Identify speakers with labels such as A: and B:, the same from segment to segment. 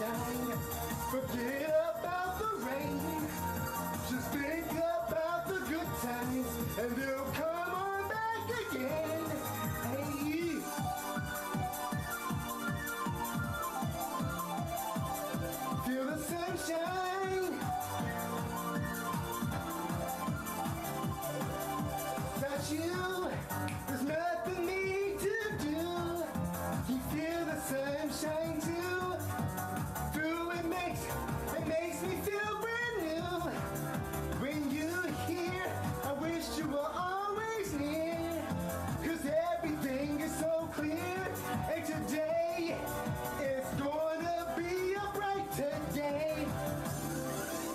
A: sunshine. Forget about the rain. Just think about the good times, and they'll come on back again. Hey. Feel the sunshine. Without you, there's nothing me to do. You feel the sunshine too. Through it makes me feel brand new. When you're here, I wish you were always near. 'Cause everything is so clear. And today, it's gonna be a brighter day.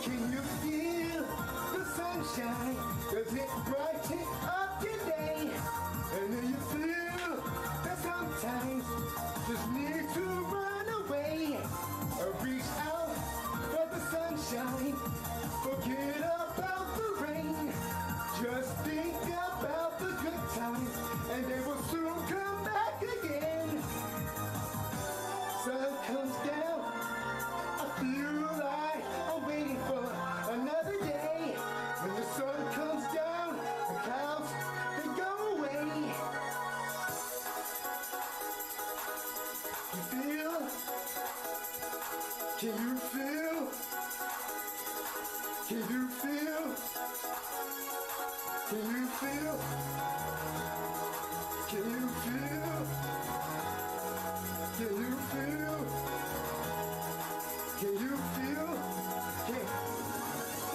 A: Can you feel the sunshine? Does it brighten up your day? And then you feel that sometimes just need to run away or reach out for the sunshine. Forget about the rain. Just think about the good times, and they will soon come back again. Sun comes down. I feel like I'm waiting for another day. When the sun comes down, the clouds, they go away. You feel? Can you feel? Can you feel? Can you feel? Can you feel? Can you feel? Can you feel?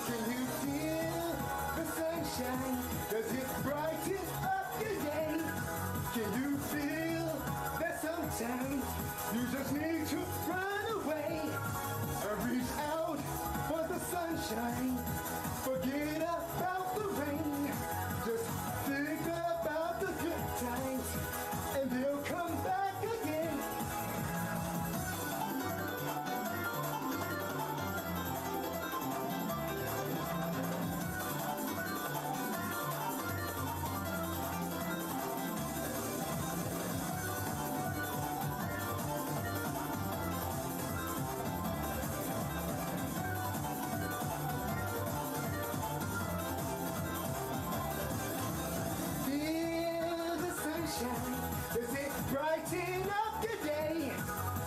A: Can you feel the sunshine? Does it brighten up your day? Can you feel that sometimes you just need to run away or reach out for the sunshine? Forget about the rain. Just think about the good times, and they'll come back again. Feel the sunshine. Does it brighten up your day?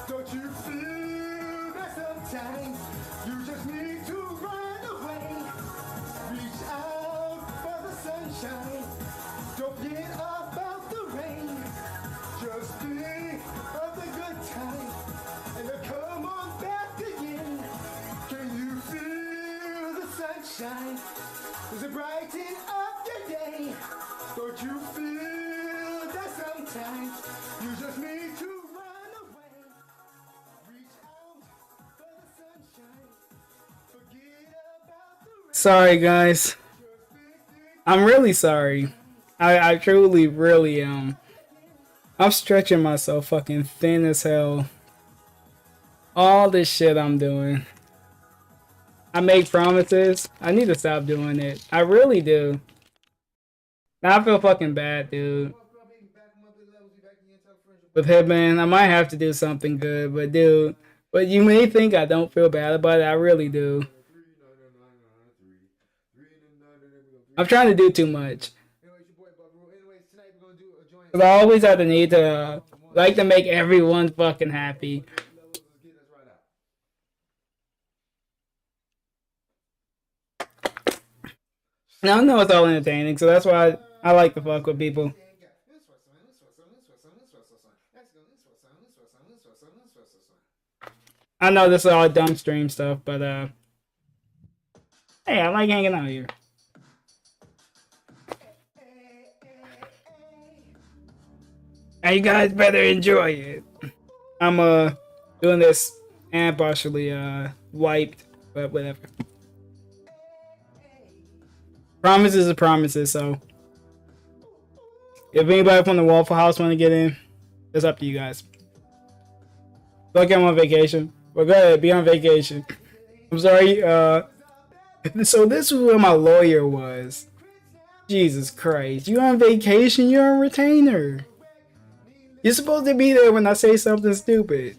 A: Don't you feel that sometimes you just need to run away? Reach out for the sunshine. Don't forget about the rain. Just think of the good times, and they'll come on back again. Can you feel the sunshine? Does it brighten up your day? Don't you feel that sometimes you just need to run away? Reach out for the sunshine. Forget about the rain.
B: Sorry, guys. I'm really sorry. I truly, really am. I'm stretching myself fucking thin as hell. All this shit I'm doing. I make promises. I need to stop doing it. I really do. Now I feel fucking bad, dude. With Hitman, I might have to do something good, but dude, but you may think I don't feel bad about it. I really do. I'm trying to do too much. 'Cause I always have the need to like to make everyone fucking happy. Now I know it's all entertaining, so that's why I like to fuck with people. I know this is all dumb stream stuff, but hey, I like hanging out here. And you guys better enjoy it. I'm doing this and partially wiped, but whatever. Promises are promises, so if anybody from the Waffle House want to get in, it's up to you guys. Look, I'm on vacation. Well, go ahead, be on vacation. I'm sorry. So this is where my lawyer was. Jesus Christ, you on vacation? You're on retainer. You're supposed to be there when I say something stupid.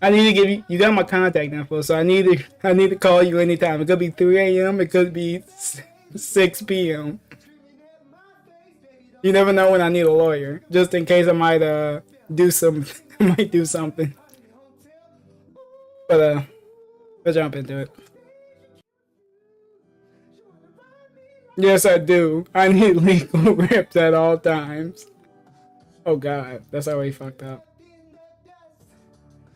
B: I need to give you. You got my contact info, so I need to call you anytime. It could be 3 a.m. It could be 6 p.m. You never know when I need a lawyer, just in case I might do some might do something. But let's jump into it. Yes, I do. I need legal rips at all times. Oh god, that's already fucked up.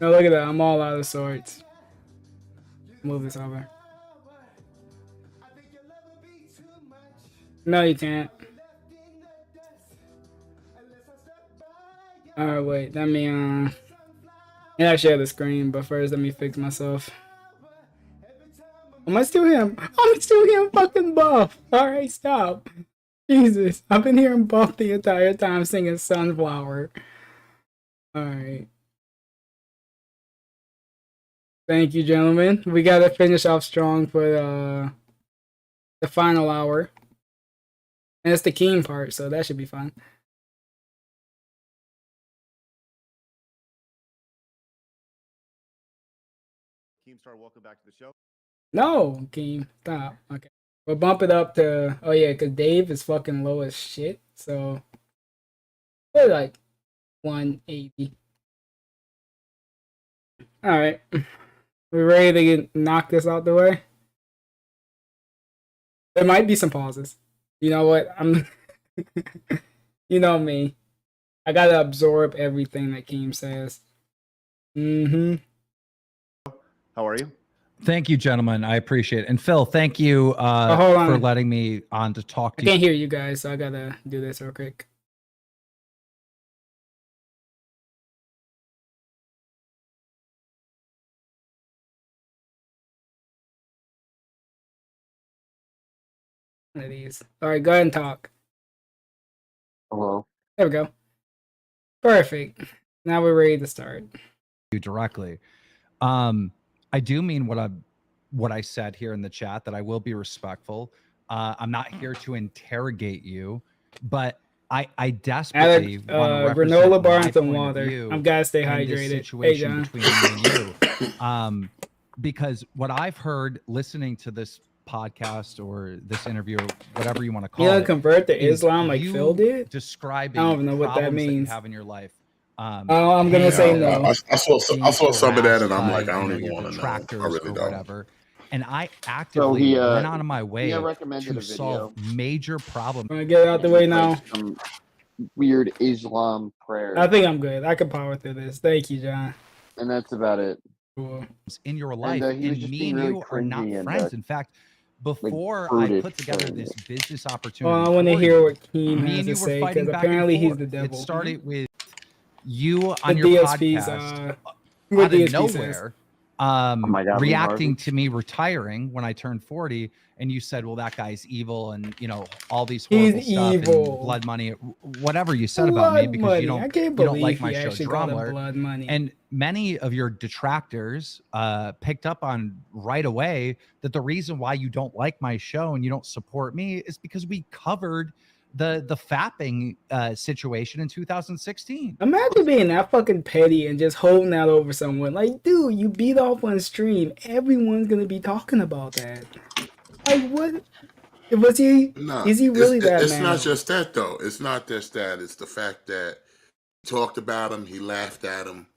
B: No, look at that. I'm all out of sorts. Move this over. No, you can't. Alright, wait. Let me, yeah, I share the screen, but first let me fix myself. Am I still him? I'm still hearing fucking Buff. Alright, stop. Jesus. I've been hearing Buff the entire time singing Sunflower. Alright. Thank you, gentlemen. We gotta finish off strong for the final hour. And it's the Keen part, so that should be fun.
C: Keemstar, welcome back to the show.
B: No, Keen, stop. Okay. We'll bump it up to, oh yeah, because Dave is fucking low as shit, so we're like 180. Alright. We ready to knock this out the way? There might be some pauses. You know what? You know me. I gotta absorb everything that Keem says. Mm-hmm.
C: How are you?
D: Thank you, gentlemen. I appreciate it. And Phil, thank you for letting me on to talk to you.
B: I can't hear you guys, so I gotta do this real quick. One of these. All right, go ahead and talk.
E: Hello.
B: There we go. Perfect. Now we're ready to start.
D: You directly. I do mean what I said here in the chat, that I will be respectful. I'm not here to interrogate you, but I desperately want to represent
B: granola bar
D: my
B: and some
D: point of
B: water.
D: view
B: I'm gotta stay
D: in this
B: hydrated.
D: situation
B: Hey, John.
D: between me and you. Because what I've heard listening to this podcast or this interview, or whatever you want to call it,
B: convert to Islam like Phil did?
D: Describing
B: I don't even know what that
D: problems that you
B: means.
D: have in your life.
B: I'm gonna say no.
F: I saw some of that, and I'm like, I don't even want to know. I
D: Detractors
F: really
D: or
F: don't.
D: whatever. And I actively went out of my way
E: recommended
D: to
E: a video.
D: solve major problems.
B: I'm gonna get it out the way now.
E: Some weird Islam prayer.
B: I think I'm good. I can power through this. Thank you, John.
E: And that's about it.
B: Cool.
D: In your life,
E: he
D: and
E: was just
D: me
E: being
D: and
E: really
D: you are not
E: cringy and,
D: friends. In fact, before I
E: prudish
D: put together
E: and-
D: this business opportunity,
B: Well, I want to
D: for
B: hear
D: you,
B: what Keen
D: me
B: has
D: and
B: to
D: you
B: say,
D: were fighting
B: because
D: back and
B: apparently he's
D: forth.
B: the devil.
D: It started with you on
B: The
D: your
B: DSP's,
D: podcast
B: what
D: out of
B: DSP says.
D: nowhere,
E: Oh my God, Lee
D: reacting
E: Harvey.
D: to me retiring when I turned 40, and you said, well, that guy's evil, and all these horrible
B: He's
D: stuff
B: evil.
D: and blood money, whatever you said about me, because you
B: I
D: don't
B: can't
D: you don't
B: believe
D: like my
B: he
D: show
B: actually called it
D: Drumler.
B: blood money.
D: And many of your detractors picked up on right away that the reason why you don't like my show and you don't support me is because we covered the fapping situation in 2016.
B: Imagine being that fucking petty and just holding that over someone. Like, dude, you beat off on stream. Everyone's gonna be talking about that. Like, what? Was he?
F: Nah,
B: Is he really that
F: It's
B: mad?
F: not just that though. It's not just that. It's the fact that he talked about him, he laughed at him.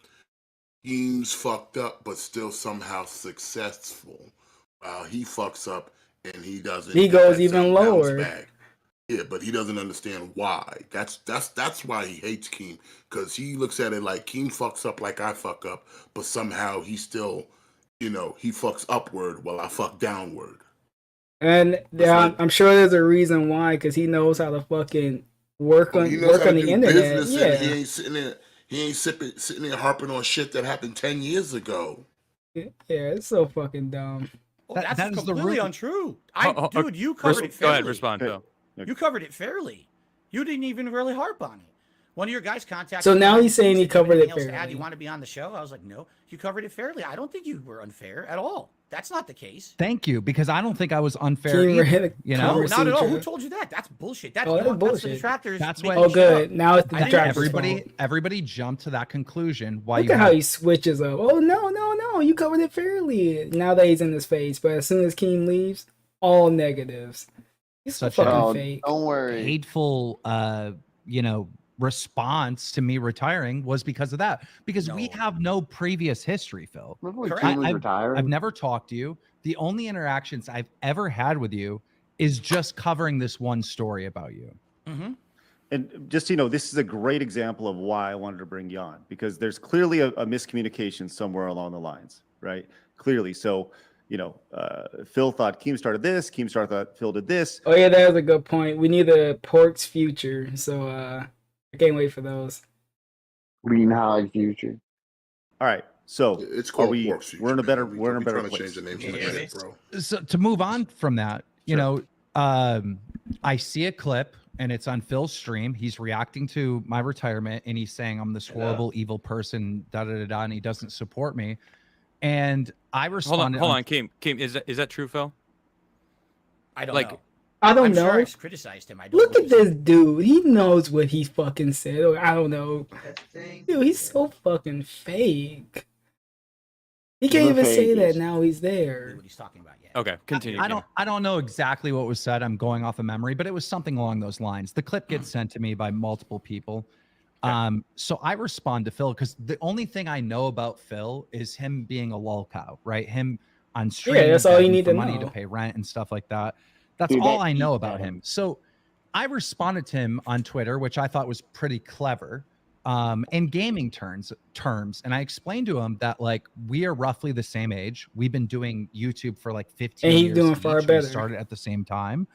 F: Teams fucked up, but still somehow successful. He fucks up and he doesn't.
B: He goes
F: that's
B: even
F: a bounce
B: lower.
F: back. Yeah, but he doesn't understand why. That's why he hates Keem, because he looks at it like Keem fucks up like I fuck up, but somehow he still, he fucks upward while I fuck downward.
B: And I'm sure there's a reason why, because he knows how to fucking work on
F: He knows how to
B: the
F: do
B: internet.
F: business,
B: Yeah,
F: and he ain't sitting there. He ain't sitting there harping on shit that happened 10 years ago.
B: yeah, it's so fucking dumb.
G: Well,
D: That
G: that's
D: is the
G: completely
D: root-
G: untrue.
H: Oh,
G: Dude, you covered it
H: Go
G: fairly.
H: ahead, respond, Phil.
G: You covered it fairly. You didn't even really harp on it. One of your guys contacted
B: So
G: me
B: now
G: behind
B: he's
G: the
B: saying
G: scenes,
B: he
G: "Is there
B: covered
G: anything
B: it
G: else to add?
B: fairly."
G: You want to be on the show?" I was like, "No, you covered it fairly. I don't think you were unfair at all. That's not the case."
D: Thank you, because I don't think I was unfair
B: Keem
D: either,
B: ran a
D: you
G: No,
D: know?
G: not at all. Who
B: Conversation.
G: told you that? That's bullshit. That's,
B: Oh,
G: you know
B: that's
G: what? That's the
B: bullshit.
G: detractors.
D: That's
G: making
D: what-
B: Oh,
G: shit up.
B: good. Now it's the
G: I didn't-
B: detractor's
D: Everybody,
B: fault.
D: everybody jumped to that conclusion. Why
B: Look
D: you
B: at how
D: have
B: he switches up. Oh, no, you covered it fairly. Now that he's in his face, but as soon as Keem leaves, all negatives. He's so
D: Such a-
B: fucking
E: Oh,
B: fake.
E: don't worry.
D: hateful, you know, response to me retiring was because of that. Because we
G: No.
D: have no previous history, Phil.
E: Remember when
G: Correct.
E: Keem was retired?
D: I've never talked to you. The only interactions I've ever had with you is just covering this one story about you.
G: Mm-hmm.
C: And just, you know, this is a great example of why I wanted to bring you on, because there's clearly a miscommunication somewhere along the lines, right? Clearly. So, you know, Phil thought Keem started this, Keem thought Phil did this.
B: Oh yeah, that was a good point. We need a Pork's future, so I can't wait for those.
E: Lean High future.
C: All right. So
F: It's
C: are
F: called
C: we,
F: Pork's Future,
C: we're in a
F: man.
C: better,
F: Don't be-
C: we're in
F: don't
C: a
F: be
C: better
F: trying to
C: place.
F: change the name for
G: Yeah.
F: the minute, bro.
D: So to move on from that, you
C: Sure.
D: know, I see a clip and it's on Phil's stream. He's reacting to my retirement and he's saying I'm this horrible, evil person, da da da da, and he doesn't support me. And I responded.
H: Hold on, Keem, is that true, Phil?
G: I don't
H: Like,
G: know.
B: I don't
G: I'm
B: know.
G: sure I criticized him. I don't
B: Look
G: know
B: at this dude. He knows what he fucking said. Or I don't know. Dude, he's so fucking fake. He can't
E: The
B: even say that
E: fakest.
B: now he's
G: what
B: there.
G: he's talking about yet.
H: Okay, continue.
D: I
H: Keem.
D: don't know exactly what was said. I'm going off of memory, but it was something along those lines. The clip gets sent to me by multiple people. So I respond to Phil because the only thing I know about Phil is him being a lol cow, right? Him on stream,
B: that's all you
D: begging
B: need
D: for
B: to
D: money
B: know.
D: to pay rent and stuff like that. That's
E: Dude,
D: all
E: that
D: I know
E: eats
D: about
E: at
D: him. So I responded to him on Twitter, which I thought was pretty clever, in gaming terms. And I explained to him that like we are roughly the same age. We've been doing YouTube for like 15
B: And he's
D: years.
B: doing far
D: each.
B: better.
D: We started at the same time.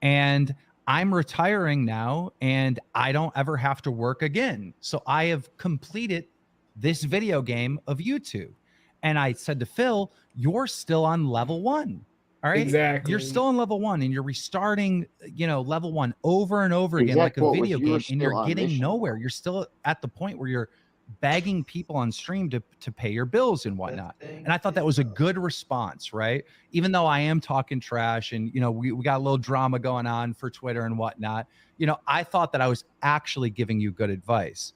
D: And I'm retiring now and I don't ever have to work again. So I have completed this video game of YouTube. And I said to Phil, you're still on level 1. All right.
B: Exactly.
D: You're still on level 1 and you're restarting, you know, level 1 over and over again, like
E: Exact
D: a
E: quote was,
D: video
E: "You are
D: game, and
E: still
D: you're
E: on
D: getting
E: mission."
D: nowhere. You're still at the point where you're begging people on stream to pay your bills and whatnot. And I thought that was a good response, right? Even though I am talking trash and, you know, we got a little drama going on for Twitter and whatnot, you know, I thought that I was actually giving you good advice.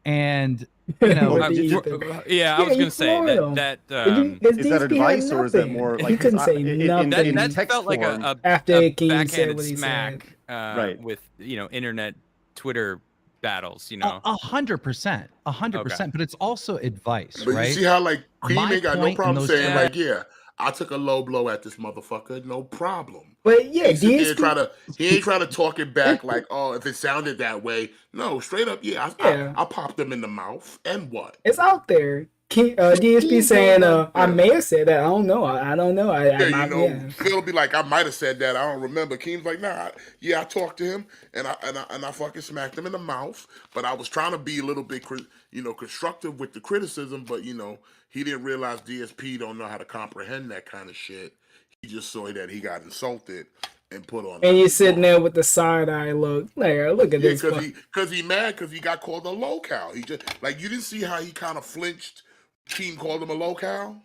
D: And, you know,
B: With
H: Uh,
B: the
H: for-
B: ether.
H: yeah, I was
B: you
H: gonna say
B: floored him.
H: that
B: His
C: Is that
B: DSP had
C: advice or is that
B: nothing.
C: more
B: He
C: like
B: couldn't
C: I-
B: say
C: in-
B: nothing.
H: that
C: text
H: felt like
C: form,
B: After
H: a
B: King said
H: backhanded
B: what he
H: smack,
C: Right.
H: with, you know, internet Twitter battles, you
D: a
H: know.
D: 100%, 100%, but it's also advice,
F: But
D: right?
F: you see how like Keem
D: My
F: ain't got no
D: point in
F: problem
D: those
F: saying
H: Yeah.
F: like, yeah, I took a low blow at this motherfucker, no problem.
B: But yeah,
F: He sit there
B: DSP.
F: he ain't trying to talk it back like, oh, if it sounded that way. No, straight up, yeah,
B: Yeah.
F: I popped them in the mouth, and what?
B: It's out there. DSP saying, I may have said that. I don't know. I don't know.
F: Yeah, Phil be like, I might have said that. I don't remember. Keem's like, nah, I talked to him and I fucking smacked him in the mouth. But I was trying to be a little bit, constructive with the criticism. But he didn't realize DSP don't know how to comprehend that kind of shit. He just saw that he got insulted and put on.
B: And you're sitting there with the side eye look. Like, look at this.
F: because he mad because he got called a low-cow. He just like you didn't see how he kind of flinched. Keem called him a low-cow.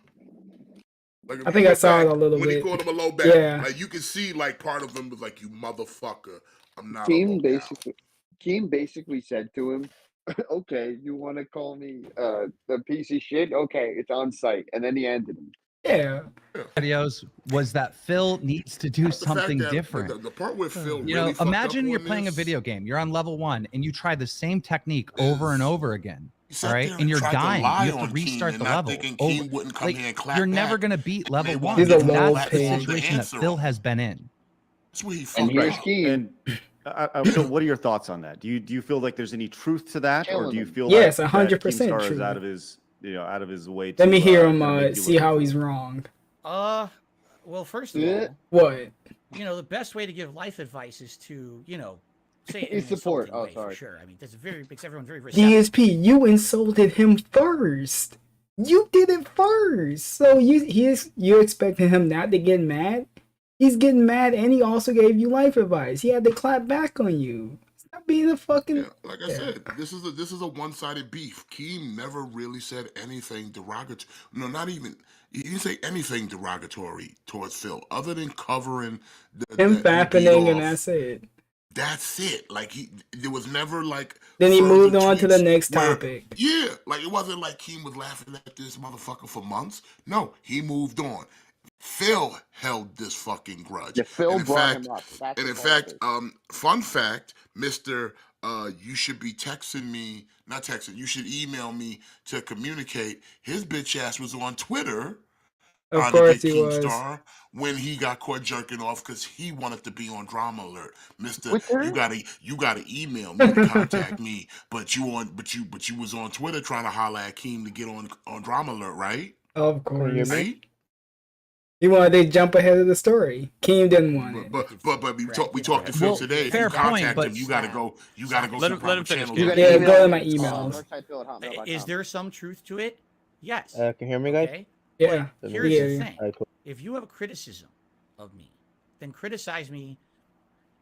F: Like,
B: I think I saw it a little
F: when
B: bit.
F: he called him a low back.
B: Yeah.
F: Like you can see, like part of him was like, "You motherfucker, I'm not."
E: Keem basically said to him, "Okay, you want to call me the piece of shit? Okay, it's on site." And then he ended him.
B: Yeah.
D: Videos was that Phil needs to do something different.
F: The part where Phil,
D: You
F: really
D: know,
F: fucked
D: imagine
F: up
D: you're
F: on
D: playing a
F: this,
D: video game. You're on level 1 and you try the same technique over and over again.
F: he sat
D: All right,
F: there
D: and you're
F: tried to
D: dying.
F: lie
D: You have
F: on
D: to
F: Keem
D: restart
F: and
D: the
F: not
D: level.
F: thinking
D: Over,
F: Keem wouldn't come
D: like,
F: here and clap
D: you're never
F: back.
D: gonna beat level
F: They
D: 1.
F: wanted
B: He's a
F: to
B: low
D: That's the
B: pig.
D: situation that
F: answer
D: Phil
F: him.
D: has been in.
F: That's where he
E: And
F: fucked
E: here's
F: up.
E: Keem.
C: And Phil, what are your thoughts on that? Do you feel like there's any truth to that, or do you
E: Killing him.
C: feel
B: Yes,
C: like
B: 100%
C: Keemstar is
B: true.
C: out of his way to
B: Let me hear him
C: kinda make you
B: see
C: look
B: how
C: good?
B: he's wrong.
G: Well, first of
E: Yeah.
G: all,
B: What?
G: the best way to give life advice is to, say it in
E: Is
G: an
E: support.
G: insulting way,
E: Sorry.
G: for sure. I mean, makes everyone very receptive.
B: DSP, you insulted him first. You did it first. So you expecting him not to get mad? He's getting mad, and he also gave you life advice. He had to clap back on you. Being a fucking
F: Yeah, like I said, this is a one-sided beef. Keem never really said anything derogatory. No, not even he didn't say anything derogatory towards Phil, other than covering
B: him
F: that he beat
B: fappening and
F: off.
B: that's it.
F: That's it. Like there was never like.
B: Then he
F: further
B: moved on to the
F: tweets
B: next
F: where-
B: topic.
F: Yeah, like it wasn't like Keem was laughing at this motherfucker for months. No, he moved on. Phil held this fucking grudge.
E: Yeah, Phil
F: And in
E: brought
F: fact,
E: him up. That's
F: and in
E: the
F: fact,
E: part.
F: fun fact, Mr. You should be texting me, not texting, you should email me to communicate. His bitch ass was on Twitter
B: Of
F: trying to
B: course
F: get
B: he was.
F: Keemstar when he got caught jerking off because he wanted to be on Drama Alert. Mister,
E: Twitter?
F: you gotta email me to contact me, but you was on Twitter trying to holler at Keem to get on Drama Alert, right?
B: Of course.
I: me?
F: Right?
B: He wanted to jump ahead of the story. Keem didn't want it.
F: But we talked to Phil
D: Well,
F: today. If
D: fair
F: you contact
D: point, but-
F: him, you gotta go
H: Let
F: through
H: him- let
F: proper
H: him finish,
F: channels.
E: You
H: Keem.
E: gotta
B: Yeah,
E: email
B: go to
E: me,
B: my emails.
E: darksidefil@hotmail.com.
G: Is there some truth to it? Yes.
I: Can you hear me, guys?
G: Okay.
B: Yeah.
G: But here's
B: Yeah.
G: the thing.
I: Alright, cool.
G: If you have a criticism of me, then criticize me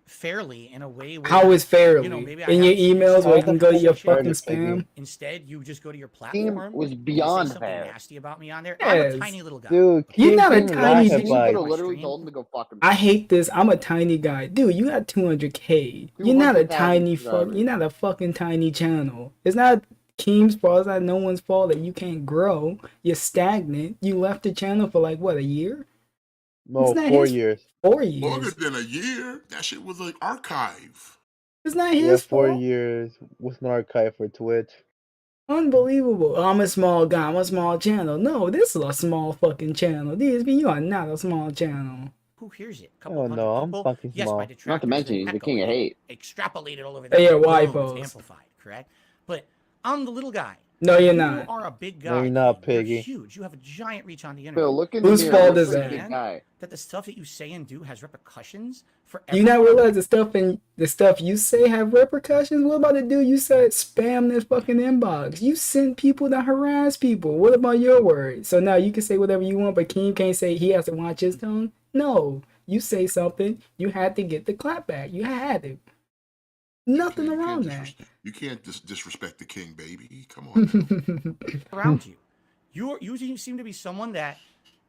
G: fairly in a way where
B: How is fairly?
G: you know, maybe I
B: in your
G: have some
B: emails where you
G: insight
B: can go to your
G: into shit.
B: fucking spam?
G: Instead, you just go to your
E: Keem
G: platform.
E: was
G: and you
E: beyond
G: say something
E: fair.
G: nasty about me on there. I'm
B: Yes.
G: a tiny little guy.
I: Dude,
B: You're
I: Keem
B: not a
I: didn't
B: tiny
I: laugh
B: dude.
I: at
E: You
I: like-
E: could have literally told him to go fuck himself.
B: I hate this. I'm a tiny guy. Dude, you got 200K. You're not a
E: 200,000
B: tiny fuck.
E: subscribers.
B: You're not a fucking tiny channel. It's not Keem's fault. It's not no one's fault that you can't grow. You're stagnant. You left the channel for like what, a year?
I: No,
B: It's not
I: 4
B: his-
I: years.
B: 4
F: Longer
B: years.
F: than a year. That shit was like archive.
B: It's not
I: Yeah,
B: his
I: 4
B: fault.
I: years with an archive for Twitch.
B: Unbelievable. Oh, I'm a small guy. I'm a small channel. No, this is a small fucking channel. DSB, you are not a small channel.
G: Who hears it?
I: Oh, no, I'm
G: people.
I: fucking
G: Yes,
I: small.
G: my
E: Not to
G: detractors
E: mention,
G: then
E: he's the
G: echo
E: king of
G: it,
E: hate.
G: extrapolated all over
B: Hey,
G: there.
B: yeah, why
G: Boom, it's
B: pose?
G: amplified, correct? But I'm the little guy.
B: No, you're
G: You
B: not.
G: are a big
I: No,
G: guy.
I: you're not,
G: Keem. You're
I: Piggy.
G: huge. You have a giant reach on the internet.
E: Phil, look in the
B: Whose
E: mirror.
B: fault
E: Look
B: is
E: for
B: that?
E: the big guy.
G: That the stuff that you say and do has repercussions for
B: Do you not
G: everyone.
B: realize the stuff you say have repercussions? What about the dude you said spam this fucking inbox? You sent people to harass people. What about your words? So now you can say whatever you want, but Keem can't say he has to watch his tone? No. You say something, you had to get the clap back. You had to. Nothing
F: You can't
B: around that.
F: You can't disrespect the king, baby. Come on.
G: around you. You seem to be someone that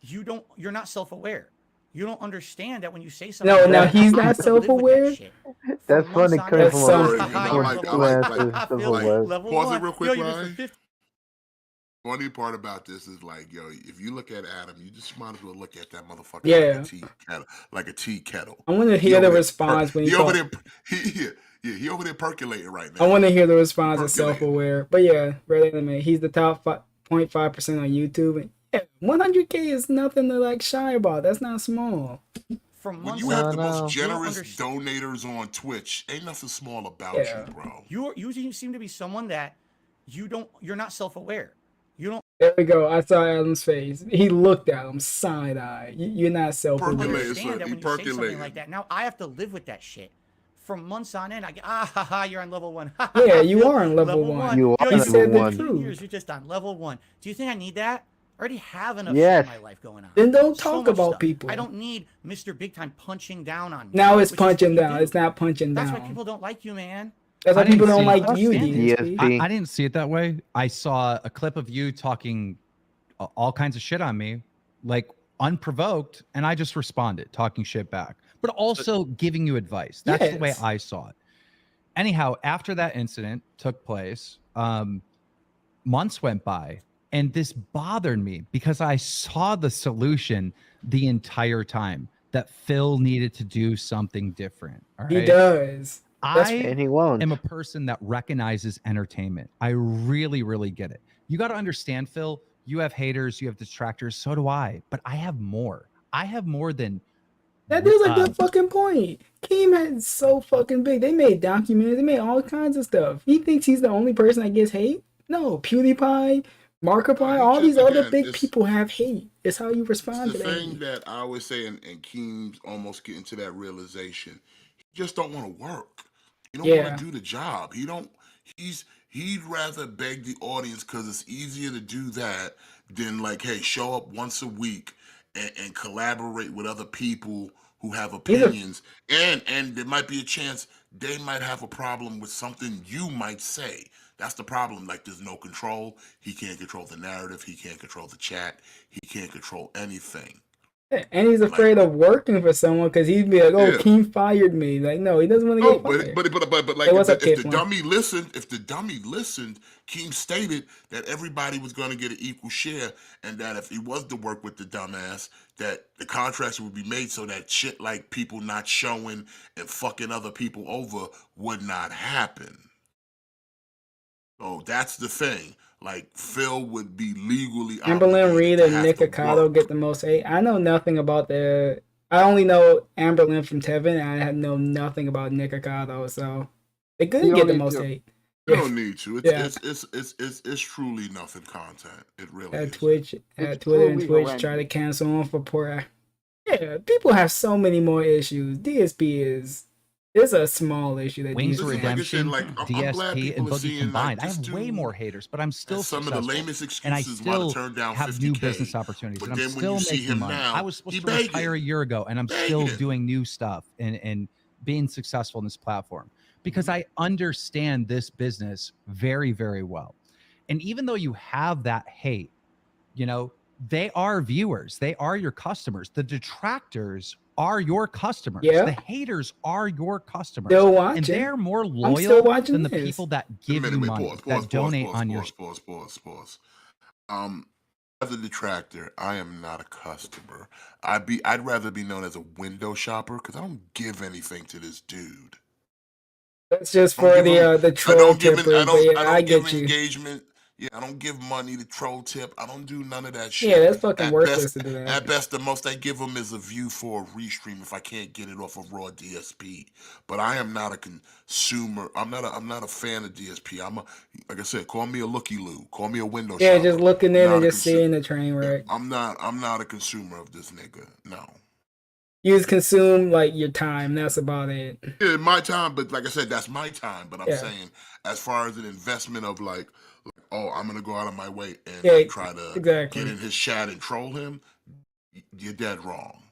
G: you're not self-aware. You don't understand that when you say something.
B: No,
G: you
B: now
G: have
B: he's
G: to
B: not
G: live with that
B: self-aware?
G: shit. For
I: That's
G: months
I: funny
G: on
I: coming
G: end.
B: from
F: Sorry,
B: a-
F: you know,
G: You're
F: like,
G: level
F: I
G: one.
F: like-
G: Phil,
I: like-
G: level
F: Pause it
G: one.
F: real quick,
G: Yo, you're
F: Ryan.
G: Mr. 50.
F: Funny part about this is like, yo, if you look at Adam, you just might as well look at that motherfucker
B: Yeah.
F: like a tea kettle.
B: I want to
F: He
B: hear the
F: over there
B: response when
F: he
B: he
F: over
B: called.
F: there, he over there percolating right now.
B: I want to hear the response of
F: Percolating.
B: self-aware. But yeah, Red Anime, he's the top 0.5% on YouTube. And yeah, 100K is nothing to like shy about. That's not small.
G: For
F: When
G: months
F: you
G: on
F: have
G: end,
F: the
I: No, no.
F: most
G: you don't
F: generous
G: understand.
F: donators on Twitch, ain't nothing small about
B: Yeah.
F: you, bro.
G: You seem to be someone that you're not self-aware. You don't
B: There we go. I saw Adam's face. He looked at him side-eye. You're not self-aware.
F: Percolate.
G: understand
F: son.
G: that
F: He
G: when you say something
F: percolating.
G: like that. Now I have to live with that shit. For months on end, I get, you're on level 1.
B: Yeah, you are on level 1.
I: You are
G: Yo,
I: level
G: said
I: one.
G: 15 years, you're just on level 1. Do you think I need that? I already have enough
I: Yes.
G: shit in my life going on.
B: Then don't
G: So
B: talk
G: much
B: about
G: stuff.
B: people.
G: I don't need Mr. Big Time punching down on me.
B: Now it's
G: which is what
B: punching
G: you
B: down.
G: do.
B: It's not punching
G: That's why
B: down.
G: people don't like you, man.
B: That's why
D: I didn't
B: people don't
D: see-
B: like you,
I: DSP.
B: DSP.
D: I didn't see it that way. I saw a clip of you talking all kinds of shit on me, like unprovoked, and I just responded, talking shit back, but also giving you advice. That's the way
B: Yes.
D: I saw it. Anyhow, after that incident took place, months went by, and this bothered me because I saw the solution the entire time that Phil needed to do something different. All right?
B: He does. That's-
I: And he won't.
D: am a person that recognizes entertainment. I really, really get it. You got to understand, Phil, you have haters, you have detractors, so do I, but I have more. I have more than
B: That is a good fucking point. Keem is so fucking big. They made documentaries. They made all kinds of stuff. He thinks he's the only person that gets hate? No. PewDiePie, Markiplier,
F: he
B: all
F: just-
B: these other
F: again,
B: big
F: it's-
B: people have hate. It's how you respond
F: It's
B: to
F: the
B: that
F: thing
B: hate.
F: that I always say, and Keem's almost getting to that realization. He just don't want to work. He don't
B: Yeah.
F: want to do the job. He'd rather beg the audience because it's easier to do that than like, hey, show up once a week and collaborate with other people who have opinions, and there might be a chance they might have a problem with something you might say. That's the problem. Like, there's no control. He can't control the narrative. He can't control the chat. He can't control anything.
B: And he's afraid of working for someone because he'd be like, "Oh, Keem fired me." Like, no, he doesn't want to get fired.
F: But like, if the dummy listened, Keem stated that everybody was going to get an equal share, and that if he was to work with the dumbass, that the contracts would be made so that shit like people not showing and fucking other people over would not happen. So that's the thing. Like, Phil would be legally
B: Amberlynn Reed and Nick Ocado get the most hate. I know nothing about I only know Amberlynn from Tevin, and I know nothing about Nick Ocado, so they could get the most hate.
F: You don't need to. It's truly nothing content. It really is.
B: Twitter and Twitch try to cancel him for poor. Yeah, people have so many more issues. DSP is a small issue that
D: Wings
B: needs
D: Redemption,
F: like,
D: DSP, and Boogie
F: seeing,
D: combined.
F: like,
D: I have way more haters, but I'm still
F: some of the lamest
D: and I
F: excuses why to
D: still
F: turn down
D: have
F: 50K.
D: new business opportunities,
F: But
D: and I'm
F: then when
D: still
F: you see
D: making
F: him
D: money.
F: now,
D: I was supposed
F: he
D: to retire
F: begging.
D: a year ago, and I'm still doing new stuff and being successful in this platform because I understand this business very, very well. And even though you have that hate, you know, they are viewers. They are your customers. The detractors are your customers.
B: Yeah.
D: The haters are your customers.
B: Still watching.
D: And they're more
B: still
D: loyal
B: watching
D: than the
B: this.
D: people that give you money, that donate on your...
F: Pause. As a detractor, I am not a customer. I'd rather be known as a window shopper because I don't give anything to this dude.
B: That's just for the troll tippers. I get you.
F: Engagement. Yeah, I don't give money to troll tip. I don't do none of that shit.
B: Yeah, that's fucking worthless to do that.
F: At best, the most I give them is a view for a restream if I can't get it off of raw DSP. But I am not a consumer. I'm not a fan of DSP. Like I said, call me a looky-loo. Call me a window shopper.
B: Just looking in and just seeing the train wreck.
F: Yeah, I'm not a consumer of this nigga. No.
B: You just consume like your time. That's about it.
F: Yeah, my time. But like I said, that's my time. But I'm saying, as far as an investment of like, oh, I'm gonna go out of my way and try to get in his chat and troll him, you're dead wrong.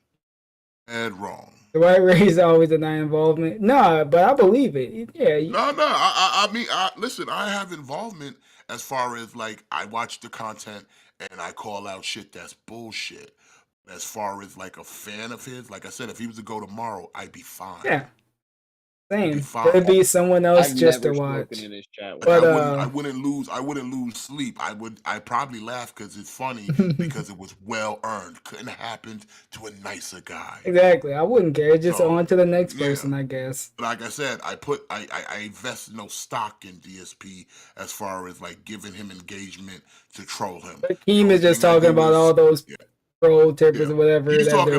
F: Dead wrong.
B: The White Rays always deny involvement. Nah, but I believe it. Yeah.
F: No. I mean, listen. I have involvement as far as like I watch the content and I call out shit that's bullshit. As far as like a fan of his, like I said, if he was to go tomorrow, I'd be fine.
B: Yeah. Same. There'd be someone else just to watch.
E: In his chat
F: but I wouldn't lose sleep. I'd probably laugh because it's funny because it was well earned. Couldn't have happened to a nicer guy.
B: Exactly. I wouldn't care. Just on to the next person, I guess.
F: Like I said, I invest no stock in DSP as far as like giving him engagement to troll him.
B: But Keem is just talking about all those troll tippers or whatever.
F: He's talking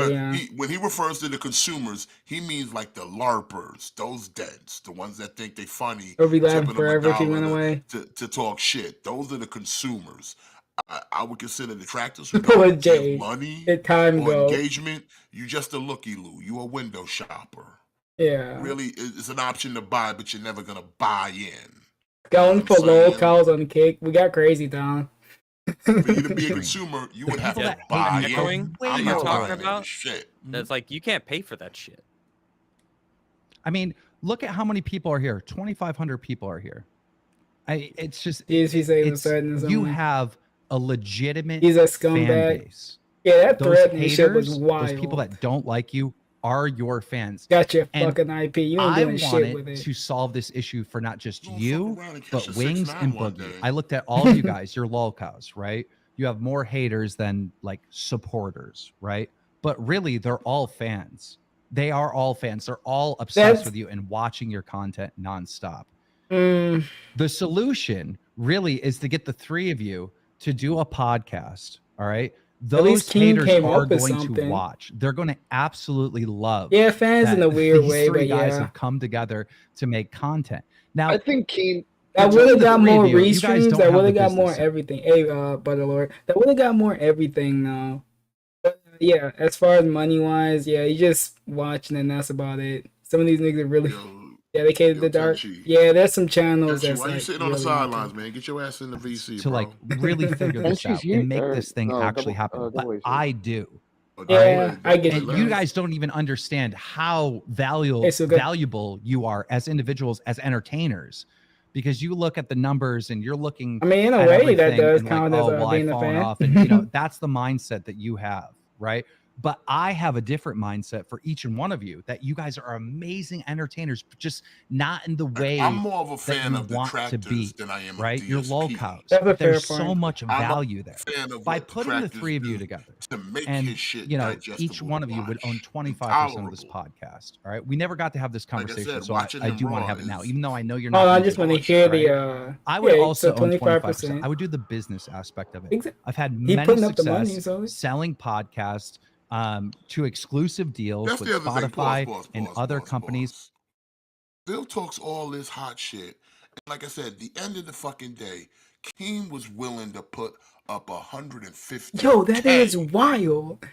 F: when he refers to the consumers, he means like the LARPers, those deads, the ones that think they funny.
B: They'll be laughing forever if he went away.
F: To talk shit. Those are the consumers. I would consider detractors who don't give money or engagement. You just a looky-loo. You a window shopper.
B: Yeah.
F: Really, it's an option to buy, but you're never gonna buy in.
B: Going for low calls on kick. We got crazy, Don.
F: For you to be a consumer, you would have to buy in.
H: I'm not talking about
F: shit.
H: That's like you can't pay for that shit.
D: I mean, look at how many people are here. 2,500 people are here. It's just you have a legitimate
B: He's a scumbag.
D: fan base.
B: Yeah, that
D: those
B: threat
D: haters,
B: shit was wild.
D: Those people that don't like you are your fans.
B: Got your fucking IP. You ain't doing shit with it.
D: To solve this issue for not just you, but Wings and Boogie. I looked at all of you guys. You're lolcows, right? You have more haters than like supporters, right? But really, they're all fans. They are all fans. They're all obsessed with you and watching your content nonstop. The solution really is to get the three of you to do a podcast, all right? Those haters are going to watch. They're going to absolutely love.
B: Yeah, fans in a weird way,
D: but
B: guys
D: have come together to make content. Now,
E: I think Keen.
B: That would have got more restreams. That would have got more everything. Hey, Butterlord. That would have got more everything now. But yeah, as far as money wise, yeah, you just watching and that's about it. Some of these niggas are really dedicated to dark. Yeah, there's some channels that's
F: why you sitting on the sidelines, man? Get your ass in the VC,
D: to like really figure this out and make this thing actually happen. But I do.
B: Yeah, I get
D: And
B: it.
D: you guys don't even understand how valuable you are as individuals, as entertainers, because you look at the numbers and you're looking.
B: I mean, in a
D: at
B: way, that
D: everything
B: does
D: and
B: count
D: like,
B: as
D: oh, well,
B: being
D: I've
B: a
D: fallen
B: fan.
D: off, and you know that's the mindset that you have, right? But I have a different mindset for each and one of you, that you guys are amazing entertainers, but just not in the way
F: I'm more of a
D: that
F: fan
D: you
F: of
D: want to be,
F: Detractors than I am
D: right?
F: of
D: You're
F: DSP.
D: low cows.
B: That's a fair
D: There's so
B: point.
D: much
F: I'm
D: value there.
F: a fan of
D: By
F: what
D: putting the
F: Detractors
D: three of you
F: do
D: together,
F: to make
D: and
F: his shit
D: you know,
F: digestible
D: each one of
F: to
D: you would own
F: watch,
D: 25% of this
F: intolerable.
D: podcast. All right. We never got to have this
F: Like I
D: conversation.
F: said,
D: so
F: watching
D: I
F: him
D: do want to
F: raw
D: have it now,
F: is
D: even though I know you're not.
B: Oh, I
D: gonna
B: just
D: do it,
B: want to hear
D: right?
B: the.
D: I would
B: yeah,
D: also
B: so
D: own 25%.
B: 25%.
D: I would do the business aspect of it.
B: Exactly.
D: I've had
B: He
D: many
B: putting up the money,
D: success
B: so
D: selling podcasts to exclusive deals
F: That's
D: with
F: the other thing.
D: Spotify
F: Pause,
D: and
F: pause,
D: other
F: pause,
D: companies.
F: pause. Bill talks all this hot shit. And like I said, the end of the fucking day, Keem was willing to put up 150.
B: Yo, that is wild.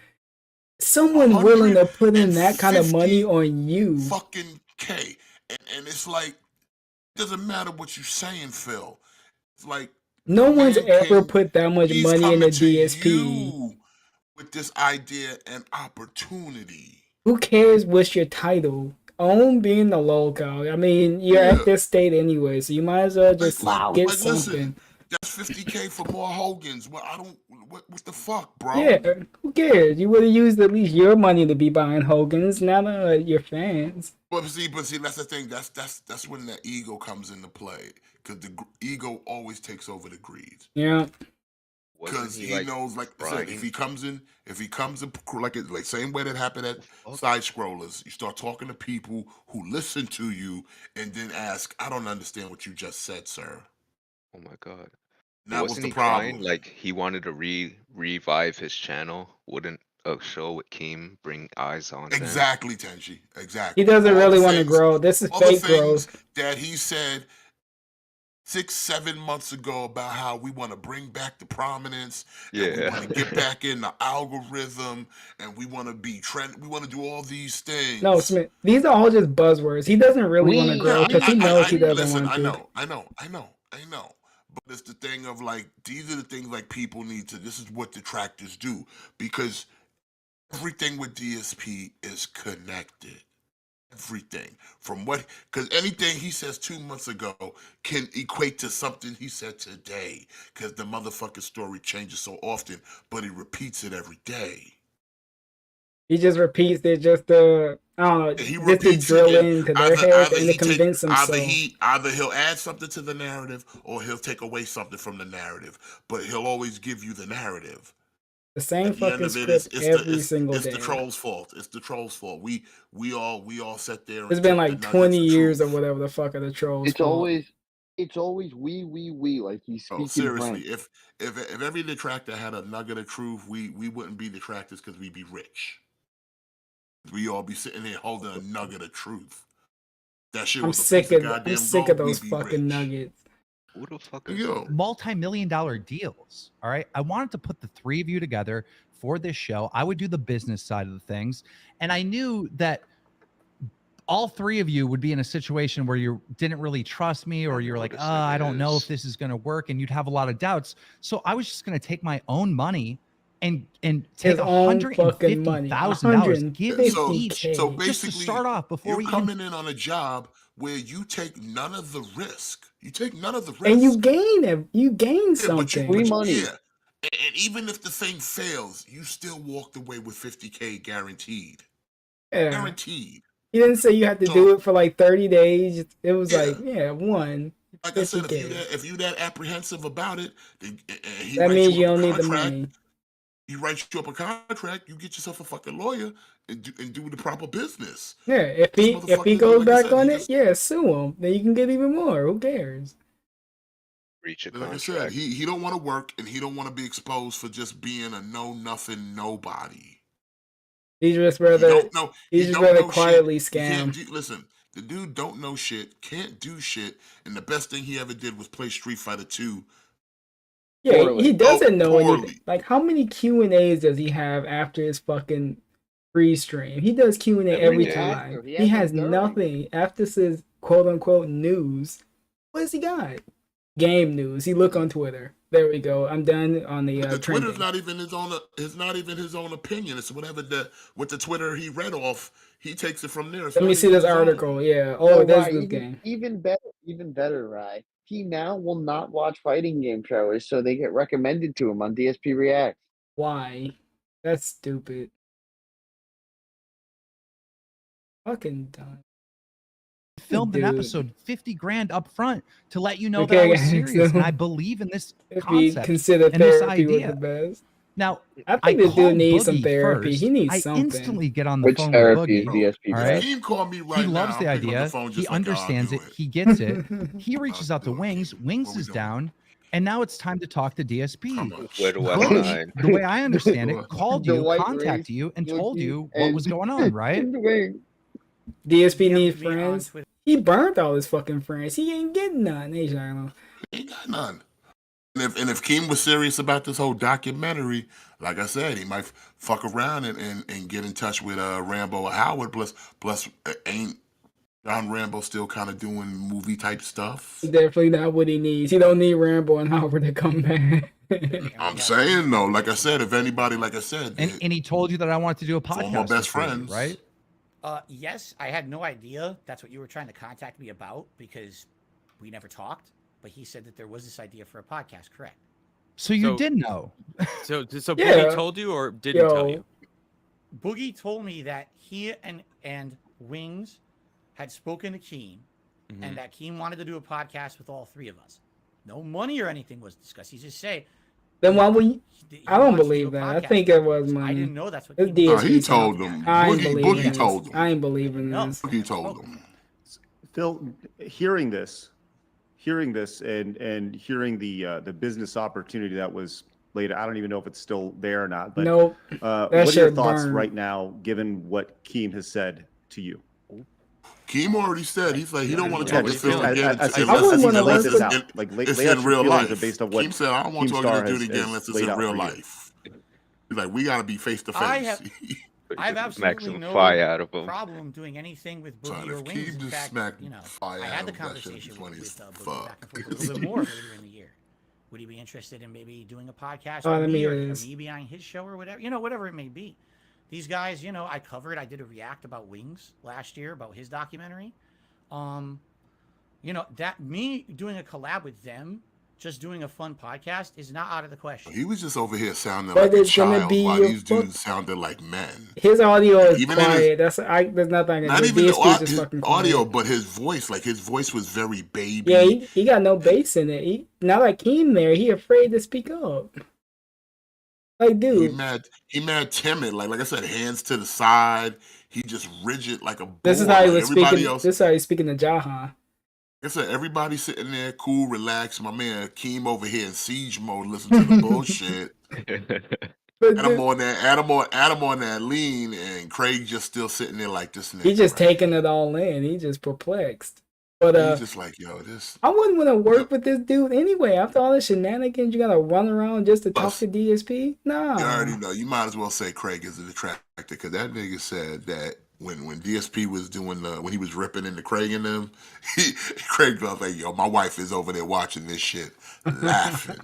B: Someone willing to put in that kind of money on you.
F: Fucking K. And it's like, it doesn't matter what you're saying, Phil. It's like,
B: No one's
F: man
B: ever
F: can-
B: put that much
F: he's
B: money in a
F: coming to
B: DSP.
F: you with this idea and opportunity.
B: Who cares what's your title? Own being the logo. I mean, you're
F: Yeah.
B: at this state anyway, so you might as well just get something.
F: Listen, that's 50K for more Hogans. Well, I don't. What the fuck, bro?
B: Yeah, who cares? You would have used at least your money to be buying Hogan's, not your fans.
F: But see, that's the thing. That's when the ego comes into play, because the ego always takes over the greed.
B: Yeah.
F: Because he knows, like I said, if he comes in like same way that happened at Side Scrollers, you start talking to people who listen to you and then ask, "I don't understand what you just said, sir."
J: Oh my god.
F: That was
J: Wasn't
F: the
J: he
F: problem.
J: trying, like he wanted to revive his channel? Wouldn't a show with Keem bring eyes on him?
F: Exactly, Tenji. Exactly.
B: He doesn't
F: All
B: really
F: the
B: want to
F: things-
B: grow. This is
F: all the
B: fake
F: things
B: growth.
F: that he said 6-7 months ago about how we want to bring back the prominence, and we
J: Yeah.
F: want to get back in the algorithm, and we want to be trend. We want to do all these things.
B: No, Smith, these are all just buzzwords. He doesn't really want to grow because he knows he doesn't
F: listen,
B: want to.
F: I know. But it's the thing of like, these are the things like people need to. This is what detractors do, because everything with DSP is connected. Everything from because anything he says 2 months ago can equate to something he said today, because the motherfucking story changes so often, but he repeats it every day.
B: He just repeats it just to, I don't know, just to drill into their heads and to convince themselves.
F: Either he'll add something to the narrative or he'll take away something from the narrative, but he'll always give you the narrative.
B: The same fucking script every single day.
F: It's the troll's fault. It's the troll's fault. We all sat there.
B: It's been like 20 years or whatever the fuck of the trolls.
E: It's always we like he's speaking.
F: Oh, seriously,
E: French.
F: if every detractor had a nugget of truth, we wouldn't be detractors, because we'd be rich. We all be sitting here holding a nugget of truth. That shit was
B: I'm sick of those fucking nuggets.
J: Who the fuck
F: is
D: multi-million-dollar deals. All right. I wanted to put the three of you together for this show. I would do the business side of the things. And I knew that all three of you would be in a situation where you didn't really trust me, or you're like, I don't know if this is going to work, and you'd have a lot of doubts. So I was just going to take my own money and take $150,000, give it each,
F: so basically,
D: just to start off before
F: you're coming in on a job where you take none of the risk. You take none of the risk,
B: and you gain something.
F: Free money. Yeah. And even if the thing fails, you still walked away with 50K guaranteed.
B: Yeah.
F: Guaranteed.
B: He didn't say you had to do it for like 30 days. It was like, one.
F: Like I said, if you that apprehensive about it,
B: that means you don't need the money.
F: He writes you up a contract, you get yourself a fucking lawyer and do the proper business.
B: Yeah, if he goes back on it, sue him. Then you can get even more. Who cares?
J: Reach a
F: contract. Like I said, he don't want to work, and he don't want to be exposed for just being a know-nothing nobody.
B: He's just rather quietly scam.
F: Listen, the dude don't know shit, can't do shit, and the best thing he ever did was play Street Fighter 2.
B: Yeah, he doesn't know anything. Like, how many Q&As does he have after his fucking free stream? He does Q&A every time. He has nothing after his quote-unquote news. What has he got? Game news. He look on Twitter. There we go. I'm done on the
F: The
B: trending.
F: Twitter's not even his own. It's not even his own opinion. It's whatever with the Twitter he read off. He takes it from there. It's
B: Let
F: not
B: me see
F: even
B: this
F: his own.
B: article. Yeah. Oh,
E: So,
B: there's
E: Rye,
B: this game.
E: even better, Rye. He now will not watch fighting game trailers, so they get recommended to him on DSP React.
B: Why? That's stupid. Fucking done.
D: Filmed an
B: Dude.
D: episode 50 grand up front to let you know
B: Okay,
D: that I was
B: guys,
D: serious
B: so
D: and I believe in this
B: If we
D: concept
B: consider
D: and this
B: therapy was
D: idea.
B: the best.
D: Now,
B: I think this dude
D: called
B: needs some
D: Boogie
B: therapy.
D: first.
B: He needs
D: I
B: something.
D: instantly get on the
E: Which
D: phone
E: therapy
D: with
E: is
D: Boogie.
E: DSP
D: All
E: React?
D: right?
F: Team called me right
D: He
F: now.
D: loves the
F: I'm picking up
D: idea.
F: phone
D: He
F: just like y'all
D: understands
F: do
D: it. He gets it. He reaches out to
F: do it,
D: Wings.
F: King.
D: Wings
F: What we
D: is
F: doing?
D: down. And now it's time to talk to DSP.
F: Come on.
J: Where do I
D: Boogie,
J: sign?
D: the way I understand it, called
E: The
D: you,
E: white
D: contacted
E: race,
D: you, and told
E: Boogie,
D: you what was
E: and-
D: going on, right?
E: and Wing.
B: DSP
G: DM
B: needs
G: me on
B: friends.
G: Twitter.
B: He burnt all his fucking friends. He ain't getting none. Hey, Shiloh.
F: He ain't got none. And if Keem was serious about this whole documentary, like I said, he might fuck around and get in touch with Rambo or Howard. Plus, ain't John Rambo still kind of doing movie type stuff?
B: Definitely not what he needs. He don't need Rambo and Howard to come back.
F: I'm saying though, like I said, if anybody, like I said,
D: And he told you that I wanted to do a podcast.
F: my best
D: with you,
F: friends,
D: right?
G: Yes, I had no idea that's what you were trying to contact me about because we never talked. But he said that there was this idea for a podcast. Correct.
D: So you
H: So-
D: did know.
H: So
B: Yeah.
H: Boogie told you or didn't tell you?
G: Boogie told me that he and Wings had spoken to Keem,
H: Mhm.
G: and that Keem wanted to do a podcast with all three of us. No money or anything was discussed. He just say,
B: Then why would you?
G: he
B: I don't
G: wants to do
B: believe
G: a
B: that. I
G: podcast
B: think
G: with
B: it was
G: us. I
B: money.
G: didn't know that's what
B: It's
G: Keem was
B: DSP
F: he
B: talk.
F: told them.
B: I ain't believing
F: Boogie
B: this.
F: told them.
B: I ain't believing
G: No.
B: this.
F: Boogie told them.
C: Phil, hearing this, and hearing the business opportunity that was laid, I don't even know if it's still there or not. But
B: Nope.
C: what are
B: That
C: your
B: shit
C: thoughts
B: burned.
C: right now, given what Keem has said to you?
F: Keem already said he's like he don't want to
C: Yeah,
F: talk to
C: just
F: Phil
C: as-
F: again
C: as-
F: unless
B: I wouldn't
F: it's-
B: wanna
F: unless
B: work
F: it's
B: with-
F: in-
C: Like,
F: it's
C: lay out
F: in
C: your
F: real
C: feelings
F: life.
C: based on what
F: Keem said, I don't want to talk
C: Keemstar
F: to do it
C: has-
F: again
C: has
F: unless it's
C: laid
F: in
C: out
F: real
C: for you.
F: life. He's like, we got to be face to
G: I
F: face.
G: have- I've
J: Max
G: absolutely
J: some
G: no
J: fire out of him.
G: problem doing anything with
F: Son,
G: Boogie or
F: if
G: Wings.
F: Keem
G: In
F: just
G: fact,
F: smacked
G: you know,
F: fire
G: I
F: out
G: had the
F: of him, that shit would be
G: conversation
F: funny
G: with
F: as
G: Boogie
F: fuck.
G: back and forth a little bit more earlier in the year. Would he be interested in maybe doing a podcast
B: Oh,
G: with
B: let
G: me
B: me
G: or
B: hear this.
G: me behind his show or whatever? You know, whatever it may be. These guys, you know, I did a react about Wings last year about his documentary. You know, that me doing a collab with them, just doing a fun podcast is not out of the question.
F: He was just over here sounding
B: But
F: like a
B: it's gonna
F: child
B: be
F: while
B: your
F: these dudes sounded like men.
B: His audio is
F: Even in
B: quiet. There's nothing I can
F: Not
B: do.
F: even the
B: DSP is just fucking quiet.
F: audio, but his voice, like his voice was very baby.
B: Yeah, he got no bass in it. Not like Keem there. He afraid to speak up. Like,
F: He
B: dude,
F: mad timid. Like I said, hands to the side. He just rigid like a boy.
B: this is how he
F: Like
B: was
F: everybody
B: speaking.
F: else.
B: This is how he's speaking to Jahan.
F: Like I said, everybody sitting there, cool, relaxed. My man Keem over here in siege mode, listening to the bullshit.
B: But
F: Adam on that, Adam on that lean, and Craig just still sitting there like this.
B: he's just
F: right?
B: taking it all in. He's just perplexed. But
F: He's just like, yo, this.
B: I wouldn't want to work with this dude anyway. After all the shenanigans, you gotta run around just to talk
F: Plus,
B: to DSP. Nah.
F: You already know. You might as well say Craig is a detractor because that nigga said that when DSP was doing when he was ripping into Craig and them, Craig was like, "Yo, my wife is over there watching this shit, laughing."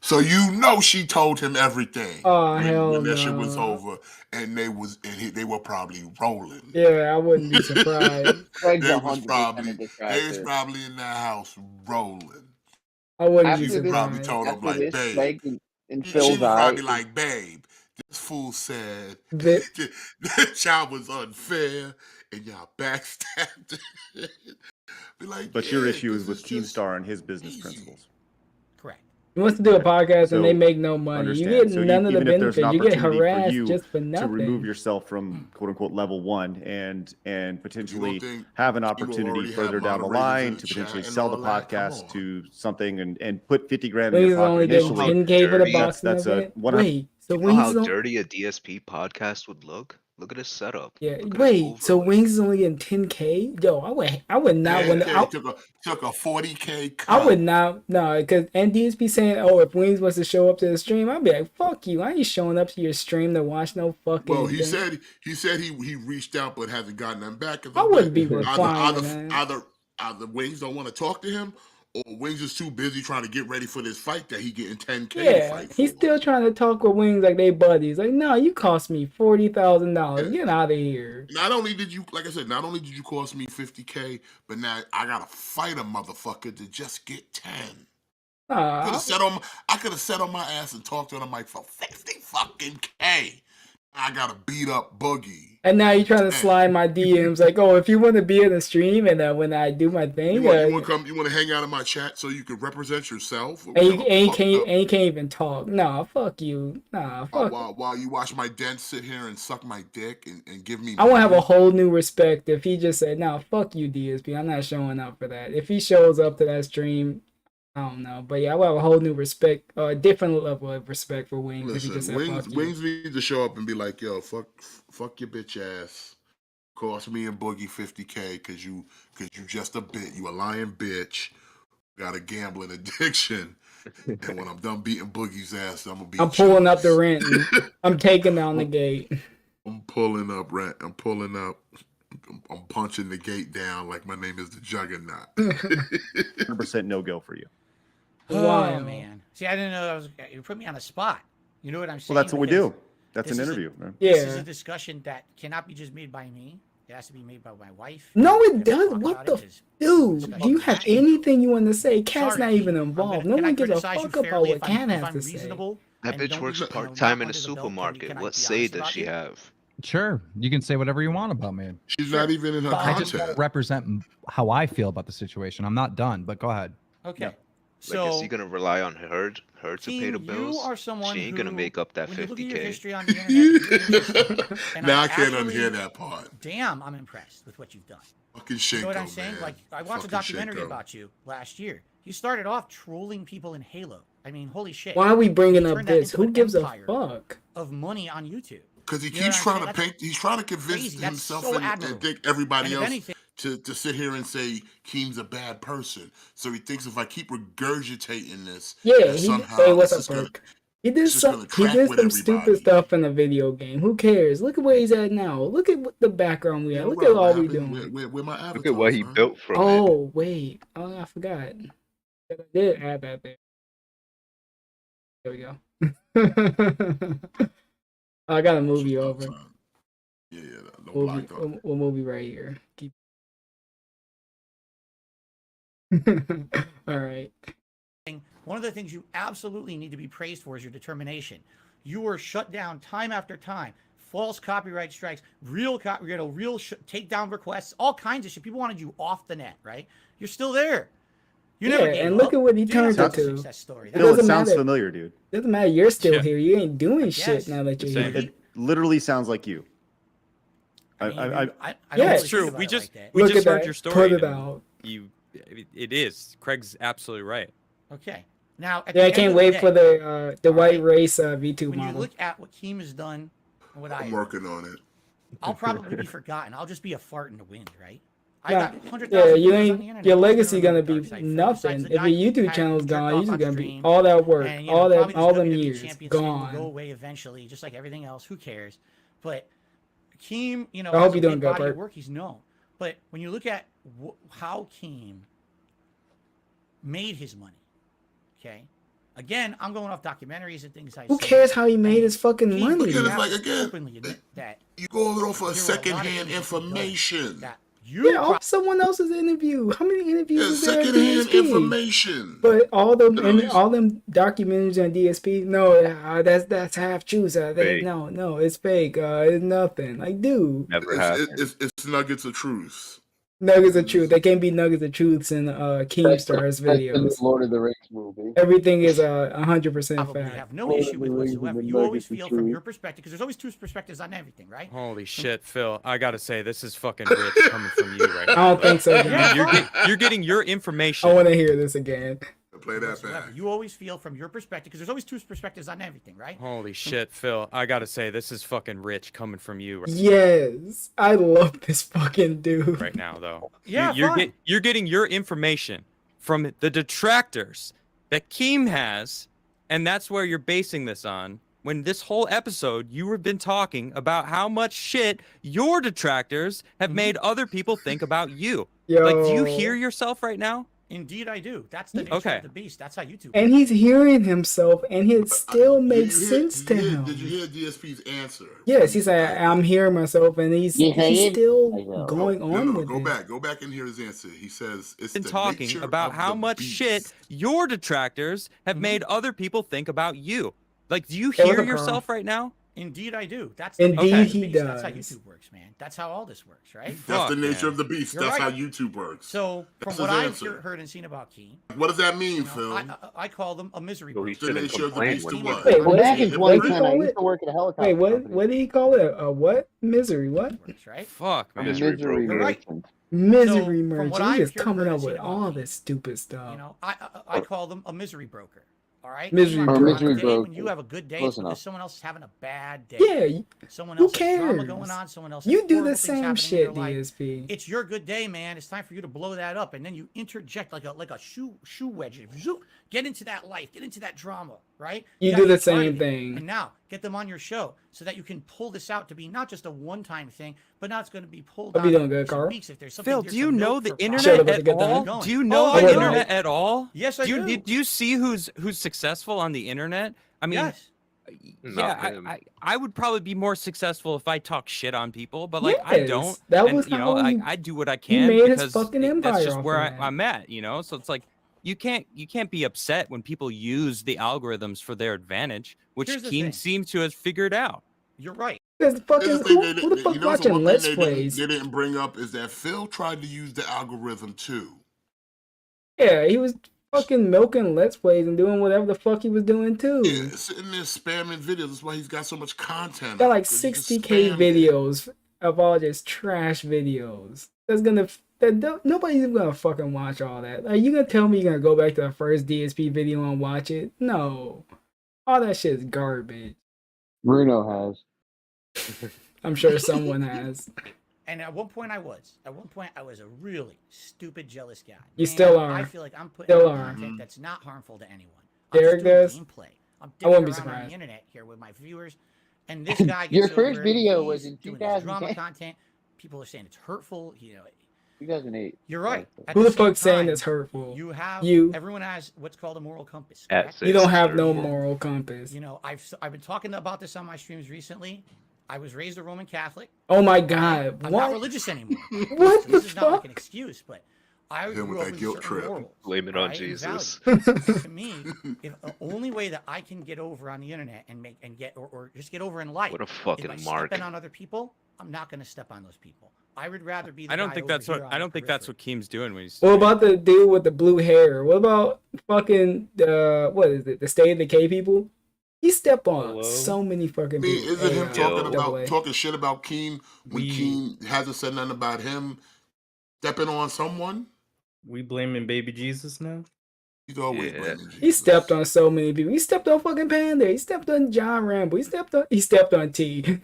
F: So you know she told him everything.
B: Oh, hell
F: when that shit was
B: no.
F: over, and they were probably rolling.
B: Yeah, I wouldn't be surprised.
E: Craig's
F: They was
E: 100%
F: probably
E: a
F: they was
E: detractor.
F: probably in that house rolling.
B: I wouldn't be
F: She
E: After this-
F: probably
B: surprised.
F: told him
E: After
F: like,
E: this,
F: "Babe."
E: Craig and
F: She
E: Phil's
F: was probably
E: eye.
F: like, "Babe, this fool said
B: That-
F: that y'all was unfair and y'all backstabbed." Be like,
C: But your
F: "Yeah,
C: issue is
F: this
C: with
F: just
C: Keemstar and his business
F: easy."
C: principles.
G: Correct.
B: He wants to do a podcast
C: So,
B: and they make no money. You
C: understand.
B: get
C: So
B: none of the
C: even if there's
B: benefits.
C: an
B: You get
C: opportunity for
B: harassed
C: you
B: just for
C: to
B: nothing.
C: remove yourself from quote unquote level one and potentially
F: think
C: have an
F: people
C: opportunity
F: already have
C: further down the
F: moderators in
C: line
F: the
C: to
F: chat
C: potentially
F: and
C: sell the
F: all that? Come
C: podcast
F: on.
C: to something and put 50 grand in
B: Wings
C: your
B: is only
C: pocket
B: getting
C: initially.
B: 10K for the
J: dirty.
B: boxing
C: That's a
B: event.
C: 100
B: Wait, so
J: You know
B: Wings
J: how
B: is on,
J: dirty a DSP podcast would look? Look at his setup.
B: yeah.
J: Look at his
B: Wait, so
J: overlay.
B: Wings is only getting 10K? Yo, I would not want to.
F: 10K took a 40K cut.
B: I would not, no, because NDS be saying, oh, if Wings was to show up to the stream, I'd be like, fuck you. I ain't showing up to your stream to watch no fucking
F: Well, he
B: thing.
F: said he reached out but hasn't gotten them back. 'cause
B: I
F: I'm
B: wouldn't
F: like,
B: be replying to that.
F: either either Wings don't want to talk to him, or Wings is too busy trying to get ready for this fight that he getting 10K to
B: Yeah,
F: fight
B: he's
F: for.
B: still trying to talk with Wings like they buddies. Like, no, you cost me $40,000. Get out of here.
F: Not only did you, like I said, not only did you cost me 50K, but now I gotta fight a motherfucker to just get 10. I could have sat on my ass and talked on the mic for 50 fucking K. I gotta beat up Boogie.
B: And now you're trying to slide my DMs like, oh, if you want to be in the stream and when I do my thing,
F: You want to hang out in my chat so you can represent yourself?
B: And you can't even talk. Nah, fuck you. Nah, fuck.
F: While you watch my dent sit here and suck my dick and give me.
B: I want to have a whole new respect if he just said, "No, fuck you, DSP. I'm not showing up for that." If he shows up to that stream, I don't know, but yeah, I will have a whole new respect, a different level of respect for Wings.
F: Listen,
B: if he just said,
F: Wings,
B: fuck you.
F: Wings need to show up and be like, "Yo, fuck your bitch ass. Cost me and Boogie 50K because you just a bit. You a lying bitch. Got a gambling addiction. And when I'm done beating Boogie's ass, I'm gonna be.
B: I'm pulling up the rent. I'm taking down the gate.
F: I'm pulling up rent. I'm pulling up. I'm punching the gate down like my name is the Juggernaut.
C: 100% no go for you.
G: Oh man! See, I didn't know that was. You put me on a spot. You know what I'm saying?
C: Well, that's what we do. That's an interview.
G: This is a discussion that cannot be just made by me. It has to be made by my wife.
B: No, it does. What the dude? Do you have anything you want to say? Cat's not even involved. No one gives a fuck about what Cat has to say.
J: That bitch works part-time in a supermarket. What say does she have?
D: Sure, you can say whatever you want about me.
F: She's not even in her
D: I just
F: content.
D: won't represent how I feel about the situation. I'm not done, but go ahead.
G: Okay.
J: Like, is he gonna rely on her to pay the bills?
G: You are someone
J: she ain't gonna make up that
G: when you look at your
J: 50K.
G: history on the internet, and
F: Now I can't unhear that part.
G: Damn, I'm impressed with what you've done.
F: Fucking
G: You know what
F: Shinko,
G: I'm saying?
F: man.
G: Like, I watched a
F: Fucking
G: documentary
F: Shinko.
G: about you last year. You started off trolling people in Halo. I mean, holy shit.
B: Why are we bringing
G: You
B: up
G: turned that
B: this?
G: into
B: Who
G: an
B: gives a
G: empire
B: fuck?
G: of money on YouTube.
F: Because he
G: You know
F: keeps
G: what I'm
F: trying to
G: saying?
F: paint. He's trying to convince
G: Crazy. That's
F: himself
G: so
F: and
G: admirable.
F: think everybody
G: And if
F: else
G: anything-
F: to sit here and say Keem's a bad person. So he thinks if I keep regurgitating this,
B: Yeah,
F: that
B: he
F: somehow
B: hey, what's
F: this
B: up,
F: is
B: Perk? He did
F: just gonna
B: some. He
F: track
B: did
F: with
B: some stupid
F: everybody.
B: stuff in a video game. Who cares? Look at where he's at now. Look at what the background we have. Look at all we doing.
F: Where my avatar?
J: Look at what he built from it.
B: Oh wait. Oh, I forgot. I did add that there. There we go. I got a movie over.
F: Yeah, no
B: Movie,
F: block on.
B: we'll movie right here. Keep. All right.
G: One of the things you absolutely need to be praised for is your determination. You were shut down time after time. False copyright strikes, real takedown requests, all kinds of shit. People wanted you off the net, right? You're still there. You never gave
B: and look
G: up.
B: at what he
G: Dude,
B: turned
G: that's
B: it
G: a
B: to.
G: success story.
B: It
C: No, it
B: doesn't
C: sounds
B: matter.
C: familiar, dude.
B: Doesn't matter. You're still
H: Yeah.
B: here. You ain't doing shit
G: Yes.
B: now that you're
H: Same.
B: here.
C: It literally sounds like you.
G: I mean,
C: I
G: I
B: Yeah,
G: don't
H: It's
G: really think
H: true.
G: about
H: We
G: it
H: just
G: like that.
H: we
B: Look
H: just
B: at
H: heard
B: that.
H: your story.
B: Put it
H: and
B: out.
H: it is. Craig's absolutely right.
G: Okay. Now, at
B: Yeah,
G: the
B: I
G: end
B: can't
G: of
B: wait
G: day,
B: for the white
G: right,
B: race V2
G: when you
B: model.
G: look at what Keem has done and what
F: I'm
G: I
F: working on it.
G: I'll probably be forgotten. I'll just be a fart in the wind, right? I
B: Nah,
G: got 100,000
B: yeah, you
G: viewers on
B: ain't
G: the internet.
B: your
G: Who's gonna
B: legacy gonna
G: remember
B: be
G: Dark Side Phil
B: nothing.
G: besides the
B: If
G: guy
B: your
G: who
B: YouTube
G: had
B: channel's
G: jerked
B: gone,
G: off
B: you're
G: on
B: just gonna be
G: stream,
B: all that work,
G: and,
B: all
G: probably
B: that, all
G: this
B: them
G: WWE
B: years
G: championship will go
B: gone.
G: away eventually, just like everything else. Who cares? But Keem,
B: I hope
G: has
B: you're
G: a
B: doing
G: big
B: good,
G: body of
B: Bert.
G: work. He's known. But when you look at how Keem made his money, okay. Again, I'm going off documentaries and things I
B: Who
G: see.
B: cares how he made
G: And
B: his fucking
G: Keem
B: money?
F: Look at it like,
G: now
F: again,
G: openly admit that
F: You going off
G: there
F: of
G: were a lot of
F: secondhand
G: things that he done
F: information.
G: that you
B: Yeah, off someone else's interview. How many interviews
F: Yeah,
B: is there at
F: secondhand
B: DSP?
F: information.
B: But all them
F: Literally.
B: and all them documentaries on DSP, no, that's half true.
J: Fake.
B: No, it's fake. It's nothing. Like, dude,
J: Never happened.
F: It's nuggets of truth.
B: nuggets of truth. They can't be nuggets of truths in Keemstar's videos.
E: Lord of the Rings movie.
B: Everything is 100%
G: probably
B: fact.
G: have no
E: Lord
G: issue
E: of
G: with
E: the Rings
G: whatsoever.
E: and the
G: You always
E: nuggets of
G: feel from
E: truth.
G: your perspective, because there's always two perspectives on everything, right?
H: Holy shit, Phil! I gotta say, this is fucking rich coming from you right
B: I
H: now.
B: don't think so, John.
H: You're getting your information.
B: I want to hear this again.
F: Play that
G: Whatsoever.
F: back.
G: You always feel from your perspective, because there's always two perspectives on everything, right?
H: Holy shit, Phil! I gotta say, this is fucking rich coming from you
B: Yes, I love this fucking dude.
H: right now, though.
G: Yeah,
H: You're getting your information from the detractors that Keem has, and that's where you're basing this on. when this whole episode you have been talking about how much shit your detractors have made other people think about you. Like, do you hear yourself right now?
G: Indeed, I do. That's the nature of the beast. That's how YouTube.
B: And he's hearing himself, and it still makes sense to him.
F: Did you hear DSP's answer?
B: Yes, he said, "I'm hearing myself," and he's still going on with
F: go
B: it.
F: Go back and hear his answer. He says it's
H: Been
F: the
H: talking
F: nature
H: about
F: of
H: how
F: the
H: much
F: beast.
H: shit your detractors have made other people think about you. Like, do you
B: Hey,
H: hear
B: what's up,
H: yourself right now?
G: Indeed, I do. That's the
B: Indeed,
G: nature of the
B: he
G: beast.
B: does.
G: That's how YouTube works, man. That's how all this works, right?
F: That's the nature of the beast.
G: You're
F: That's
G: right.
F: how YouTube works.
G: So,
F: That's
G: from what
F: his
G: I've
F: answer.
G: heard and seen about Key,
F: What does that mean, Phil?
G: I call them a misery.
J: So he
G: booster.
F: The
J: shouldn't
F: nature of the
J: complain
F: beast
J: when
F: to
J: he-
F: what?
B: Wait,
E: Well,
B: what
E: back
B: did
E: in
B: he, what did he
E: 2010, I
B: call
E: used
B: it?
E: to work at a helicopter
B: Wait, what?
E: company.
B: What did he call it? A what? Misery? What?
G: Works, right?
H: Fuck, man.
J: Misery
E: Misery
G: You're right.
E: merchant.
B: Misery
G: from what
B: merchant.
G: I've
B: He just
G: heard
B: coming
G: and
B: up
G: seen
B: with
G: about
B: all
G: Key,
B: this stupid stuff.
G: You know, I call them a misery broker. All right,
B: Misery
G: You are
B: broker.
G: on a
E: Misery
G: day
E: broker.
G: when you have a good day,
E: Close
G: it's because
E: enough.
G: someone else is having a bad day.
B: Yeah,
G: Someone
B: who
G: else has drama
B: cares?
G: going on. Someone else.
B: you
G: has
B: do
G: horrible
B: the
G: things
B: same
G: happening in
B: shit,
G: your life.
B: DSP.
G: It's your good day, man. It's time for you to blow that up, and then you interject like a shoe wedge. Zoop, get into that life. Get into that drama, right?
B: You
G: gotta
B: do the
G: be part
B: same
G: of it.
B: thing.
G: And now get them on your show so that you can pull this out to be not just a one-time thing, but now it's going to be pulled
B: Hope you
G: on
B: doing good,
G: for
B: Carl.
G: weeks if there's something.
H: Phil,
G: there's
H: do you
G: some
H: know
G: milk
H: the
G: for
H: internet
B: Shut up,
G: profit.
B: let's get
H: at
B: done.
H: all?
G: Going.
H: Do you know
G: Oh,
H: the
G: I know.
H: internet at all?
G: Yes, I do.
H: Do you see who's successful on the internet? I mean,
G: Yes.
J: Not
H: yeah,
J: him.
H: I would probably be more successful if I talk shit on people, but like I
B: Yes,
H: don't.
B: that
H: and,
B: was
H: you know,
B: how he-
H: I do what I
B: he
H: can
B: made his
H: because
B: fucking
H: that's
B: empire
H: just
B: off
H: where
B: of that.
H: I'm at, you know. So it's like you can't be upset when people use the algorithms for their advantage, which
G: Here's the
H: Keen
G: thing.
H: seems to have figured out.
G: You're right.
B: Because fucking
F: Here's the thing
B: who the fuck
F: you know,
B: watching
F: one thing
B: Let's
F: they
B: Plays?
F: didn't bring up is that Phil tried to use the algorithm too.
B: Yeah, he was fucking milking Let's Plays and doing whatever the fuck he was doing too.
F: Yeah, sitting there spamming videos. That's why he's got so much content.
B: Got like
F: 'cause he just
B: 60K
F: spammed it.
B: videos of all just trash videos. Nobody's gonna fucking watch all that. Like, you gonna tell me you're gonna go back to the first DSP video and watch it? No, all that shit is garbage.
E: Bruno has.
B: I'm sure someone has.
G: And at one point I was a really stupid, jealous guy.
B: You still are.
G: I feel like I'm putting
B: Still
G: out
B: are.
G: content that's not harmful to anyone.
B: Derek does.
G: Gameplay. I'm
B: I wouldn't be
G: dicking around on
B: surprised.
G: the internet here with my viewers, and this guy. Gets
E: Your
G: over
E: first
G: it,
E: video
G: he's
E: was in
G: doing this drama
E: 2010.
G: content. People are saying it's hurtful. You know,
E: 2008.
G: you're right. At
B: Who the
G: same
B: fuck's saying
G: time,
B: it's hurtful?
G: You have
B: You.
G: Everyone has what's called a moral compass.
J: At
G: correct?
J: six.
B: You don't have no
J: 34.
B: moral compass.
G: You know, I've been talking about this on my streams recently. I was raised a Roman Catholic.
B: Oh my god,
G: I'm
B: what?
G: not religious anymore.
B: What
G: So
B: the
G: this is not like
B: fuck?
G: an excuse, but I
F: Him with
G: grew up
F: that
G: with
F: guilt
G: certain
F: trip.
G: morals.
J: Blame it on
G: right, and
J: Jesus.
G: values. To me, if the only way that I can get over on the internet and or just get over in life
J: What a
G: is
J: fucking
G: by
J: mark.
G: stepping on other people, I'm not going to step on those people. I would rather be. The
H: I don't
G: guy
H: think
G: over
H: that's
G: here
H: what
G: on
H: I
G: the
H: don't think that's
G: periphery.
H: what Keem's doing when he's.
B: What about the dude with the blue hair? What about fucking what is it? The State of Decay people? He stepped on
I: Hello?
B: so many
F: I
B: fucking
F: mean,
B: people.
F: isn't him
J: Yo.
F: talking shit about Keen when Keen hasn't said nothing about him stepping on someone?
I: We blaming baby Jesus now?
F: He's always
J: Yeah.
F: blaming Jesus.
B: He stepped on so many people. He stepped on fucking Panda. He stepped on John Rambo. He stepped on T.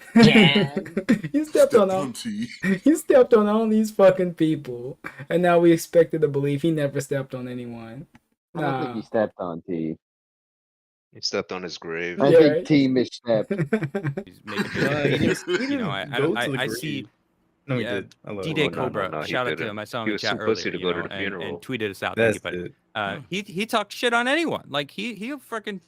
B: He stepped on all.
F: T.
B: He stepped on all these fucking people, and now we expected to believe he never stepped on anyone.
E: I don't think he stepped on T.
J: He stepped on his grave.
E: I
B: Yeah,
E: think
B: right?
E: T misstepped.
H: He's making
I: Nah, he didn't
H: you know, I
I: go to the
H: I
I: grave.
H: see
I: No, he
H: yeah,
I: did. I love
H: D-Day
I: it.
J: no,
H: Cobra.
J: no, he
H: Shout out to
J: didn't.
H: him. I saw him
J: He
H: in
J: was
H: chat
J: too pussy
H: earlier,
J: to go to the
H: and
J: funeral.
H: tweeted us out.
I: That's
H: Thank you,
I: it.
H: but he talks shit on anyone. Like he'll freaking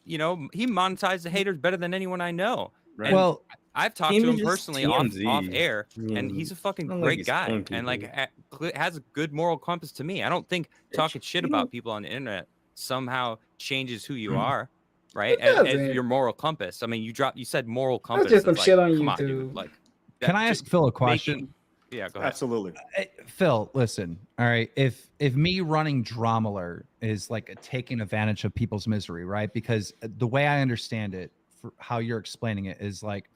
H: you know, he monetized the haters better than anyone I know.
I: Right.
H: And
D: Well,
H: I've talked
I: Team
H: to him
I: is just
H: personally off
I: TMZ.
H: air,
I: Yeah.
H: and he's a fucking
I: Not like
H: great
I: he's
H: guy,
I: killing
H: and like
I: people.
H: has a good moral compass to me. I don't think talking shit
I: you
H: about
I: don't-
H: people on the internet somehow changes who you
B: Mm.
H: are, right?
B: It
H: As
B: doesn't.
H: your moral compass. I mean, you said moral compass.
B: just some
H: It's like,
B: shit on
H: come on, dude,
B: YouTube.
H: like,
D: Can I ask Phil a question?
H: making- Yeah, go ahead.
C: Absolutely.
D: Phil, listen. All right, if me running Dramaler is like taking advantage of people's misery, right? Because the way I understand it, for how you're explaining it, is like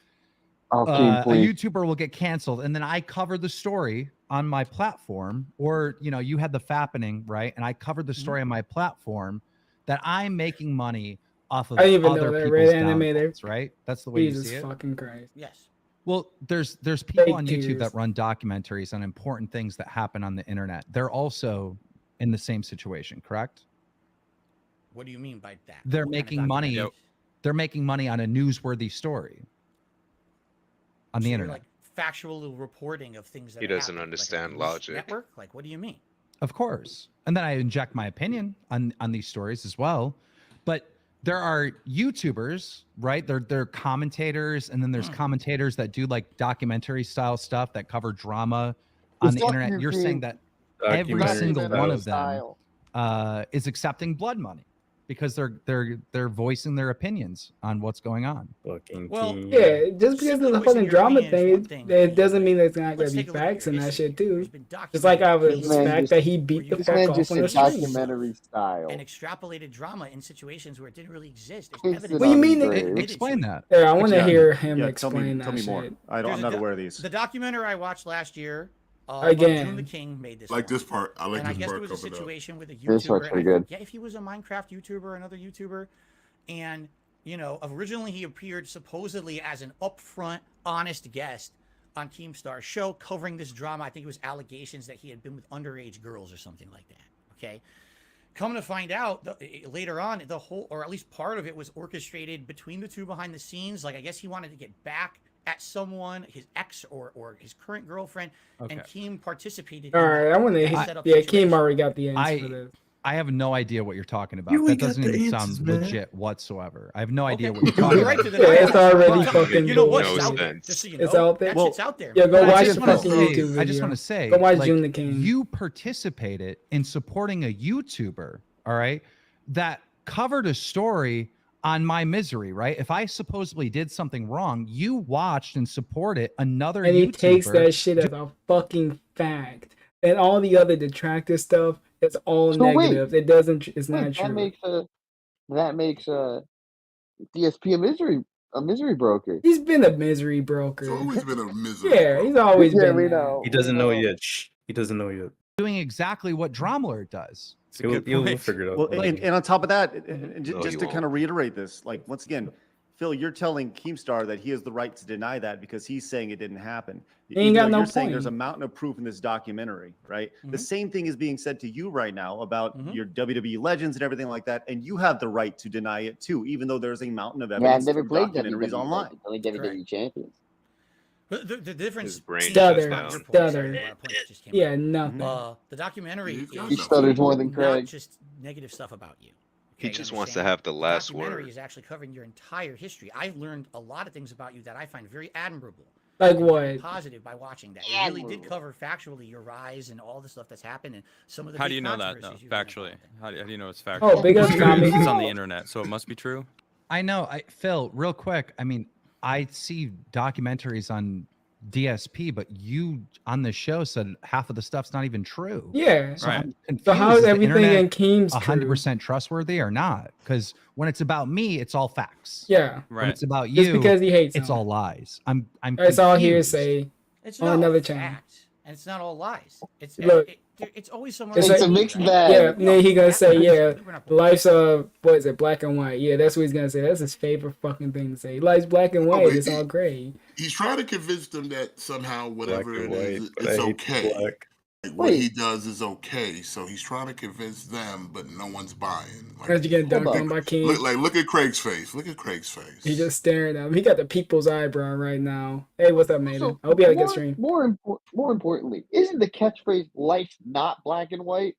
E: Oh, King,
D: a
E: please.
D: YouTuber will get canceled, and then I cover the story on my platform, or you know, you had the fappening, right? And I covered the story on my platform that I'm making money off of
B: I didn't even
D: other
B: know that.
D: people's
B: Red animator.
D: downfalls, right? That's the way you
B: Jesus
D: see it.
B: fucking Christ.
G: Yes.
D: Well, there's people
B: Fake
D: on YouTube
B: tears.
D: that run documentaries on important things that happen on the internet. They're also in the same situation, correct?
G: What do you mean by that?
D: They're
G: What kind of
D: making money.
G: documentary?
D: they're making money on a newsworthy story on the internet.
G: Like factual reporting of things that
J: He
G: are
J: doesn't
G: happening,
J: understand
G: like a news
J: logic.
G: Network? Like, what do you mean?
D: Of course. And then I inject my opinion on these stories as well. But there are YouTubers, right? They're commentators, and then there's commentators that do like documentary style stuff that cover drama on the internet. You're saying that every single one of them is accepting blood money because they're voicing their opinions on what's going on.
B: Well, yeah, just because of the fucking drama thing, it doesn't mean there's not gonna be facts in that shit too. Just like I was fact that he beat the fuck off on the street.
E: Documentary style.
G: And extrapolated drama in situations where it didn't really exist.
B: What do you mean?
D: Explain that.
B: Yeah, I want to hear him explain that
C: tell me more.
B: shit.
C: I'm not aware of these.
G: The documentary I watched last year.
B: Again,
G: the King made this.
F: Like this part. I like
G: and
F: this
G: I guess
F: part.
G: there was a situation with a
E: This part's
G: YouTuber.
E: pretty good.
G: Yeah, if he was a Minecraft YouTuber, another YouTuber, and originally he appeared supposedly as an upfront, honest guest on Keemstar's show covering this drama. I think it was allegations that he had been with underage girls or something like that. Okay. Come to find out later on, the whole, or at least part of it, was orchestrated between the two behind the scenes. Like, I guess he wanted to get back at someone, his ex or his current girlfriend, and Keem participated.
B: All right, I want to. Yeah, Keem already got the answer for this.
D: I have no idea what you're talking about. That doesn't even sound legit whatsoever. I have no idea what you're talking about.
B: It's already fucking.
G: You know what? It's out there. It's out there.
B: Yeah, go watch the fucking YouTube video.
D: I just want to say,
B: go watch June the King.
D: You participated in supporting a YouTuber, all right, that covered a story on my misery, right? If I supposedly did something wrong, you watched and supported another
B: and
D: YouTuber.
B: he takes that shit as a fucking fact. And all the other detractor stuff, it's all negative. It doesn't. It's not true.
E: That makes DSP a misery broker.
B: He's been a misery broker.
F: He's always been a misery.
B: Yeah, he's always been.
E: We know.
I: He doesn't know yet. Shh. He doesn't know yet.
D: Doing exactly what Dromler does.
I: You'll figure it out.
C: Well, and on top of that, just to kind of reiterate this, like once again, Phil, you're telling Keemstar that he has the right to deny that because he's saying it didn't happen.
B: He ain't got no
C: you're saying
B: point.
C: there's a mountain of proof in this documentary, right? The same thing is being said to you right now about your WWE legends and everything like that, and you have the right to deny it too, even though there's a mountain of evidence
E: I've never
C: through
E: played
C: documentaries
E: WWE,
C: online.
E: only WWE champions.
G: But the difference.
B: Stutter. Yeah, nothing.
G: The documentary.
E: He stutters more than Craig.
G: Not just negative stuff about you.
J: He just wants to have the last word.
G: The documentary is actually covering your entire history. I've learned a lot of things about you that I find very admirable.
B: Like what?
G: Positive by watching that. It really did cover factually your rise and all the stuff that's happened and some of the.
H: How do you know that? No, factually. How do you know it's factual?
B: Oh, because
H: it's on the internet, so it must be true.
D: I know. Phil, real quick. I mean, I see documentaries on DSP, but you on the show said half of the stuff's not even true.
B: Yeah.
D: So
H: right.
B: So how is everything in Keem's
D: 100% trustworthy or not? Because when it's about me, it's all facts.
B: Yeah.
H: Right.
D: When it's about you,
B: just because he hates
D: it's
B: him.
D: all lies. I'm
B: It's all
D: confused.
B: hearsay.
G: It's
B: on
G: not
B: another
G: all
B: channel.
G: fact, and it's not all lies. It's
B: Look.
G: It's always somewhere.
B: It's
E: a mixed bag.
B: Yeah, then he gonna say, yeah, life's what is it, black and white? Yeah, that's what he's gonna say. That's his favorite fucking thing to say. He likes black and white. It's all gray.
F: He's trying to convince them that somehow whatever
I: Black and
F: it is,
I: white, but
F: it's
I: I hate
F: okay.
I: black.
F: Like, what he does is okay. So he's trying to convince them, but no one's buying. Like,
B: As you get dunked on by King.
F: Look at Craig's face. Look at Craig's face.
B: He just staring at him. He got the people's eyebrow right now. Hey, what's up, Maiden?
E: So,
B: I hope you had a good stream.
E: More importantly, isn't the catchphrase "Life's not black and white"?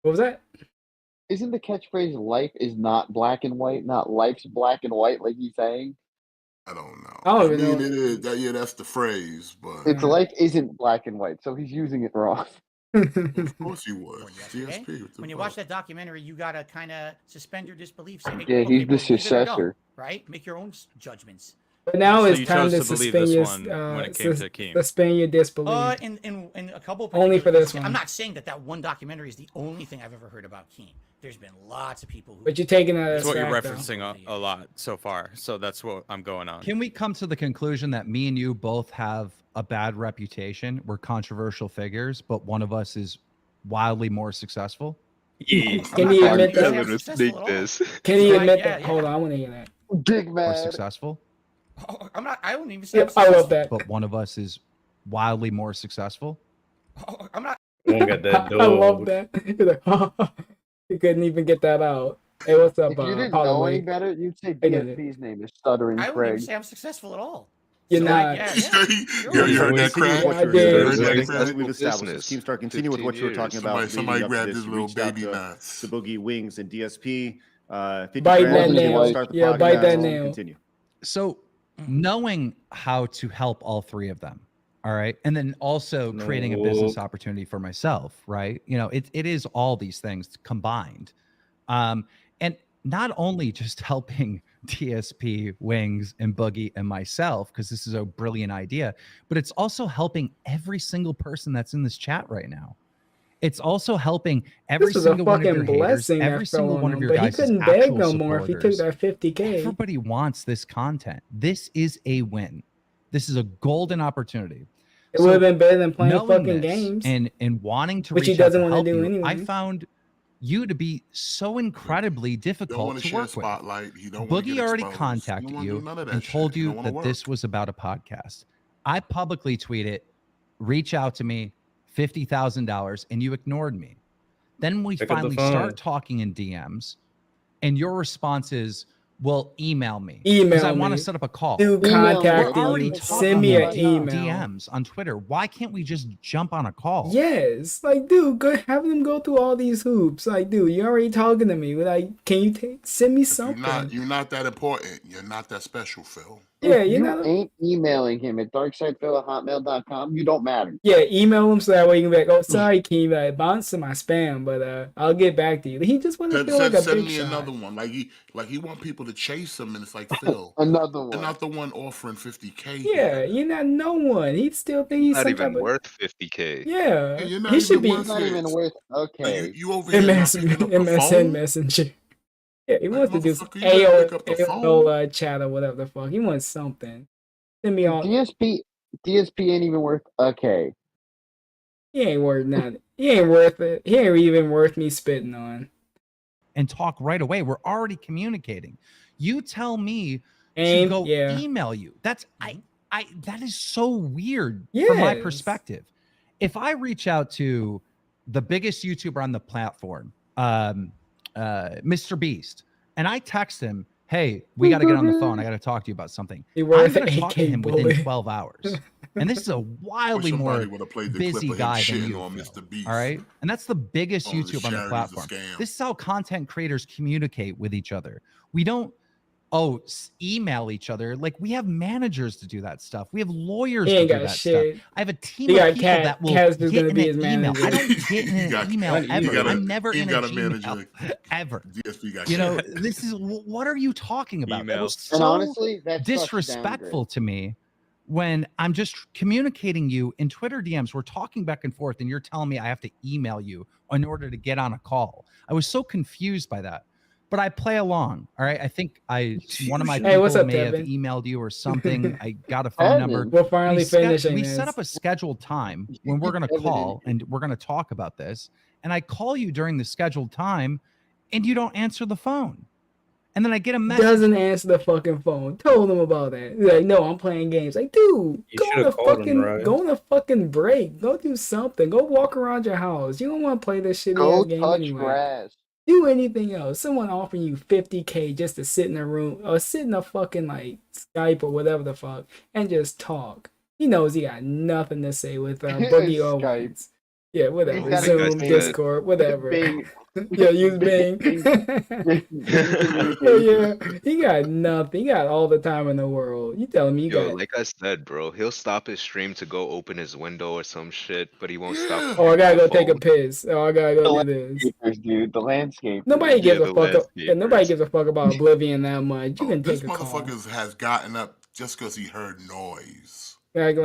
B: What was that?
E: Isn't the catchphrase "Life is not black and white," not "Life's black and white" like he's saying?
F: I don't know.
B: I don't even know.
F: It is yeah, that's the phrase, but
E: It's life isn't black and white, so he's using it wrong.
F: of course he was.
G: Okay?
F: GSP with the
G: When you
F: vote.
G: watch that documentary, you gotta kind of suspend your disbelief. Say,
E: Yeah,
G: okay,
E: he's the
G: well, give it a go,
E: successor.
G: right? Make your own judgments.
B: But now
H: So
B: it's
H: you
B: time
H: chose
B: to
H: to believe
B: suspend
H: this
B: your
H: one when it came to Keem.
B: suspend your disbelief.
G: In a couple.
B: Only for this one.
G: I'm not saying that one documentary is the only thing I've ever heard about Keem. There's been lots of people who.
B: But you're taking that
H: That's
B: as
H: what you're
B: fact, though.
H: referencing a lot so far. So that's what I'm going on.
D: Can we come to the conclusion that me and you both have a bad reputation? We're controversial figures, but one of us is wildly more successful?
I: Yeah.
B: Can you admit
J: I'm
B: that?
J: gonna sneak this.
B: Can you
G: Right,
B: admit
G: yeah,
B: that?
G: yeah.
B: Hold on, I want to hear that.
E: Big
D: Or
E: man.
D: successful?
G: Oh, I'm not. I don't even say.
B: Yep, I love that.
D: But one of us is wildly more successful?
G: I'm not.
I: Won't get that
B: I love
I: dog.
B: that. He's like, he couldn't even get that out. Hey, what's up,
E: If you didn't
B: Paula
E: know any
B: Wade?
E: better, you'd say
B: Hey, dude.
E: DSP's name is Stuttering
G: I wouldn't even
E: Craig.
G: say I'm successful at all.
B: You're
G: So,
B: not.
G: yeah.
F: You heard that,
C: Continue
F: Craig?
C: with what
B: I
C: you're
B: did.
C: saying.
J: Very
C: I think
J: successful
C: we've established this.
J: business.
C: Keemstar, continue with what you were
J: 15
C: talking about.
F: Somebody
C: leading up to
F: grabbed
C: this.
F: his
C: You
F: little
C: reached out
F: baby
C: to
F: nuts.
C: Boogie Wings and DSP. 50
B: Bite
C: grand,
B: that
E: Wasn't his
B: nail.
E: wife.
C: start the
B: Yeah, bite that
C: podcast.
B: nail.
C: Continue.
D: So knowing how to help all three of them, all right, and then also creating a business opportunity for myself, right? You know, it is all these things combined, and not only just helping TSP, Wings, and Boogie and myself, because this is a brilliant idea, but it's also helping every single person that's in this chat right now. It's also helping every
B: This was a
D: single one of your
B: fucking
D: haters,
B: blessing
D: every
B: that fell
D: single
B: on
D: one of
B: him,
D: your
B: but he
D: guys'
B: couldn't beg
D: actual
B: no more if he took
D: supporters.
B: that 50K.
D: Everybody wants this content. This is a win. This is a golden opportunity.
B: It would have been better than playing
D: knowing
B: fucking
D: this
B: games.
D: and wanting to
B: Which he
D: reach out
B: doesn't
D: to
B: wanna
D: help
B: do
D: you,
B: anyway.
D: I found you to be so incredibly
F: Don't
D: difficult
F: want to
D: to
F: share
D: work with.
F: spotlight. He don't want to
D: Boogie
F: get
D: already
F: exposed.
D: contacted
F: He don't wanna do
D: you
F: none of that
D: and
F: shit.
D: told
F: He
D: you
F: don't wanna
D: that
F: work.
D: this was about a podcast. I publicly tweeted, reach out to me, $50,000, and you ignored me. Then we
I: Pick up the
D: finally
I: phone.
D: start talking in DMs, and your response is, well, email me. Because
B: Email
D: I want to
B: me.
D: set up a call.
B: Dude
E: Email me.
D: We're
B: contacting
D: already
B: you.
D: talking
B: Send me an
D: in
B: email.
D: DMs on Twitter. Why can't we just jump on a call?
B: Yes, like, dude, go have them go through all these hoops. Like, dude, you're already talking to me. Like, can you send me something?
F: You're not that important. You're not that special, Phil.
B: Yeah,
E: If
B: you
E: you
B: know.
E: ain't emailing him at darksidephil@hotmail.com, you don't matter.
B: Yeah, email him so that way you can be like, oh, sorry, Keem, I bounced in my spam, but I'll get back to you. He just want to feel like a
F: Send
B: big
F: me
B: shot.
F: another one. Like he want people to chase him, and it's like, Phil,
E: Another
F: you're
E: one.
F: not the one offering 50K.
B: Yeah, you're not no one. He still think he's
J: Not
B: some
J: even
B: type of
J: worth 50K.
B: yeah.
F: You're not
B: He should
F: even
B: be
F: worth
E: It's not even
F: it.
E: worth.
F: Like,
E: Okay.
F: you over here not picking up the
B: MSN
F: phone.
B: Messenger. Yeah, he
F: Like,
B: wants to do some
F: motherfucker, you better pick up the
B: AOL chat or whatever the fuck. He wants something. Send me all.
E: DSP ain't even worth a K.
B: He ain't worth nothing. He ain't worth it. He ain't even worth me spitting on.
D: And talk right away. We're already communicating. You tell me
B: And
D: to go
B: yeah.
D: email you. That's that is so weird from my
B: Yes.
D: perspective. If I reach out to the biggest YouTuber on the platform, Mr. Beast, and I text him, hey, we got to get on the phone. I got to talk to you about something.
B: He
D: I'm
B: worth
D: going to
B: an
D: talk to
B: AK
D: him
B: bullet.
D: within 12 hours. And this is a wildly more
F: somebody would have played the clip
D: busy
F: of him
D: guy than
F: shitting
D: you,
F: on
D: Phil,
F: Mr. Beast.
D: all right? And that's the biggest
F: Oh, the
D: YouTuber on the
F: charity's a
D: platform.
F: scam.
D: This is how content creators communicate with each other. We don't email each other. Like, we have managers to do that stuff. We have lawyers
B: He
D: to
B: ain't
D: do
B: got
D: that
B: shit.
D: stuff. I have a team
B: He
D: of
B: got
D: people
B: Cat.
D: that will
B: Cat's just
D: get
B: gonna
D: in
B: be
D: an
B: his
D: email.
B: manager.
D: I don't get in
F: You
D: an
F: got-
D: email
F: you
D: ever.
F: gotta-
D: I'm never
F: you
D: in a
F: gotta
D: Gmail
F: manage
D: ever.
F: DSP got
D: You know,
F: shit.
D: this is what are you talking about? That was
J: Emails.
E: And
D: so
E: honestly, that's such
D: disrespectful to me when I'm just communicating you in Twitter DMs. We're talking back and forth, and you're telling me I have to email you in order to get on a call. I was so confused by that. But I play along. All right. I think one of my
B: Hey, what's
D: people
B: up,
D: may have
B: Devin?
D: emailed you or something. I got a phone number.
E: Devin.
B: We're finally finishing
D: We
B: this.
D: set up a scheduled time when we're going to
E: Devin
D: call and we're going to talk about this. And I call you during the scheduled time and you don't answer the phone. And then I get a message.
B: Doesn't answer the fucking phone. Told him about that. He's like, no, I'm playing games. Like, dude,
I: You
B: go on a
I: should've called him,
B: fucking
I: right?
B: go on a fucking break. Go do something. Go walk around your house. You don't want to play this shitty
E: Go
B: ass game
E: touch
B: anyway.
E: grass.
B: Do anything else. Someone offering you 50K just to sit in a room or sit in a fucking like Skype or whatever the fuck and just talk. He knows he got nothing to say with Boogie
E: Skype.
B: Owens. Yeah, whatever.
E: He's got
B: Zoom,
J: Bing.
B: Discord, whatever.
E: Bing.
B: Yeah, use Bing.
E: Bing.
B: Yeah, he got nothing. He got all the time in the world. You telling me you
J: Yo,
B: got?
J: like I said, bro, he'll stop his stream to go open his window or some shit, but he won't stop.
B: Oh, I gotta go
J: the
B: take a
J: phone.
B: piss. Oh, I gotta go do this.
E: Landscapers, dude. The landscape.
B: Nobody gives
J: Yeah,
B: a
J: the
B: fuck. Yeah, nobody
J: landscapers.
B: gives a fuck about Oblivion that much. You
F: Oh,
B: can
F: this
B: take a call.
F: motherfucker has gotten up just because he heard noise.
B: Like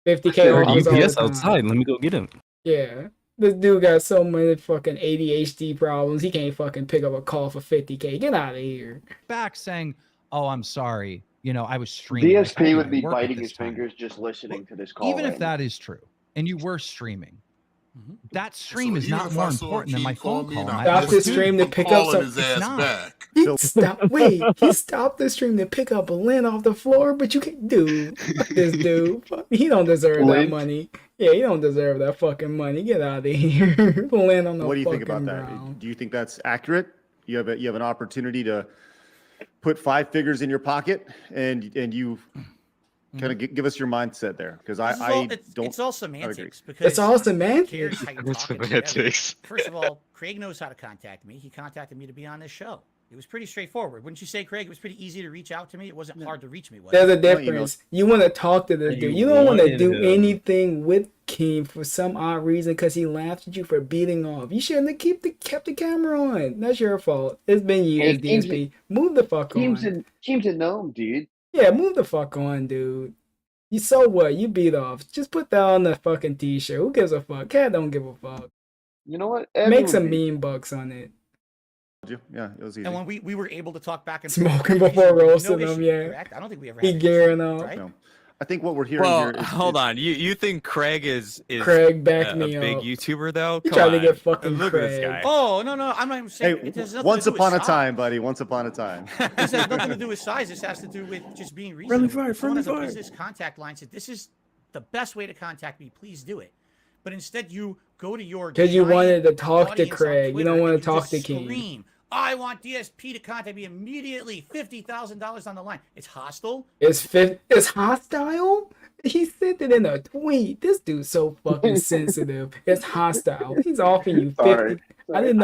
B: 50K
E: Sure,
B: offers all the
I: UPS
B: time.
I: outside. Let me go get him.
B: Yeah. This dude got so many fucking ADHD problems. He can't fucking pick up a call for 50K. Get out of here.
D: Back saying, oh, I'm sorry. You know, I was streaming. Like, I
E: DSP
D: didn't
E: would
D: even
E: be
D: work at
E: biting
D: this
E: his
D: time.
E: fingers just listening to this call.
D: Even if
E: right now.
D: that is true, and you were streaming, that stream
F: So
D: is
F: even
D: not
F: if
D: more
F: I saw
D: important than my
F: Keem call
D: phone
F: me
D: call.
F: and
D: and
F: I
D: I-
B: Stop
D: I
B: his
D: was
B: stream
D: doing-
B: to pick up
F: calling
B: some.
F: his
D: It's
F: ass
D: not.
F: back.
B: He stop. Wait, he stopped the stream to pick up a lint off the floor, but you can, dude. Fuck this dude. He don't deserve that
E: Lint?
B: money. Yeah, he don't deserve that fucking money. Get out of here. Lint on the
C: What do you think
B: fucking
C: about that?
B: ground.
C: Do you think that's accurate? You have an opportunity to put 5 figures in your pocket, and you kind of give us your mindset there, because I don't.
G: It's all semantics. Because
B: It's all semantics.
G: cares how you're talking to
J: Semantics.
G: First of all, Craig knows how to contact me. He contacted me to be on this show. It was pretty straightforward. Wouldn't you say, Craig? It was pretty easy to reach out to me. It wasn't hard to reach me.
B: There's a difference. You want to talk to this dude. You don't want to do anything with Keem for some odd reason because he laughed at you for beating off. You shouldn't have kept the camera on. That's your fault. It's been years, DSP. Move the fuck on.
E: Keem's a gnome, dude.
B: Yeah, move the fuck on, dude. You so what? You beat off. Just put that on the fucking t-shirt. Who gives a fuck? Cat don't give a fuck.
E: You know what?
B: Make some meme bucks on it.
C: Yeah, it was easy.
G: And when we were able to talk back and
B: smoking before roasting them, yeah.
G: Correct? I don't think we ever
B: he
G: had
B: gearing up.
G: right?
C: No. I think what we're hearing here is...
H: hold on. You think Craig is
B: Craig backed
H: a
B: me
H: big
B: up.
H: YouTuber, though?
B: He
H: Come
B: tried to
H: on.
B: get fucking
H: Look
B: Craig.
H: at this guy.
G: Oh, no, I'm not even saying it has nothing
C: once
G: to do
C: upon a
G: with
C: time,
G: size.
C: buddy. Once upon a time.
G: This has nothing to do with size. This has to do with just being reasonable. If someone has a business contact line, said, this is the best way to contact me, please do it. But instead you go to your...
B: Because you wanted to talk to
G: audience on
B: Craig. You don't
G: Twitter
B: want
G: and
B: to talk
G: just
B: to King.
G: scream, I want DSP to contact me immediately. $50,000 on the line. It's hostile.
B: It's hostile? He sent it in a tweet. This dude's so fucking sensitive. It's hostile. He's offering you 50. I didn't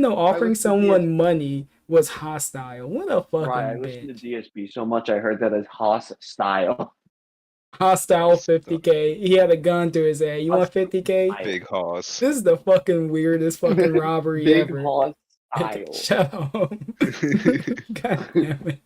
B: know offering someone money was hostile. What a fucking
E: I
B: bitch.
E: listened to DSP so much I heard that as hostile.
B: Hostile 50K. He had a gun to his head. You want 50K?
J: Big hoss.
B: This is the fucking weirdest fucking robbery
E: Big
B: ever.
E: hostile.
B: Shut up. God damn it.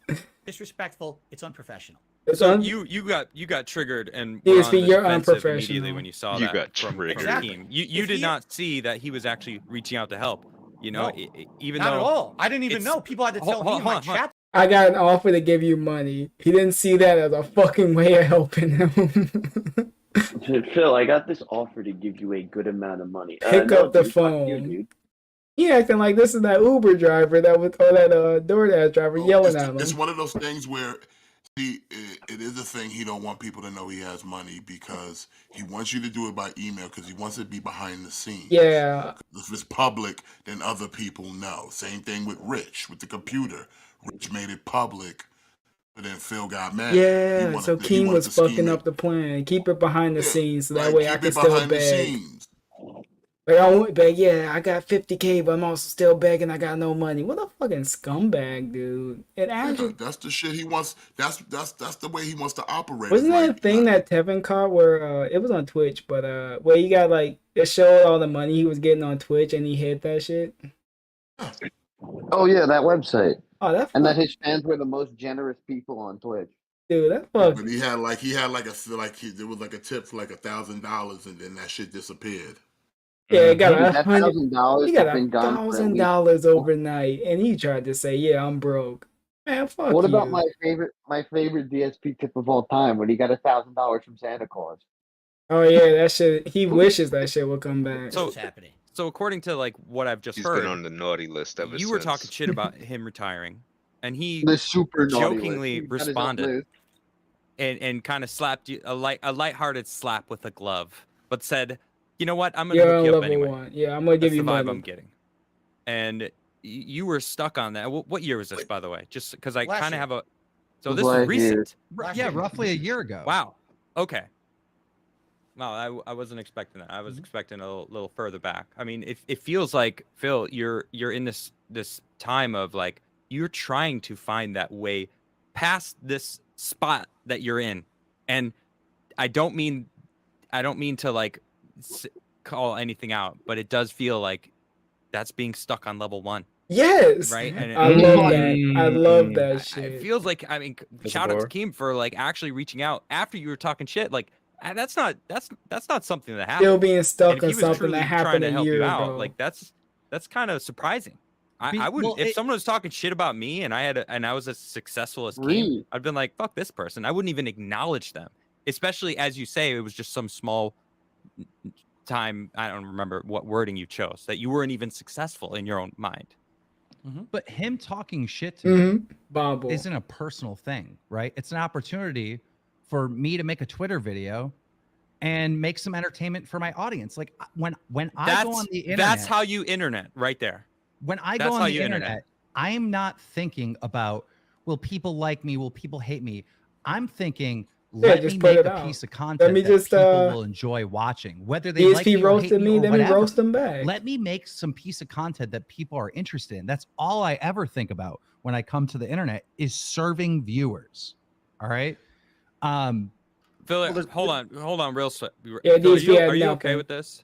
G: Disrespectful. It's unprofessional.
H: So you got triggered and
B: DSP,
H: were on the
B: you're
H: defensive
B: unprofessional.
H: immediately when you saw
J: You
H: that
J: got
H: from
J: triggered.
H: Keem. You did not see that he was actually reaching out to help. You know,
G: No,
H: even
G: not
H: though
G: at all. I didn't even know. People had to tell me in my chat.
B: I got an offer to give you money. He didn't see that as a fucking way of helping him.
E: Phil, I got this offer to give you a good amount of money.
B: Pick
E: No,
B: up the
E: dude, fuck
B: phone.
E: you, dude.
B: He acting like this is that Uber driver that was, or that DoorDash driver yelling at him.
F: It's one of those things where it is a thing he don't want people to know he has money because he wants you to do it by email because he wants it to be behind the scenes.
B: Yeah.
F: If it's public, then other people know. Same thing with Rich, with the computer. Rich made it public, but then Phil got mad.
B: Yeah, so Keem was fucking up the plan. Keep it behind the scenes so that way I can still beg. Like, I went back, yeah, I got 50K, but I'm also still begging I got no money. What a fucking scumbag, dude. It actually...
F: That's the shit he wants. That's the way he wants to operate.
B: Wasn't that a thing that Tevin caught where it was on Twitch, but where he got like it showed all the money he was getting on Twitch and he hid that shit?
E: Oh yeah, that website.
B: Oh, that
E: and that his fans were the most generous people on Twitch.
B: Dude, that fuck.
F: But there was like a tip for like $1,000 and then that shit disappeared.
B: Yeah, he got
E: $1,000.
B: He got $1,000 overnight, and he tried to say, "Yeah, I'm broke." Man, fuck
E: What
B: you.
E: about my favorite DSP tip of all time when he got $1,000 from Santa Claus?
B: Oh yeah, that shit. He wishes that shit would come back.
H: So what's happening? So according to like what I've just
J: He's
H: heard,
J: been on the naughty list ever
H: you were
J: since.
H: talking shit about him retiring, and he
E: The super naughty
H: jokingly
E: list. He's got his own
H: responded
E: list.
H: and kind of slapped you a lighthearted slap with a glove, but said, "You know what? I'm gonna
B: You're
H: hook
B: on
H: you up
B: level
H: anyway."
B: 1. Yeah, I'm gonna give
H: That's
B: you
H: the vibe
B: money.
H: I'm getting. And you were stuck on that. What year was this, by the way? Just because I
G: Last
H: kind of
G: year.
H: have a. So this
E: Last
H: is recent.
G: Last
D: Yeah,
G: year.
D: roughly a year ago.
H: Wow. Okay. Wow, I wasn't expecting that. I was expecting a little further back. I mean, it feels like, Phil, you're in this time of like you're trying to find that way past this spot that you're in, and I don't mean to like call anything out, but it does feel like that's being stuck on level 1.
B: Yes.
H: Right. And
B: I love that. I love that shit.
H: It feels like, I mean, shout out to Keem for like actually reaching out after you were talking shit. Like that's not something that happened.
B: Still being stuck
H: And if
B: on
H: he was
B: something
H: truly
B: that
H: trying
B: happened
H: to
B: a
H: help
B: year
H: you
B: ago.
H: out, like that's kind of surprising. I wouldn't if someone was talking shit about me and I was as successful as Keem, I'd been like, fuck this person. I wouldn't even acknowledge them, especially as you say, it was just some small time. I don't remember what wording you chose, that you weren't even successful in your own mind.
D: But him talking shit to me
B: Bobble.
D: isn't a personal thing, right? It's an opportunity for me to make a Twitter video and make some entertainment for my audience. Like when I go on the internet,
H: that's how you internet right there.
D: when I
H: That's
D: go
H: how
D: on the
H: you
D: internet, I'm not thinking about, will people like me? Will people hate me? I'm thinking, let
B: just
D: me
B: put
D: make
B: it
D: a
B: out.
D: piece of
B: Let
D: content
B: me
D: that
B: just
D: people will enjoy watching, whether they like
B: DSP
D: me or hate
B: roasted
D: me
B: me,
D: or
B: let me
D: whatever.
B: roast them back.
D: Let me make some piece of content that people are interested in. That's all I ever think about when I come to the internet is serving viewers. All right.
H: Phil, hold on, real quick.
B: Yeah,
H: Phil,
B: DSP had
H: are you
B: nothing.
H: okay with this?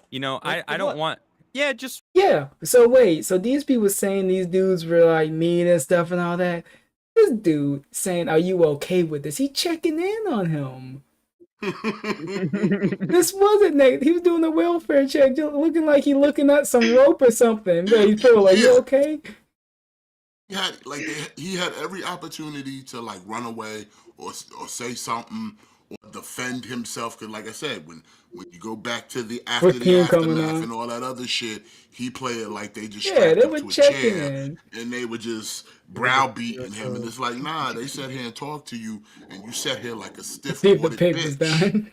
H: You know, I don't want. Yeah, just
B: Yeah. So wait. So DSP was saying these dudes were like mean and stuff and all that. This dude saying, "Are you okay with this?" He checking in on him. This wasn't negative. He was doing a welfare check, just looking like he looking at some rope or something. Hey, Phil, are you okay?
F: He had every opportunity to like run away or say something or defend himself. Because like I said, when you go back to the aftermath and all that other shit, he played it like they just strapped him to a chair and they were just browbeating him. And it's like, nah, they sat here and talked to you, and you sat here like a stiff boarded bitch.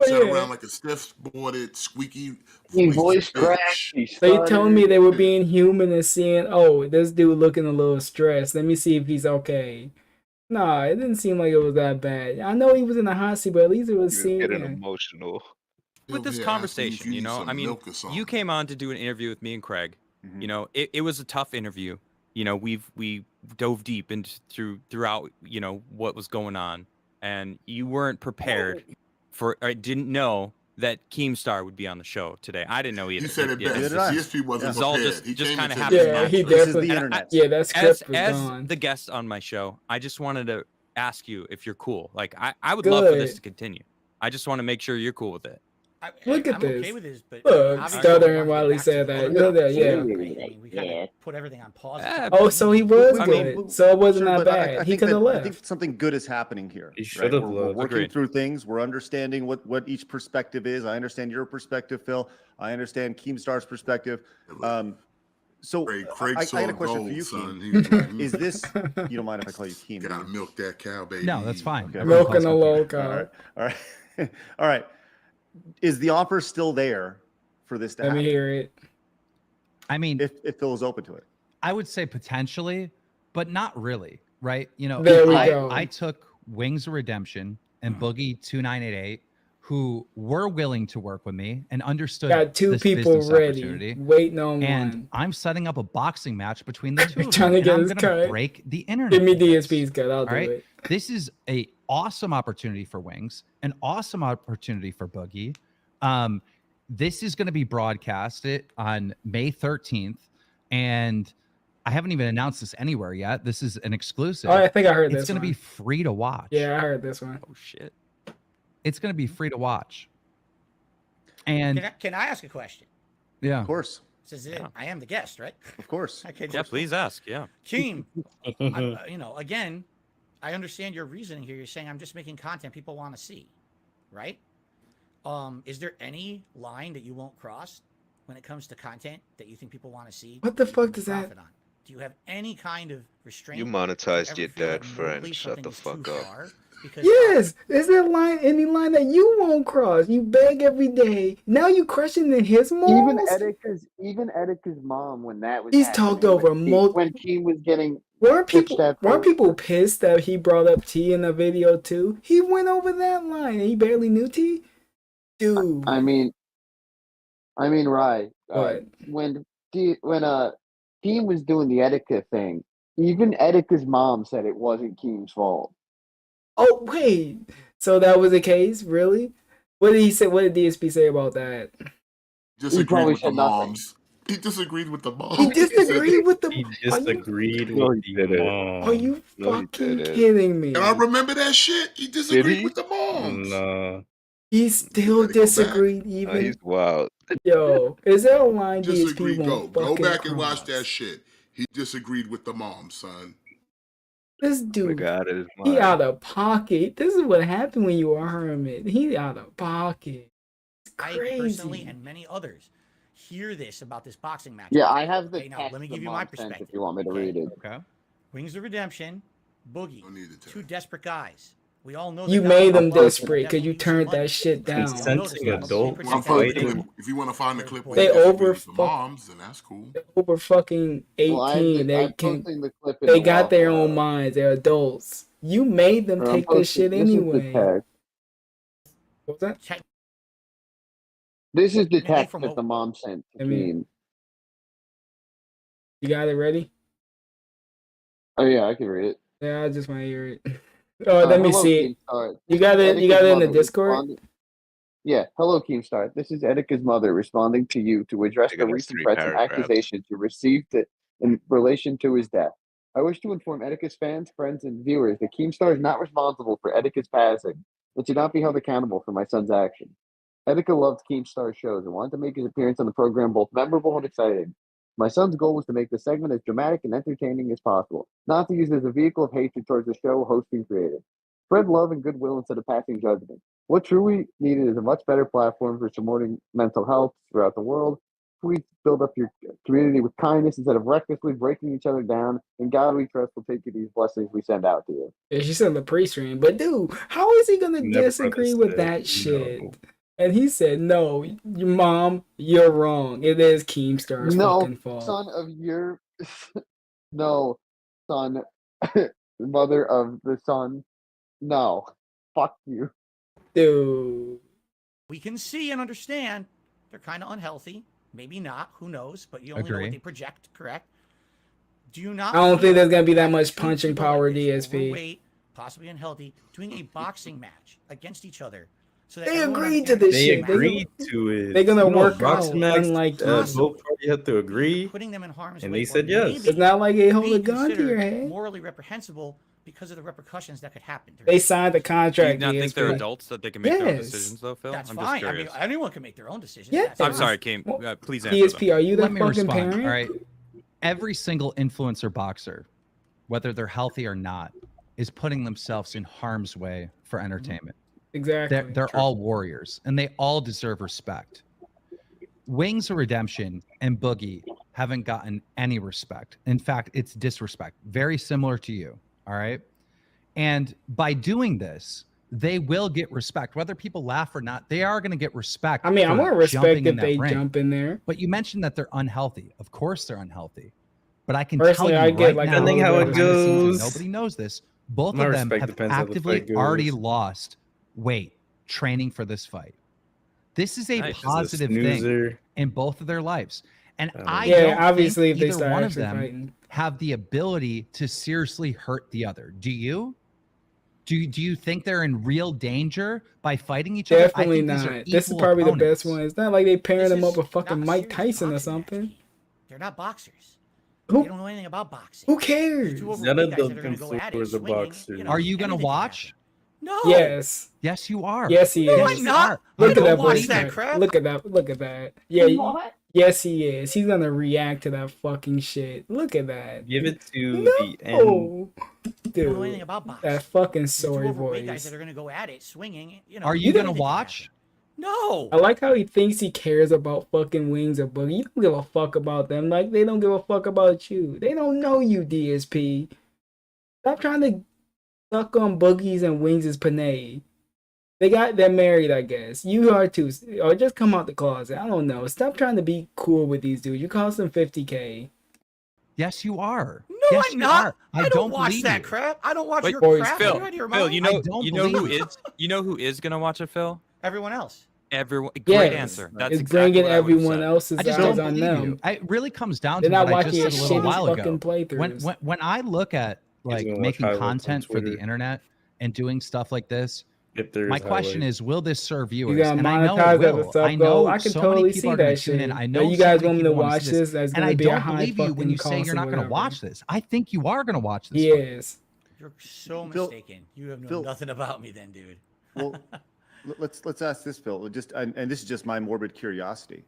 F: Sat around like a stiff boarded, squeaky
E: voice crack.
B: They telling me they were being human and seeing, oh, this dude looking a little stressed. Let me see if he's okay. Nah, it didn't seem like it was that bad. I know he was in the hot seat, but at least it was
J: getting emotional.
H: With this conversation, you know, I mean, you came on to do an interview with me and Craig. You know, it was a tough interview. You know, we dove deep into throughout, you know, what was going on, and you weren't prepared for. I didn't know that Keemstar would be on the show today. I didn't know either.
F: You said it best. CSP wasn't
H: all
F: prepared.
H: just kind of happened.
B: Yeah, he definitely. That script was gone.
H: As the guest on my show, I just wanted to ask you if you're cool. Like, I would love for this to continue. I just want to make sure you're cool with it.
B: Look at
G: I'm
B: this.
G: okay with this, but
B: look, stuttering while he said that.
G: We kind of put everything on pause.
B: Oh, so he was good. So it wasn't that bad. He could have left.
C: I think something good is happening here.
I: He should have
C: We're
I: left.
C: working through things. We're understanding what each perspective is. I understand your perspective, Phil. I understand Keemstar's perspective. So
F: Craig
C: I had a question for you, Keem. Is this? You don't mind if I call you Keem?
F: Gotta milk that cow, baby.
D: No, that's fine.
C: Okay.
B: Milking a low cow.
C: All right. All right. Is the offer still there for this to happen?
B: Let me hear it.
D: I mean,
C: if Phil is open to it,
D: I would say potentially, but not really, right? You know,
B: there we go.
D: I took Wings of Redemption and Boogie 2988, who were willing to work with me and understood.
B: Got two
D: this
B: people ready, waiting on
D: and
B: one.
D: I'm setting up a boxing match between the two of
B: Trying
D: them.
B: to get
D: I'm
B: his
D: gonna
B: cut.
D: break the internet.
B: Give me DSP's cut. I'll do
D: right?
B: it.
D: This is a awesome opportunity for Wings, an awesome opportunity for Boogie. This is going to be broadcasted on May 13th, and I haven't even announced this anywhere yet. This is an exclusive.
B: Oh, I think I heard this.
D: It's going to be free to watch.
B: Yeah, I heard this one.
H: Oh shit!
D: It's going to be free to watch. And
G: can I ask a question?
D: Yeah,
C: of course.
G: This is it. I am the guest, right?
C: Of course.
H: Yeah, please ask. Yeah.
G: Keem, you know, again, I understand your reasoning here. You're saying I'm just making content people want to see, right? Is there any line that you won't cross when it comes to content that you think people want to see?
B: What the fuck does that?
G: On? Do you have any kind of restraint?
J: You monetized your dead friend. Shut the fuck up.
B: Yes, is there any line that you won't cross? You beg every day. Now you questioning his morals.
E: Even Etika's mom, when that was
B: he's talked over
E: when Keem was getting.
B: Weren't people pissed that he brought up T in the video too? He went over that line and he barely knew T. Dude.
E: I mean, right.
B: What?
E: When Keem was doing the Etika thing, even Etika's mom said it wasn't Keem's fault.
B: Oh wait, so that was the case, really? What did he say? What did DSP say about that?
F: Disagreed with the moms. He disagreed with the moms.
B: He disagreed with the.
I: He disagreed with the mom.
B: Are you fucking kidding me?
F: And I remember that shit. He disagreed with the moms.
I: No.
B: He still disagreed. Even
J: he's wild.
B: Yo, is there a line
F: Disagree?
B: DSP
F: Go back and
B: cross?
F: watch that shit. He disagreed with the mom, son.
B: This dude,
J: God,
B: he out of pocket. This is what happened when you are a hermit. He out of pocket.
G: I personally and many others hear this about this boxing match.
E: Yeah, I have the.
G: Okay, now let me give you my perspective.
E: If you want me to read it.
D: Okay.
G: Wings of Redemption, Boogie, two desperate guys We all know
B: You
G: that
B: made them
G: Donald Trump
B: desperate because you
G: definitely needs some
B: turned
G: money.
B: that shit
G: We all
B: down.
G: know this
I: Consenting
G: stuff.
I: adults
G: Be
F: Well, I'm
G: protected.
F: saying, if you want to find the clip where
B: They
F: he
B: over
F: disagrees with the moms, then that's cool.
B: Over fucking
E: Well,
B: 18.
E: I'm posting the clip in
B: They
E: the
B: got their
E: Waffle
B: own
E: House.
B: minds. They're adults. You made them
E: Or I'm
B: take this shit
E: posting. This is the
B: anyway.
E: text.
B: What's that?
E: This is the
G: Technically,
E: text
G: from
E: that
G: what
E: the mom sent to
B: I mean-
E: Keem.
B: You got it ready?
E: Oh yeah, I can read it.
B: Yeah, I just want to hear it. Oh, let me
E: Hello,
B: see it.
E: Keemstar.
B: You
E: This
B: got
E: is
B: it. You got
E: Etika's
B: it in the
E: mother
B: Discord.
E: responding- Yeah. Hello, Keemstar. This is Etika's mother responding to you to address
J: I
E: the
J: got
E: recent
J: 3
E: threats and
J: paragraphs.
E: accusations you received in relation to his death. I wish to inform Etika's fans, friends, and viewers that Keemstar is not responsible for Etika's passing and should not be held accountable for my son's actions. Etika loved Keemstar's shows and wanted to make his appearance on the program both memorable and exciting. My son's goal was to make the segment as dramatic and entertaining as possible, not to use it as a vehicle of hatred towards the show host and creator. Spread love and goodwill instead of passing judgment. What truly needed is a much better platform for supporting mental health throughout the world. Please build up your community with kindness instead of recklessly breaking each other down, and God we trust will take you these blessings we send out to you.
B: Yeah, she said the pre-stream, but dude, how is he gonna
I: Never
B: disagree with
I: understood.
B: that shit?
I: No.
B: And he said, "No, your mom, you're wrong. It is Keemstar's fucking fault."
E: Son of your, no, son, mother of the son, no, fuck you.
B: Dude,
G: We can see and understand they're kind of unhealthy. Maybe not. Who knows? But you only know
D: Agree.
G: what they project, correct? Do you not?
B: I don't
G: feel
B: think there's gonna be that
G: that
B: much
G: two
B: punching
G: people
B: power,
G: like this,
B: DSP.
G: overweight, possibly unhealthy, doing a boxing match against each other? So that
B: They
G: everyone on
B: agreed
G: the
B: to this
I: They
B: shit. They
I: agreed to it.
B: they're gonna
I: You know,
B: work
I: boxing
B: out,
I: match,
B: unlike
I: both
B: you.
I: parties had to agree.
G: putting them in harm's
I: and
G: way,
I: they
G: or
I: said yes.
G: maybe
B: It's not like they hold
G: be
B: a gun to your
G: considered
B: head.
G: morally reprehensible because of the repercussions that could happen.
B: They signed the
H: Do you
B: contract.
H: not think they're
B: DSP.
H: adults that they can make their own
B: Yes.
H: decisions, though, Phil?
G: That's
H: I'm
G: fine.
H: just
G: I mean,
H: curious.
G: anyone can make their own decisions.
B: Yeah.
G: That's
H: I'm
G: fine.
H: sorry, Kim.
B: Well,
H: Please answer them.
B: DSP, are you the
D: Let me
B: fucking
D: respond.
B: parent?
D: All right. Every single influencer boxer, whether they're healthy or not, is putting themselves in harm's way for entertainment.
B: Exactly.
D: They're all warriors, and they all deserve respect. Wings of Redemption and Boogie haven't gotten any respect. In fact, it's disrespect. Very similar to you. All right. And by doing this, they will get respect, whether people laugh or not. They are going to get respect.
B: I mean, I'm
D: for
B: gonna respect
D: jumping
B: if
D: in that
B: they
D: ring.
B: jump in there.
D: But you mentioned that they're unhealthy. Of course, they're unhealthy. But I can
B: Personally,
D: tell you
B: I get
D: right
B: like
D: now,
B: a
I: Depending how
B: little
I: it
B: bit of
D: behind the scenes, and
I: goes.
D: nobody knows this. Both
I: My
D: of them
I: respect
D: have
I: depends how the
D: actively
I: fight
D: already
I: goes.
D: lost weight training for this fight. This is a
H: Nice.
I: As a
D: positive thing
I: snoozer,
D: in both of their lives. And I
B: Yeah,
D: don't
B: obviously, if
D: think
B: they
D: either
B: start
D: one of
B: actually
D: them
B: fighting.
D: have the ability to seriously hurt the other. Do you? Do you think they're in real danger by fighting each other? I
B: Definitely
D: think these are
B: not. This is
D: equal
B: probably the best
D: opponents.
B: one. It's not like they pairing
G: This
B: them up
G: is
B: with fucking
G: not a
B: Mike
G: serious
B: Tyson or
G: boxing
B: something.
G: match. They're not boxers.
B: Who-
G: They don't know anything about boxing.
B: Who cares?
G: Two
I: none
G: overweight
I: of
G: guys
I: them
G: that are gonna go at it,
I: influencers are
G: swinging,
I: boxers.
D: Are you going to
G: anything can
D: watch?
G: happen. No.
B: Yes.
D: Yes, you are.
B: Yes, he
G: No,
B: is.
G: I'm
D: Yes, you
G: not.
D: are.
B: Look
G: I
B: at
G: don't
B: that
G: watch
B: voice
G: that
B: crack.
G: crap.
B: Look at that. Look at that. Yeah. Yes, he is. He's gonna react to that fucking shit. Look at that.
I: give it to the end.
B: No,
G: They don't know anything
B: dude.
G: about boxing.
B: That fucking
G: These two
B: sorry
G: overweight guys
B: voice.
G: that are gonna go at it, swinging. You know.
D: Are you going to
G: anything can
D: watch?
G: happen. No.
B: I like how he thinks he cares about fucking Wings or Boogie. You don't give a fuck about them. Like they don't give a fuck about you. They don't know you, DSP. Stop trying to suck on Boogies and Wings' as Panay. They're married, I guess. You are too. Or just come out the closet. I don't know. Stop trying to be cool with these dudes. You cost them $50K.
D: Yes, you are.
G: No,
D: yes,
G: I'm
D: you
G: not.
D: are.
G: I don't watch
D: believe
G: that
D: you.
G: crap. I don't watch
H: Wait,
G: your
B: boys,
G: crap.
B: Phil,
G: You're out of your
H: Phil,
G: mind.
H: you
D: I
H: know,
D: don't
H: you know who
D: believe
H: is gonna watch it, Phil?
G: Everyone else.
H: Everyone. Great
B: Yes.
H: answer. That's
B: It's
H: exactly
B: bringing
H: what I would've
B: everyone
H: said.
B: else's
D: I just
B: eyes
D: don't
B: on
D: believe
B: them.
D: you. It really comes down
B: They're
D: to
B: not
D: what I
B: watching
D: just
B: your
D: said a little
B: shitty
D: while
B: fucking
D: ago.
B: playthroughs.
D: When I look at like
I: gonna watch
D: making
I: highlights on
D: content for the
I: Twitter.
D: internet and doing stuff like this,
I: If there is
D: my question
I: highlights.
D: is, will this serve
B: You
D: viewers?
B: gotta
D: And I know
B: monetize
D: it
B: that
D: will.
B: with stuff
D: I know
B: I can
D: so
B: totally
D: many
B: see
D: people are going
B: that
D: to tune in.
B: shit.
D: I
B: But
D: know
B: you
D: so
B: guys
D: many
B: want me to
D: people wanna
B: watch
D: see
B: this? That's
D: and
B: gonna
D: I
B: be a
D: don't
B: high
D: believe you when
B: fucking
D: you say
B: cost
D: you're
B: or
D: not going to
B: whatever.
D: watch this. I think you are going to watch this.
B: He
D: fight.
B: is.
G: You're so
C: Phil-
G: mistaken. You have known
C: Phil-
G: nothing about me then, dude.
C: Well, let's ask this, Phil. Just and this is just my morbid curiosity.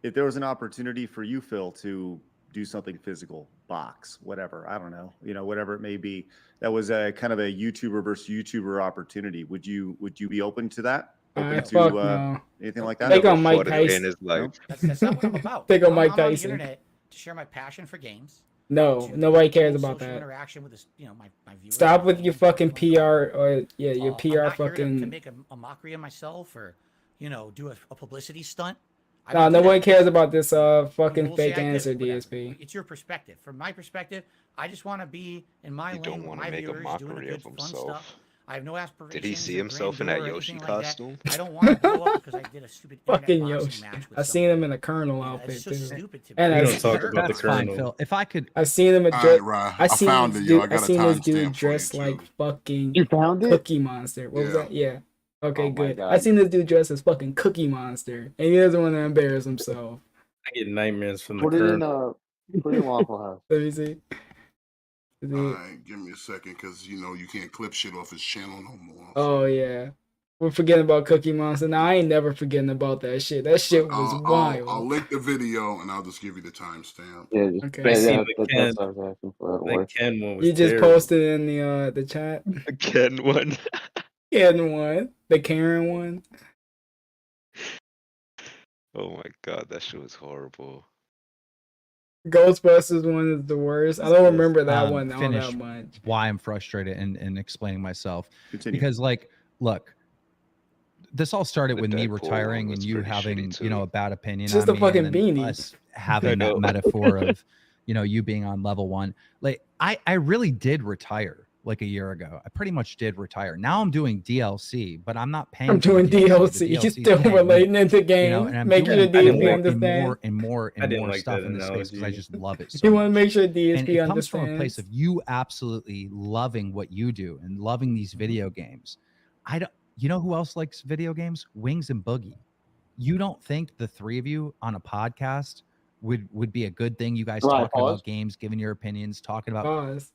C: If there was an opportunity for you, Phil, to do something physical, box, whatever, I don't know, whatever it may be, that was a kind of a YouTuber versus YouTuber opportunity. Would you be open to that? Open to
B: Fuck no.
C: anything like that?
B: Take on Mike
J: Fought a day in
B: Tyson.
J: his life.
G: That's not what I'm about.
B: Take on Mike
G: I'm on the
B: Tyson.
G: internet to share my passion for games,
B: No,
G: to
B: nobody cares
G: full
B: about
G: social
B: that.
G: interaction with this, my viewers.
B: Stop
G: my
B: with your
G: fans,
B: fucking
G: whatever you wanna
B: PR
G: call it.
B: or your
G: I'm
B: PR
G: not here to
B: fucking.
G: make a mockery of myself or, do a publicity stunt. I
B: No,
G: don't do
B: nobody
G: that.
B: cares about this fucking
G: People will say
B: fake
G: I did
B: answer,
G: it, whatever.
B: DSP.
G: It's your perspective. From my perspective, I just want to be in my
J: You
G: lane
J: don't
G: with
J: want
G: my
J: to make a
G: viewers doing the
J: mockery
G: good,
J: of
G: fun
J: himself.
G: stuff. I have no aspirations.
J: Did he see
G: or
J: himself in
G: grandeur
J: that
G: or
J: Yoshi
G: anything like that.
J: costume?
G: I don't want to blow up because I did a stupid
B: Fucking
G: internet
B: Yoshi.
G: boxing match with
B: I seen him
G: somebody.
B: in a Colonel
G: That's
B: outfit
G: so
B: too.
G: stupid to me.
B: And
I: We
B: I,
I: don't talk about the
D: That's fine,
I: Colonel.
D: Phil. If I could,
B: I seen him
F: All
B: dress.
F: right, Rye.
B: I
F: I
B: seen
F: found
B: this
F: it, yo.
B: dude.
F: I
B: I
F: got a
B: seen this dude
F: timestamp for you
B: dressed like
F: too.
B: fucking
E: You found it?
B: Cookie Monster. What was
F: Yeah.
B: that? Yeah. Okay,
E: Oh my
B: good.
E: God.
B: I seen this dude dressed as fucking Cookie Monster, and he doesn't want to embarrass himself.
I: I get nightmares from the
E: Put it in
I: Colonel.
E: Waffle House.
B: Let me see. Is
F: All
B: it-
F: right, give me a second, because you can't clip shit off his channel no more.
B: Oh yeah, we're forgetting about Cookie Monster. Now I ain't never forgetting about that shit. That shit was wild.
F: I'll link the video and I'll just give you the timestamp.
E: Yeah,
B: Okay.
E: yeah,
I: I seen
E: yeah,
I: the
E: that's
I: Ken.
E: what I was asking for. That
I: That
E: works.
I: Ken one was
B: You just
I: terrible.
B: posted in the chat.
J: The Ken one.
B: Ken one, the Karen one.
J: Oh my god, that shit was horrible.
B: Ghostbusters one is the worst. I don't remember that one all
D: finish
B: that much.
D: why I'm frustrated and explaining myself.
C: Continue.
D: Because, like, look, this all started
J: The
D: with me
J: Deadpool
D: retiring
J: one
D: and
J: was
D: you
J: pretty
D: having,
J: shitty, too.
D: a bad opinion
B: It's just
D: on
B: a
D: me,
B: fucking
D: and then
B: beanie.
D: us having
J: know.
D: that metaphor of, you being on level 1. Like, I really did retire like a year ago. I pretty much did retire. Now I'm doing DLC, but I'm not paying.
B: I'm
D: for the
B: doing DLC.
D: The
B: You
D: DLC 's
B: still
D: paying me,
B: relating it to game.
D: and I'm
B: Make sure
D: doing
B: the
I: I didn't
B: DSP
I: like-
B: understand.
D: more and more
I: I
D: and
I: didn't
D: more
I: like
D: stuff
I: that
D: in this space because I
I: analogy.
D: just love it so
B: You want to
D: much.
B: make sure
D: And
B: DSP
D: it comes from a place
B: understands.
D: of you absolutely loving what you do and loving these video games. I don't. You know who else likes video games? Wings and Boogie. You don't think the three of you on a podcast would be a good thing? You guys
E: Right,
D: talking
E: pause.
D: about games, giving your opinions, talking about.
B: Pause.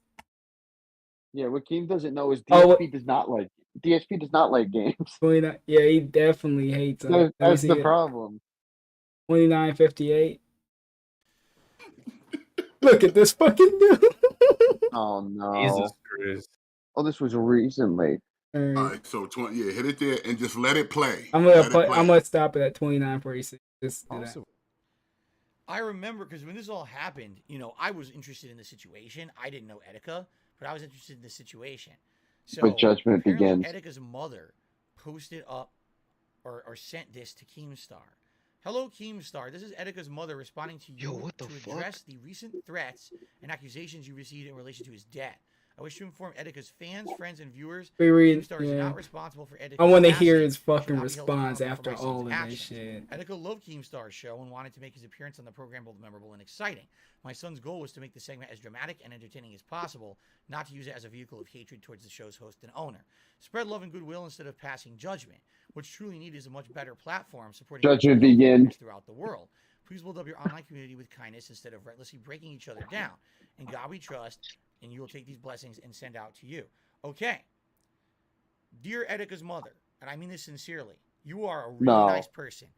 E: Yeah, what Keem doesn't know is
B: Oh,
E: DSP does not like games.
B: 29. Yeah, he definitely hates him. Let me
E: That's
B: see
E: the
B: it.
E: problem.
B: 29.58. Look at this fucking dude.
E: Oh no.
I: Jesus Christ.
E: Oh, this was recently.
F: All right, so hit it there and just let it play.
B: I'm
F: Let
B: gonna
F: it play.
B: I'm gonna stop it at 29.46. Just do that.
G: Also, I remember because when this all happened, I was interested in the situation. I didn't know Etika, but I was interested in the situation. So
E: But judgment
G: apparently
E: begins.
G: Etika's mother posted up or sent this to Keemstar. Hello, Keemstar. This is Etika's mother responding to you
J: Yo, what the
G: to
J: fuck?
G: address the recent threats and accusations you received in relation to his death. I wish to inform Etika's fans, friends, and viewers.
B: We read,
G: Keemstar is
B: yeah.
G: not responsible for Etika's
B: I want to
G: passing,
B: hear his
G: should
B: fucking
G: not be held
B: response
G: accountable
B: after
G: for my
B: all
G: son's
B: of this
G: actions.
B: shit.
G: Etika loved Keemstar's show and wanted to make his appearance on the program both memorable and exciting. My son's goal was to make the segment as dramatic and entertaining as possible, not to use it as a vehicle of hatred towards the show's host and owner. Spread love and goodwill instead of passing judgment. What's truly needed is a much better platform supporting
E: Judgment
G: mental health
E: begins.
G: awareness throughout the world. Please build up your online community with kindness instead of recklessly breaking each other down. In God we trust, and you will take these blessings and send out to you. Okay. Dear Etika's mother, and I mean this sincerely, you are a really
E: No.
G: nice person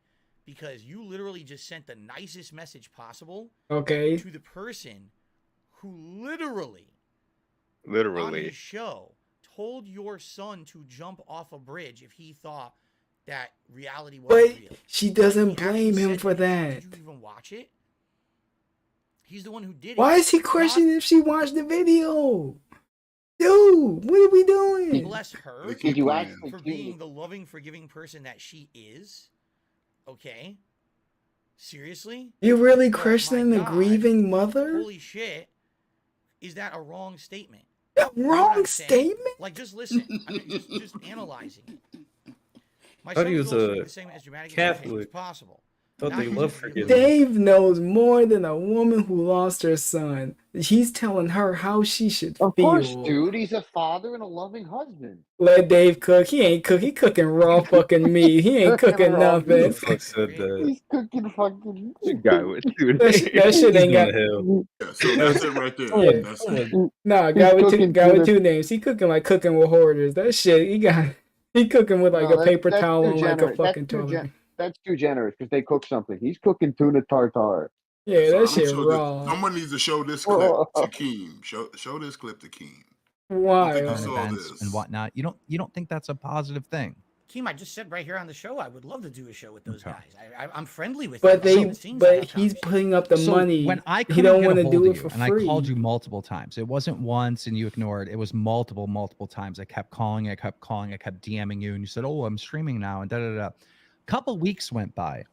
G: because you literally just sent the nicest message possible
B: Okay.
G: to the person who literally on
J: Literally.
G: his show told your son to jump off a bridge if he thought that reality wasn't
B: But
G: real.
B: she doesn't
G: He actually
B: blame him
G: said
B: for
G: that.
B: that.
G: Did you even watch it? He's the one who did
B: Why
G: it.
B: is he questioning if she watched the video? Dude, what are we doing?
G: Bless her
F: They keep
E: Did you
F: playing.
E: actually
G: for
E: do
G: being the loving, forgiving person that she is. Okay? Seriously?
B: You really
G: But my
B: questioning the
G: God,
B: grieving mother?
G: Holy shit. Is that a wrong statement?
B: A
G: You know what I'm
B: wrong
G: saying?
B: statement?
G: Like, just listen. I mean, just analyzing it. My
I: Thought he
G: son's
I: was
G: goal is to
I: a
G: make the segment as dramatic and entertaining as
I: Catholic.
G: possible.
I: Thought
G: Not
I: they
G: using
I: love
G: it as a
I: forgiveness.
G: vehicle
B: Dave knows more than a woman who lost her son. He's telling her how she should
E: Of
B: feel.
E: course, dude. He's a father and a loving husband.
B: Let Dave cook. He ain't cook. He cooking raw fucking meat. He ain't cooking
E: Raw
I: Who the
B: nothing.
I: fuck said that?
E: He's cooking fucking.
J: This guy would do
B: That shit
I: He's
B: ain't
I: going
B: got.
I: to hell.
F: Yeah, so that's it right there.
B: Yeah.
F: That's it.
B: Nah,
E: He's
B: guy with
E: cooking
B: two
E: tuna.
B: names. He cooking like cooking with hoarders. That shit. He cooking with like
E: No,
B: a paper
E: that's
B: towel
E: too
B: and like a
E: generous.
B: fucking
E: That's too
B: toilet.
E: That's too generous because they cook something. He's cooking tuna tartare.
B: Yeah,
F: So
B: that
F: I'm
B: shit
F: sure
B: raw.
F: someone needs to show this clip to Keem. Show this clip to Keem.
B: Why?
F: I think
D: on
F: you saw
D: events
F: this.
D: and whatnot. You don't think that's a positive thing?
G: Keem, I just said right here on the show, I would love to do a show with those
D: Okay.
G: guys. I'm friendly with
B: But
G: them. Behind the scenes, I have
B: he's
G: conversations.
B: putting up the
D: So
B: money.
D: when I
B: He
D: couldn't
B: don't
D: get
B: want
D: a
B: to
D: hold
B: do
D: of
B: it
D: you,
B: for
D: and I
B: free.
D: called you multiple times. It wasn't once and you ignored. It was multiple times. I kept calling, I kept DMing you, and you said, "Oh, I'm streaming now," and da da da. Couple weeks went by.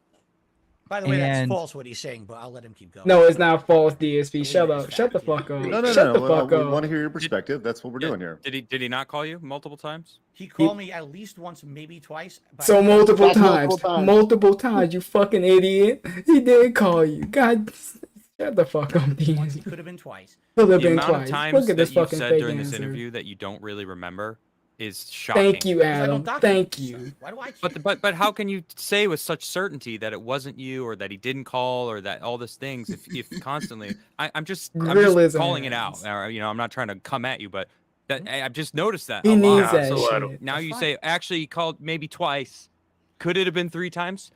G: By the way, that's
D: And-
G: false what he's saying, but I'll let him keep going.
B: No, it's not false, DSP.
G: Believe
B: Shut
G: it is
B: up. Shut the
G: fact, yeah.
B: fuck up.
C: No.
B: Shut the
C: We
B: fuck
C: want
B: up.
C: to hear your perspective. That's what we're doing here.
H: Did he not call you multiple times?
G: He called me at least once, maybe twice. but
B: So
G: I-
B: multiple
E: That's
B: times.
E: multiple times.
B: Multiple times, you fucking idiot. He did call you. God, shut the fuck up,
G: once,
B: DSP.
G: it could have been twice.
B: Could have
H: The
B: been
H: amount
B: twice.
H: of times
B: Look at this
H: that you've
B: fucking
H: said
B: fake
H: during this
B: answer.
H: interview that you don't really remember is shocking.
B: Thank you,
G: 'Cause I
B: Adam.
G: don't document
B: Thank
G: this
B: you.
G: stuff. Why do I care?
H: But how can you say with such certainty that it wasn't you, or that he didn't call, or that all these things if constantly I'm just
B: Grill his
H: calling it
B: ass.
H: out, or I'm not trying to come at you, but that I've just noticed that
B: He
H: a lot.
B: needs that
H: So
B: shit.
H: now
G: That's
H: you
G: fine.
H: say actually he called maybe twice. Could it have been 3 times?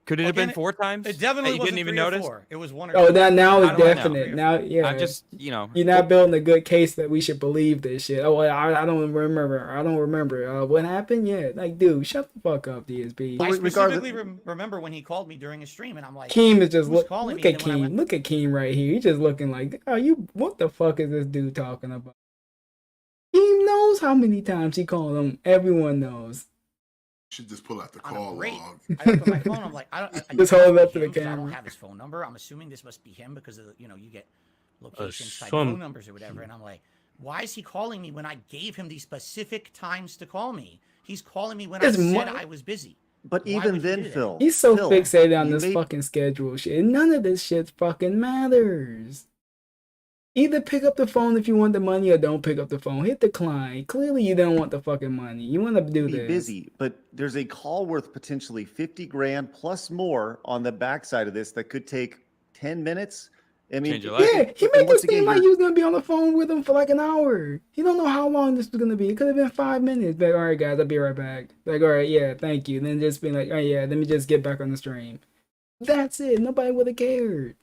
H: Could it have
G: Again,
H: been 4 times?
G: It definitely
H: that you
G: wasn't
H: didn't even
G: 3 or
H: notice.
G: 4. It was 1 or
B: Oh,
G: 2.
B: now it's
H: I don't know.
B: definite. Now, yeah.
H: I'm just
B: You're not building a good case that we should believe this shit. Oh, I don't remember. I don't remember. What happened? Yeah, like, dude, shut the fuck up, DSP.
G: I
C: Regardless-
G: specifically remember when he called me during a stream, and I'm like,
B: Keem is just
G: who's calling
B: look
G: me?
B: at
G: And then when I
B: Keem.
G: went-
B: Look at Keem right here. He's just looking like, oh, what the fuck is this dude talking about? Keem knows how many times he called him. Everyone knows.
F: Should just pull out the
G: on a
F: call
G: break.
F: log.
G: I looked at my phone. I'm like, I
B: Just
G: don't
B: hold it
G: know
B: up to the
G: him 'cause I don't
B: camera.
G: have his phone number. I'm assuming this must be him because of the, you get locations type
I: some-
G: phone numbers or whatever. And I'm like, why is he calling me when I gave him these specific times to call me? He's calling me when I
B: It's
G: said
B: mo-
G: I was busy.
C: But
G: Why
C: even
G: would you
C: then,
G: do that?
C: Phil.
B: He's so
C: Phil,
B: fixated on
C: you
B: this
C: made-
B: fucking schedule shit. None of this shit fucking matters. Either pick up the phone if you want the money or don't pick up the phone. Hit decline. Clearly you don't want the fucking money. You want to do
C: Be
B: this.
C: busy, but there's a call worth potentially 50 grand plus more on the backside of this that could take 10 minutes. I mean,
H: Change your life.
B: Yeah, he
C: and
B: made
C: once
B: it seem
C: again,
B: like
C: you're-
B: he was gonna be on the phone with him for like an hour. He don't know how long this was gonna be. It could have been 5 minutes. Like, all right, guys, I'll be right back. Like, all right, yeah, thank you. Then just be like, oh yeah, let me just get back on the stream. That's it. Nobody would have cared.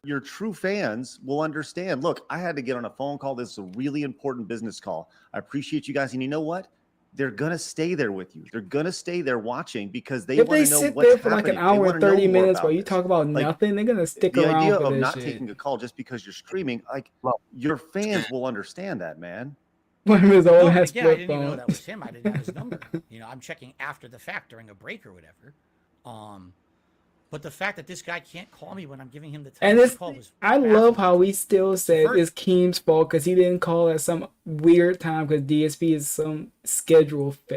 C: your true fans will understand. Look, I had to get on a phone call. This is a really important business call. I appreciate you guys. And you know what? They're going to stay there with you. They're going to stay there watching because they
B: If
C: want
B: they
C: to know
B: sit
C: what's
B: there for like
C: happening.
B: an
C: They
B: hour
C: wanna
B: and
C: know
B: 30
C: more
B: minutes
C: about
B: while you
C: this.
B: talk about
C: Like,
B: nothing, they're gonna stick
C: the
B: around
C: idea
B: for
C: of
B: this
C: not
B: shit.
C: taking a call just because you're streaming, like your fans will understand that, man.
B: One of his
G: No,
B: old
G: but
B: ass
G: again, I
B: flip
G: didn't even know
B: phone.
G: that was him. I didn't have his number. I'm checking after the fact during a break or whatever. But the fact that this guy can't call me when I'm giving him the time
B: And
G: to
B: it's,
G: call was
B: I love how we still said
G: First-
B: it's Keem's fault because he didn't call at some weird time because DSP is some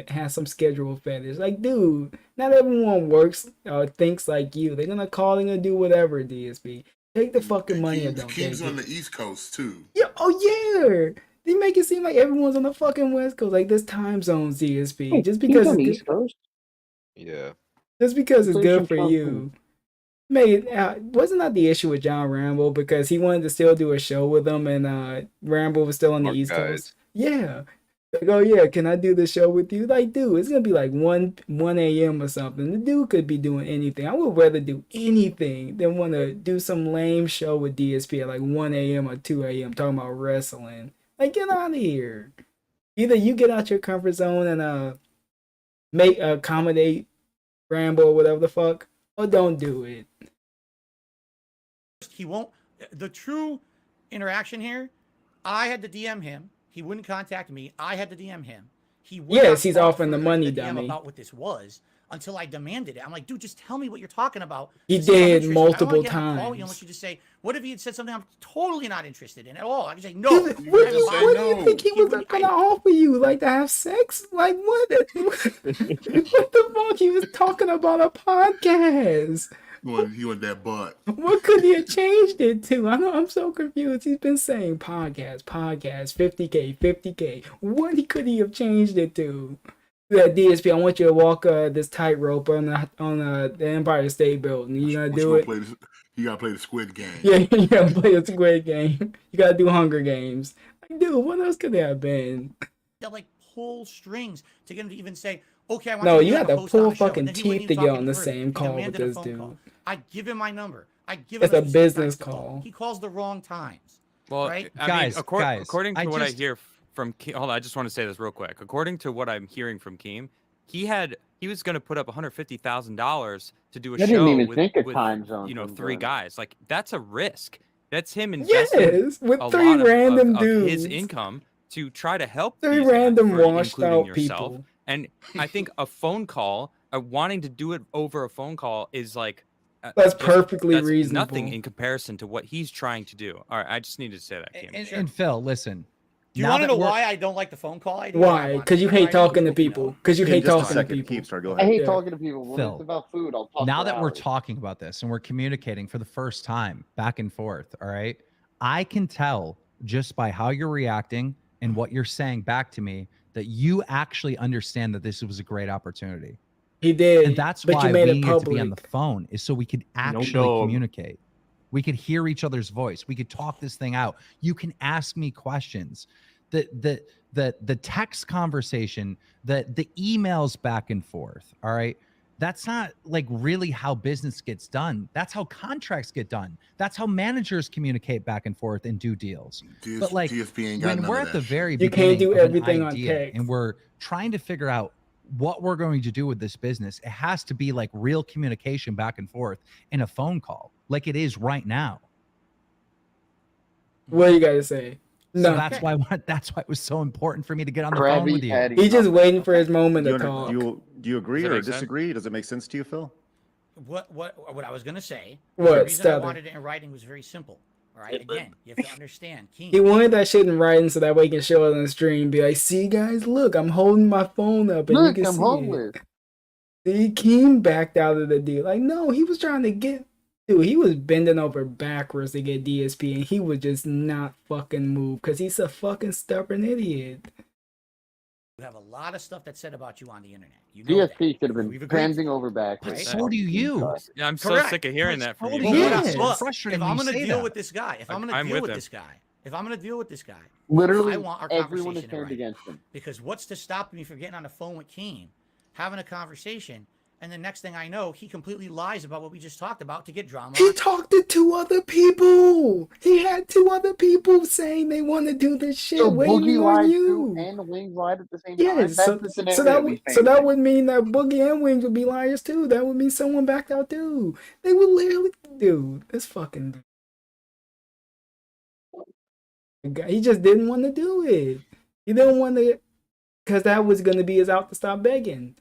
B: has some schedule fetish. Like, dude, not everyone works or thinks like you. They're gonna call and gonna do whatever. DSP, take the fucking money and don't take
F: Keem's on
B: it.
F: the East Coast too.
B: Yeah, oh yeah. They make it seem like everyone's on the fucking West Coast, like this time zones. DSP, just because
E: on the
B: it's
E: East Coast.
J: Yeah.
B: just because it's
E: Please
B: good
E: don't
B: for
E: talk
B: you. Mate, wasn't that the issue with John Rambo because he wanted to still do a show with him and Rambo was still on the
J: Or
B: East
J: guys.
B: Coast? Yeah. Like, oh yeah, can I do the show with you? Like, dude, it's gonna be like 1 a.m. or something. The dude could be doing anything. I would rather do anything than want to do some lame show with DSP at like 1 a.m. or 2 a.m. talking about wrestling. Like, get out of here. Either you get out your comfort zone and accommodate Rambo or whatever the fuck, or don't do it.
G: he won't. The true interaction here, I had to DM him. He wouldn't contact me. I had to DM him. He would
B: Yes,
G: not
B: he's
G: talk
B: offering the
G: further
B: money,
G: to DM
B: dummy.
G: about what this was until I demanded it. I'm like, dude, just tell me what you're talking about.
B: He
G: to see if I'm
B: did
G: interested. I don't
B: multiple
G: wanna get on a call with you
B: times.
G: unless you just say, what if he had said something I'm totally not interested in at all? I could say, no.
B: What do you think he was
G: wouldn't-
B: gonna offer you? Like to have sex? Like what? What the fuck? He was talking about a podcast.
F: He want that butt.
B: What could he have changed it to? I'm so confused. He's been saying podcast, 50K. What could he have changed it to? That DSP, I want you to walk this tightrope on the Empire State Building. You gonna do it?
F: You gotta play the Squid Game.
B: Yeah, you gotta play a Squid Game. You gotta do Hunger Games. Like, dude, what else could there have been?
G: They'll like pull strings to get him to even say, okay, I want
B: No,
G: to
B: you
G: be
B: had
G: on a
B: to
G: host on
B: pull
G: the show.
B: fucking
G: And then he wouldn't
B: teeth to
G: even
B: get
G: talk
B: on
G: any
B: the
G: further.
B: same
G: He
B: call with
G: demanded a
B: this
G: phone
B: dude.
G: call. I give him my number. I give him
B: It's a
G: specific
B: business
G: times to
B: call.
G: He calls the wrong times.
H: Well,
G: right?
H: I
D: Guys,
H: mean,
D: guys,
H: according to
D: I
H: what I
D: just-
H: hear from Keem, hold on, I just want to say this real quick. According to what I'm hearing from Keem, he was going to put up $150,000 to do a
E: I
H: show
E: didn't even
H: with,
E: think of
H: with
E: time zone.
H: you know,
E: from
H: 3
E: doing it.
H: guys. Like, that's a risk. That's him investing
B: Yes, with
H: a
B: 3
H: lot
B: random
H: of
B: dudes.
H: his income to try to help
B: 3
H: these guys,
B: random
H: for
B: washed
H: including
B: out
H: yourself.
B: people.
H: And I think a phone call, wanting to do it over a phone call, is like
B: That's perfectly
H: that's
B: reasonable.
H: nothing in comparison to what he's trying to do. All right, I just needed to say that, Kim.
D: And Phil, listen.
G: Do you want to know why I don't like the phone call idea?
B: Why? Because you hate talking to people. Because you hate talking to people.
C: Keemstar, go
E: I hate
B: Yeah.
E: talking to people. When
D: Phil,
E: it's about food, I'll talk
D: now
E: for
D: that we're
E: hours.
D: talking about this and we're communicating for the first time back and forth, all right, I can tell just by how you're reacting and what you're saying back to me that you actually understand that this was a great opportunity.
B: He did,
D: And that's
B: but
D: why
B: you made
D: we
B: it
D: needed to be on the
B: public.
D: phone, is so we could actually
I: dog.
D: communicate. We could hear each other's voice. We could talk this thing out. You can ask me questions. The text conversation, the emails back and forth. All right. That's not like really how business gets done. That's how contracts get done. That's how managers communicate back and forth and do deals. But like
F: DSP ain't got
D: when
F: none
D: we're
F: of
D: at the
F: that
D: very
F: shit.
B: You
D: beginning
B: can't do
D: of an
B: everything on
D: idea
B: text.
D: and we're trying to figure out what we're going to do with this business, it has to be like real communication back and forth in a phone call, like it is right now.
B: What do you got to say?
D: So
B: No.
D: that's why it was so important for me to get on the
E: Krabby
D: phone with you.
E: Patty.
B: He's just waiting for his moment
C: Do
B: to
C: you,
B: talk.
C: do you agree
H: Does that
C: or
H: make sense?
C: disagree? Does it make sense to you, Phil?
G: What I was gonna say.
B: What,
G: The reason I
B: Stutter?
G: wanted it in writing was very simple. All right. Again, you have to understand.
B: He
G: Keen.
B: wanted that shit in writing so that way he can show it on the stream. Be like, see, guys, look, I'm holding my phone up and
E: Look,
B: you can
E: I'm
B: see
E: homeless.
B: it. See, Keem backed out of the deal. Like, no, he was trying to get... Dude, he was bending over backwards to get DSP and he would just not fucking move because he's a fucking stubborn idiot.
G: You have a lot of stuff that's said about you on the internet. You know that.
E: DSP could have
G: We've
E: been
G: agreed.
E: bending over backwards.
G: Right.
D: So do you.
H: Yeah, I'm so
G: Correct.
H: sick of hearing that from
D: So
H: you.
D: do
G: But
D: you.
G: what
B: Yeah.
G: I-
D: It's
G: look,
D: frustrating
G: if I'm
D: when you
G: gonna
D: say
G: deal
D: that.
G: with this guy, if I'm
H: I'm
G: gonna deal
H: with
G: with
H: him.
G: this guy, if I'm gonna deal with this guy,
E: Literally,
G: I want our
E: everyone is
G: conversation in
E: turned
G: writing.
E: against him.
G: Because what's to stop me from getting on the phone with Keen, having a conversation, and the next thing I know, he completely lies about what we just talked about to get drama.
B: He talked to 2 other people. He had 2 other people saying they want to do this shit
E: So
B: waiting
E: Boogie
B: on
E: lied
B: you.
E: too, and the Wings lied at the same time.
B: Yes,
E: That's
B: so,
E: the
B: so
E: scenario
B: that
E: we
B: would
E: face.
B: so that would mean that Boogie and Wings would be liars too. That would mean someone backed out too. They would literally, dude. This fucking guy. He just didn't want to do it. He didn't want to, because that was gonna be his out to stop begging.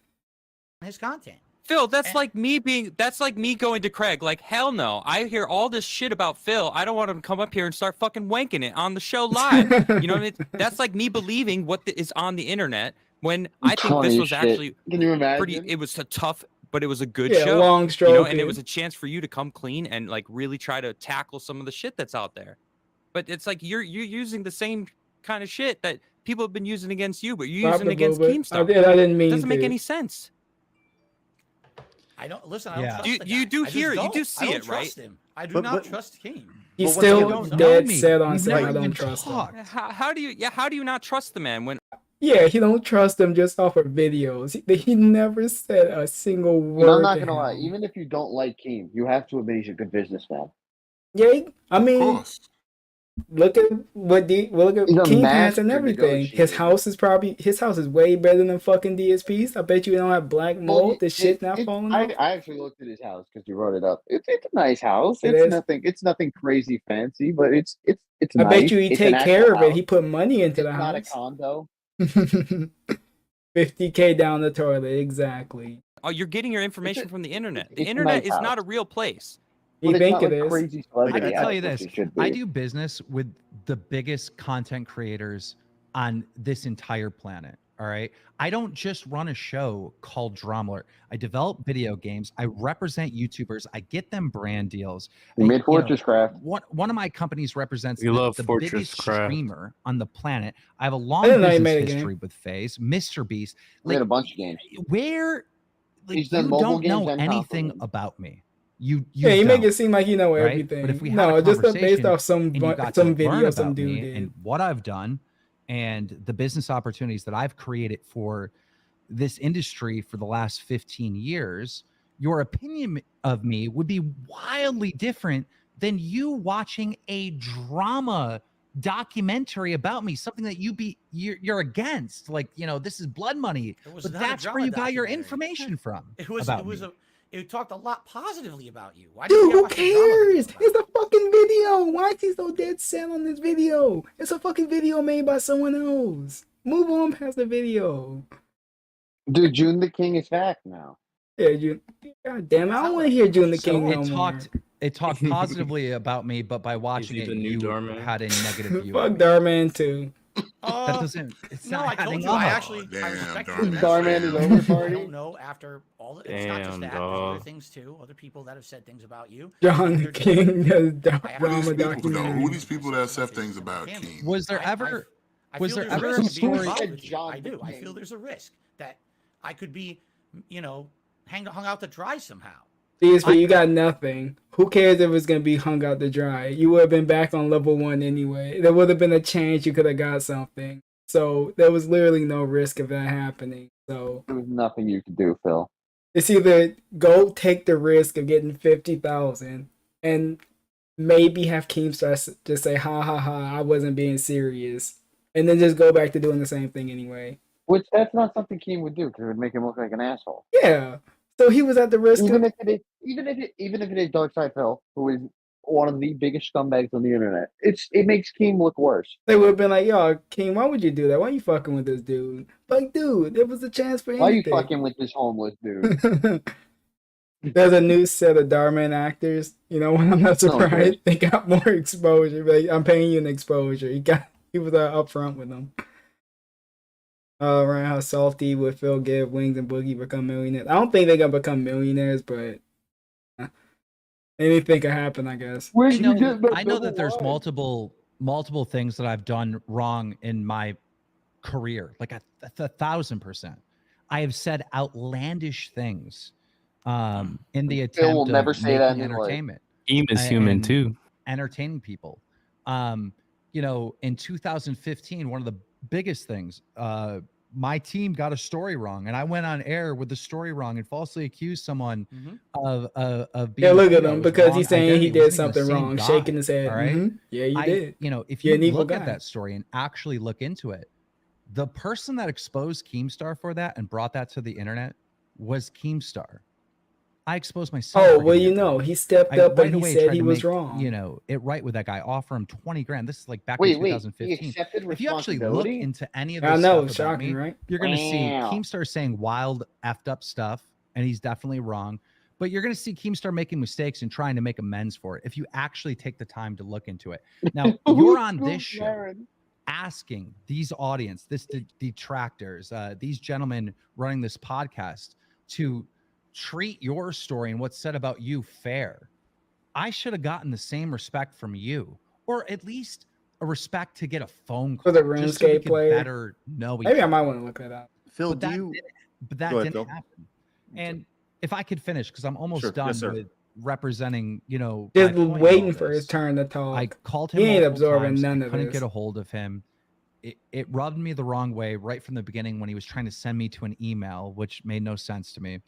G: his content.
H: Phil, that's
G: And-
H: like me going to Craig. Like, hell no. I hear all this shit about Phil. I don't want him to come up here and start fucking wanking it on the show live. You know what I mean? That's like me believing what is on the internet when I think
E: Funny
H: this
E: as
H: was
E: shit.
H: actually
E: Can you imagine?
H: pretty. It was a tough, but it was a good
B: Yeah,
H: show.
B: long
H: You
B: stroke.
H: know, and it was a chance for you to come clean and like really try to tackle some of the shit that's out there. But it's like you're using the same kind of shit that people have been using against you, but you're using it against Keemstar.
B: I didn't mean
H: It doesn't make
B: to.
H: any sense.
G: I don't listen. I don't
D: Yeah.
G: trust
H: You-
G: the
H: you
G: guy.
H: do
G: I just
H: hear it. You
G: don't.
H: do see
G: I don't
H: it, right?
G: trust him. I do
C: But-
G: not
C: but-
G: trust Keen.
B: He's
C: But once
B: still
C: again-
D: don't know
B: dead
D: me.
B: set on
D: We've
B: saying
D: never
B: I don't
D: even
B: trust him.
D: talked.
H: How do you not trust the man when
B: Yeah, he don't trust him just off of videos. He never said a single word.
E: And I'm not
B: to
E: gonna lie.
B: him.
E: Even if you don't like Keem, you have to admit he's a good businessman.
B: Yeah, I
F: Of
B: mean,
F: course.
B: look at what look at
E: He's a
B: King has and
E: master
B: everything. His
E: negotiator.
B: house is way better than fucking DSP's. I bet you don't have black mold. The shit not falling
E: I
B: off.
E: actually looked at his house because you brought it up. It's a nice house.
B: It
E: It's
B: is.
E: nothing crazy fancy, but it's
B: I
E: nice.
B: bet you he
E: It's an
B: take care
E: actual
B: of it.
E: house.
B: He put money into
E: It's
B: the
E: not a
B: house.
E: condo.
B: 50K down the toilet, exactly.
H: you're getting your information
E: a-
H: from the internet.
E: it's
H: The
E: a
H: internet
E: nice
H: is not a
E: house.
H: real place.
B: You
E: But
B: think
E: it's not
B: it
E: like
B: is?
E: crazy
D: I
E: celebrity
D: can
E: house,
D: tell you
E: which
D: this.
E: it should
D: I
E: be.
D: do business with the biggest content creators on this entire planet. All right. I don't just run a show called Drama Alert. I develop video games. I represent YouTubers. I get them brand deals.
E: You made
D: know,
E: Fortress Craft.
D: One of my companies represents
I: You love
D: the
I: Fortress
D: biggest
I: Craft.
D: streamer on the planet. I have a long
B: didn't know you
D: business
B: made a game.
D: history with FaZe, Mr. Beast.
E: We had a bunch of games.
D: Where like,
E: He's done
D: you
E: mobile
D: don't know
E: games and
D: anything
E: console games.
D: about me. You
B: Yeah, you make
D: don't.
B: it seem like you know
D: right?
B: everything.
D: But if we had
B: No,
D: a
B: just based
D: conversation
B: off some
D: and you got
B: some
D: to learn
B: video some
D: about
B: dude
D: me
B: did.
D: and what I've done and the business opportunities that I've created for this industry for the last 15 years, your opinion of me would be wildly different than you watching a drama documentary about me, something that you're against. Like, you know, this is blood money.
G: It was
D: But
G: not a
D: that's where
G: drama
D: you got your
G: documentary.
D: information from.
G: It talked a lot positively about you. Why
B: Dude,
G: did you
B: who
G: watch the drama
B: cares?
G: video
B: It's a fucking video. Why is he so dead set on this video? It's a fucking video made by someone else. Move on past the video.
E: Dude, June the King is back now.
B: Yeah, God damn it. I don't want to hear June the King no
D: it
B: more.
D: talked positively about me, but by watching
I: he
D: it,
I: the new
D: you
I: Darman?
D: had a negative view.
B: Fuck Darman too.
D: That doesn't. It's
G: No,
D: not
G: I told
D: adding
G: you. I
D: up.
G: actually, I
F: Damn,
G: respectfully
F: Darman.
G: met
E: Darman is
G: you.
E: over
G: I
E: party.
G: don't know after all. It's not just
I: Damn,
G: that. There's other
I: dog.
G: things too. Other people that have said things about you.
B: John the
G: They're just-
B: King does
G: I
F: Who are
B: drama
F: these people, though?
B: documentary.
F: Who are these people that said things about
G: Family.
F: Keem?
D: Was there
G: I
D: ever?
G: feel
D: there
G: there's
D: ever
G: a
D: a
G: risk of being
D: story-
G: involved
E: Said
G: with you.
E: John
G: I
E: the
G: do. I
E: King.
G: feel there's a risk that I could be, you know, hung out to dry somehow.
B: DSP, you got nothing. Who cares if it's gonna be hung out to dry? You would have been back on level 1 anyway. There would have been a chance you could have got something. So there was literally no risk of that happening. So
E: There was nothing you could do, Phil.
B: it's either go take the risk of getting 50,000 and maybe have Keemstar just say ha ha ha, I wasn't being serious, and then just go back to doing the same thing anyway.
E: Which that's not something Keem would do because it would make him look like an asshole.
B: Yeah. So he was at the risk
E: Even
B: of
E: if it is Darkside Phil, who is one of the biggest scumbags on the internet, it makes Keem look worse.
B: they would have been like, yo, Keem, why would you do that? Why are you fucking with this dude? Like, dude, there was a chance for anything.
E: Why are you fucking with this homeless dude?
B: There's a new set of Darman actors. You know, I'm not surprised.
E: good.
B: They got more exposure. Like, I'm paying you an exposure. He was upfront with them. Right, how salty would Phil give Wings and Boogie become millionaires? I don't think they're gonna become millionaires, but anything could happen, I guess.
E: Where
D: I
E: did
D: know,
E: you get that
D: I know
E: double
D: that there's
E: wide?
D: multiple things that I've done wrong in my career, like 1,000%. I have said outlandish things in the attempt
E: Phil will never
D: of
E: say that
D: making
E: in his life.
D: entertainment.
I: Keem is human
D: and
I: too.
D: Entertaining people. You know, in 2015, one of the biggest things, my team got a story wrong, and I went on air with the story wrong and falsely accused someone of being.
B: Yeah, look
D: who
B: at him
D: knows,
B: because
D: wrong
B: he's saying
D: identity.
B: he
D: It
B: did
D: wasn't even the
B: something
D: same
B: wrong,
D: guy,
B: shaking his head.
D: all right?
B: Yeah, you did.
D: You know, if
B: You're
D: you
B: an evil
D: look
B: guy.
D: at that story and actually look into it, the person that exposed Keemstar for that and brought that to the internet was Keemstar. I exposed myself.
B: Oh,
D: for
B: well,
D: getting
B: you
D: that
B: know,
D: wrong.
B: he stepped
D: I
B: up
D: right
B: and he
D: away
B: said
D: tried
B: he
D: to
B: was
D: make,
B: wrong.
D: You know, it right with that guy. Offer him 20 grand. This is like back
E: Wait,
D: in
E: he
D: 2015.
E: accepted
D: If you actually look
E: responsibility?
D: into any of
B: I
D: this
B: know,
D: stuff about
B: shocking,
D: me,
B: right?
D: you're gonna see
E: Wow.
D: Keemstar saying wild effed up stuff, and he's definitely wrong. But you're gonna see Keemstar making mistakes and trying to make amends for it if you actually take the time to look into it. Now you're on this show asking these audience, this detractors, these gentlemen running this podcast to treat your story and what's said about you fair. I should have gotten the same respect from you, or at least a respect to get a phone call
B: For the
D: just so we
B: RuneScape
D: could
B: player?
D: better know each
B: Maybe I
D: other.
B: might want to look that up.
C: Phil,
D: But
C: do
D: that
C: you?
D: didn't, but that
C: Go ahead,
D: didn't
C: Phil.
D: happen. And if I could finish, because I'm almost
C: Sure.
D: done
C: Yes, sir.
D: with representing, you know,
B: Just
D: my point in
B: waiting
D: all
B: for his
D: this.
B: turn to talk.
D: I called him.
B: He ain't
D: multiple
B: absorbing
D: times.
B: none
D: I
B: of
D: couldn't
B: this.
D: get a hold of him. It rubbed me the wrong way right from the beginning when he was trying to send me to an email, which made no sense to me.